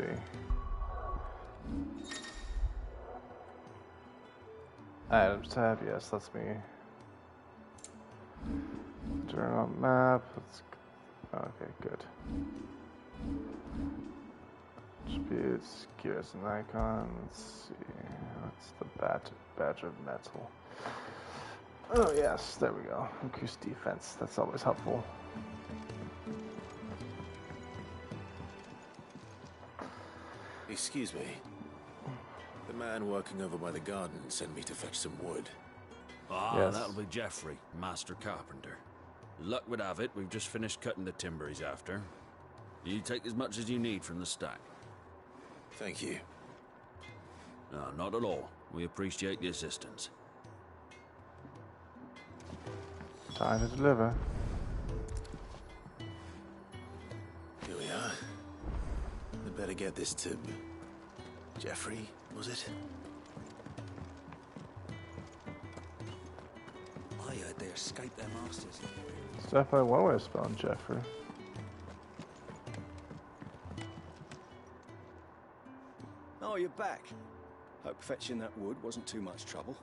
Items tab, yes, lets me turn on map. Okay, good. Attributes, gears and icon. Let's see. What's the badge of metal? Oh yes, there we go. Increased defense. That's always helpful. Excuse me. The man working over by the garden sent me to fetch some wood. Ah, Yes. that'll be Geoffrey, master carpenter. Luck would have it, we've just finished cutting the timber he's after. You take as much as you need from the stack. Thank you. No, not at all. We appreciate the assistance. Time to deliver. Here we are. We better get this to Geoffrey, was it? I heard they escaped their masters. It's definitely one way of spelling Jeffrey. Oh, you're back. Hope fetching that wood wasn't too much trouble.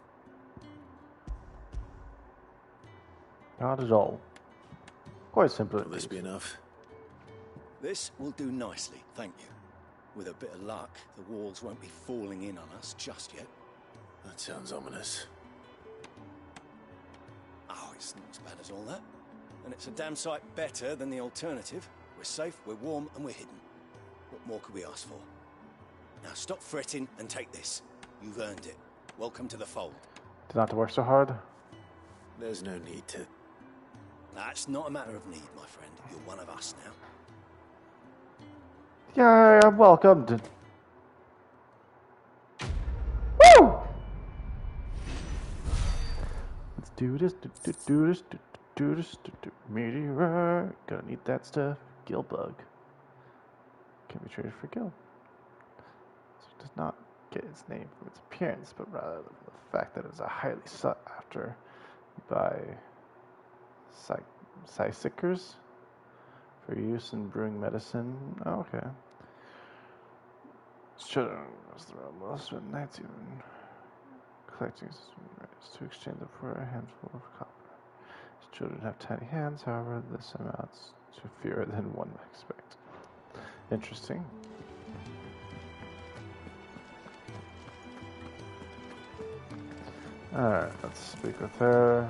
Not at all. Quite simple. Will this be enough? This will do nicely, thank you. With a bit of luck, the walls won't be falling in on us just yet. That sounds ominous. Oh, it's not as bad as all that. And it's a damn sight better than the alternative. We're safe, we're warm, and we're hidden. What more could we ask for? Now stop fretting and take this. You've earned it. Welcome to the fold. Did not have to work so hard. There's no need to. That's not a matter of need, my friend. You're one of us now. Yeah, I'm welcomed. Woo! Let's do this, do this, do this, do. Meteor. Gonna need that stuff. Gill bug. Can be traded for Gill. So it does not get its name from its appearance, but rather from the fact that it is a highly sought after by psychickers for use in brewing medicine. Oh, okay. Children was the realm most of nights even collecting to exchange them for a handful of copper. As children have tiny hands, however, this amounts to fewer than one might expect. Interesting. Alright, let's speak with her.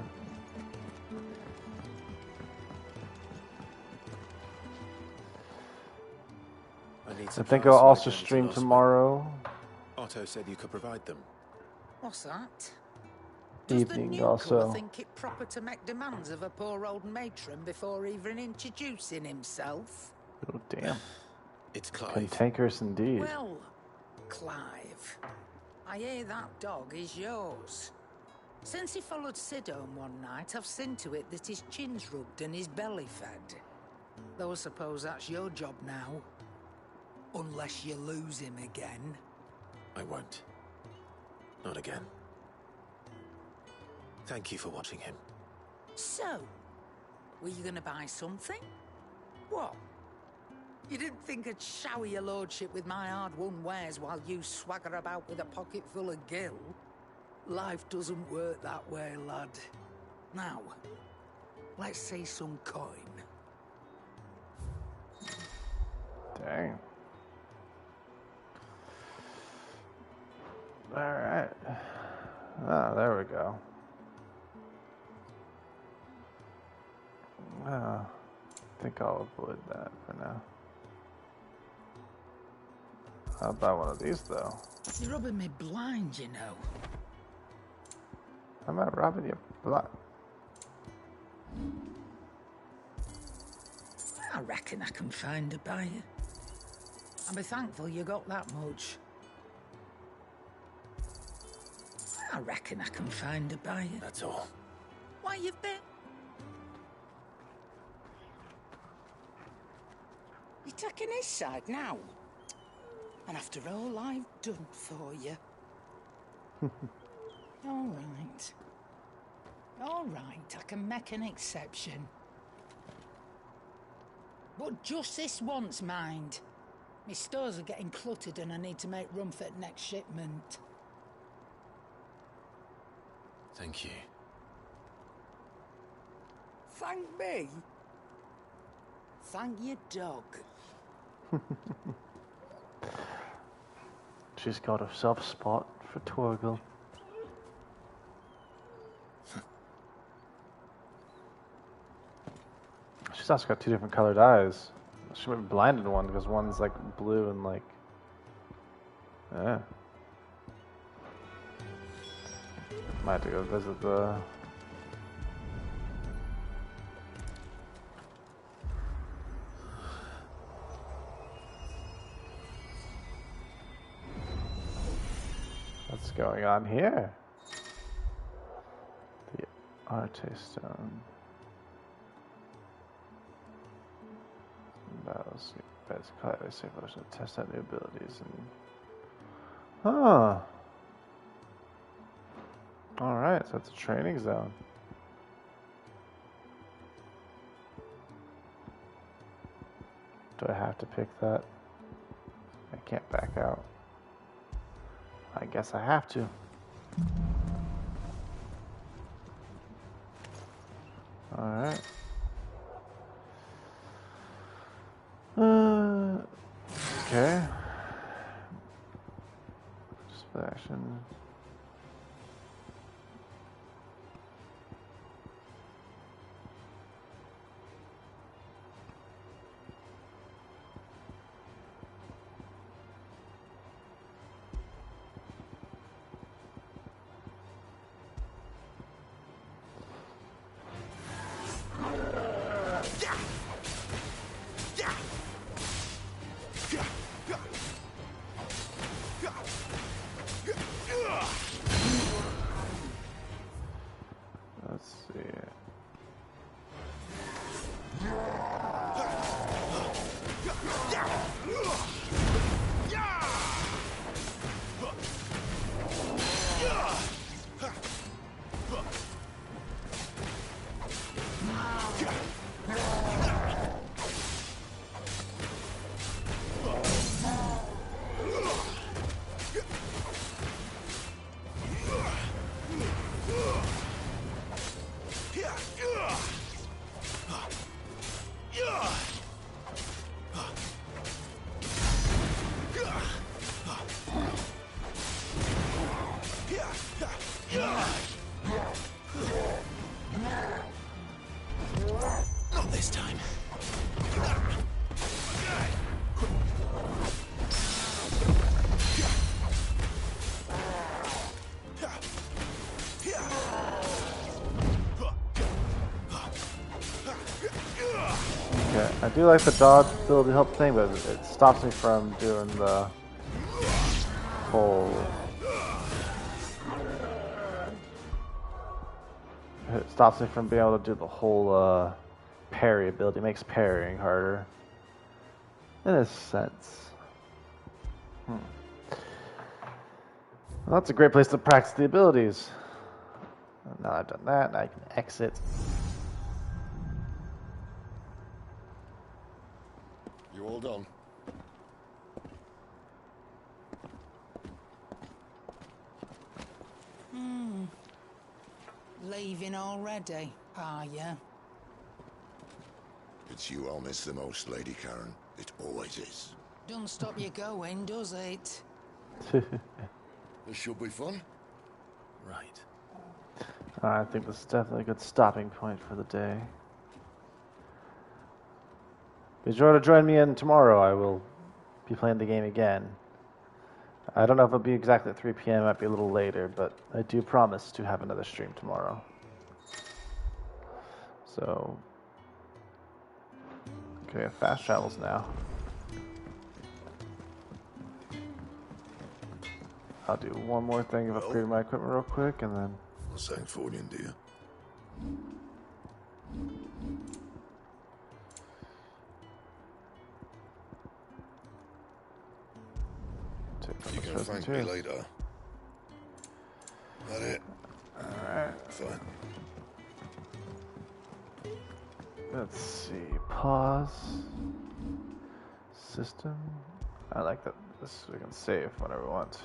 I need I think I'll also stream tomorrow. Otto said you could provide them. What's that? Does the Evening newcomer also. think it proper to make demands of a poor old matron before even introducing himself? Oh, damn. It's Clive. Cantankerous indeed. Well, Clive, I hear that dog is yours. Since he followed Sid home one night, I've seen to it that his chin's rubbed and his belly fed. Though I suppose that's your job now. Unless you lose him again. I won't. Not again. Thank you for watching him. So, were you going to buy something? What? You didn't think I'd shower your lordship with my hard-won wares while you swagger about with a pocket full of gil? Life doesn't work that way, lad. Now, let's see some coin. Dang. Alright. Ah, there we go. I think I'll avoid that for now. How about one of these, though? You're rubbing me blind, you know. I'm not robbing you blind. I reckon I can find a buyer. I'll be thankful you got that much. I reckon I can find a buyer. That's all. Why, you've been... You're taking his side now. And after all I've done for you. All right. All right, I can make an exception. But just this once, mind. My stores are getting cluttered and I need to make room for the next shipment. Thank you. Thank me? Thank your dog. She's got herself a spot for Torgal. She's also got two different colored eyes. She might be blinded one because one's like blue and like... Yeah. Might have to go visit the... What's going on here? The Arte Stone. Battles, best clever, safe to test out new abilities and. Huh. Alright, so it's a training zone. Do I have to pick that? I can't back out. I guess I have to. Alright. Okay. Split action. Okay, I do like the dodge ability help thing, but it stops me from doing the whole... It stops me from being able to do the whole parry ability. It makes parrying harder. In a sense. Well, that's a great place to practice the abilities. Now I've done that, now I can exit. You all done? Leaving already, are ya? It's you I'll miss the most, Lady Karen. It always is. Don't stop you going, does it? This should be fun. Right. I think this is definitely a good stopping point for the day. Be sure to join me in tomorrow. I will be playing the game again. I don't know if it'll be exactly at 3 p.m. It might be a little later, but I do promise to have another stream tomorrow. So, okay, fast travels now. I'll do one more thing of upgrading my equipment real quick, and then... What's that for you, dear? You can thank me later. That it? Alright. Fine. Let's see. Pause. System. I like that. This we can save whenever we want.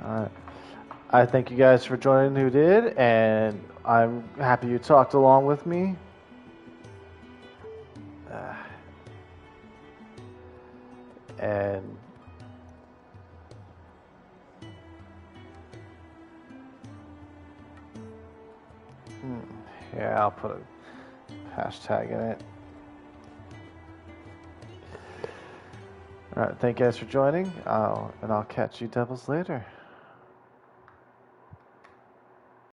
Alright. I thank you guys for joining who did, and I'm happy you talked along with me. And yeah, I'll put a hashtag in it. Alright, thank you guys for joining, and I'll catch you devils later.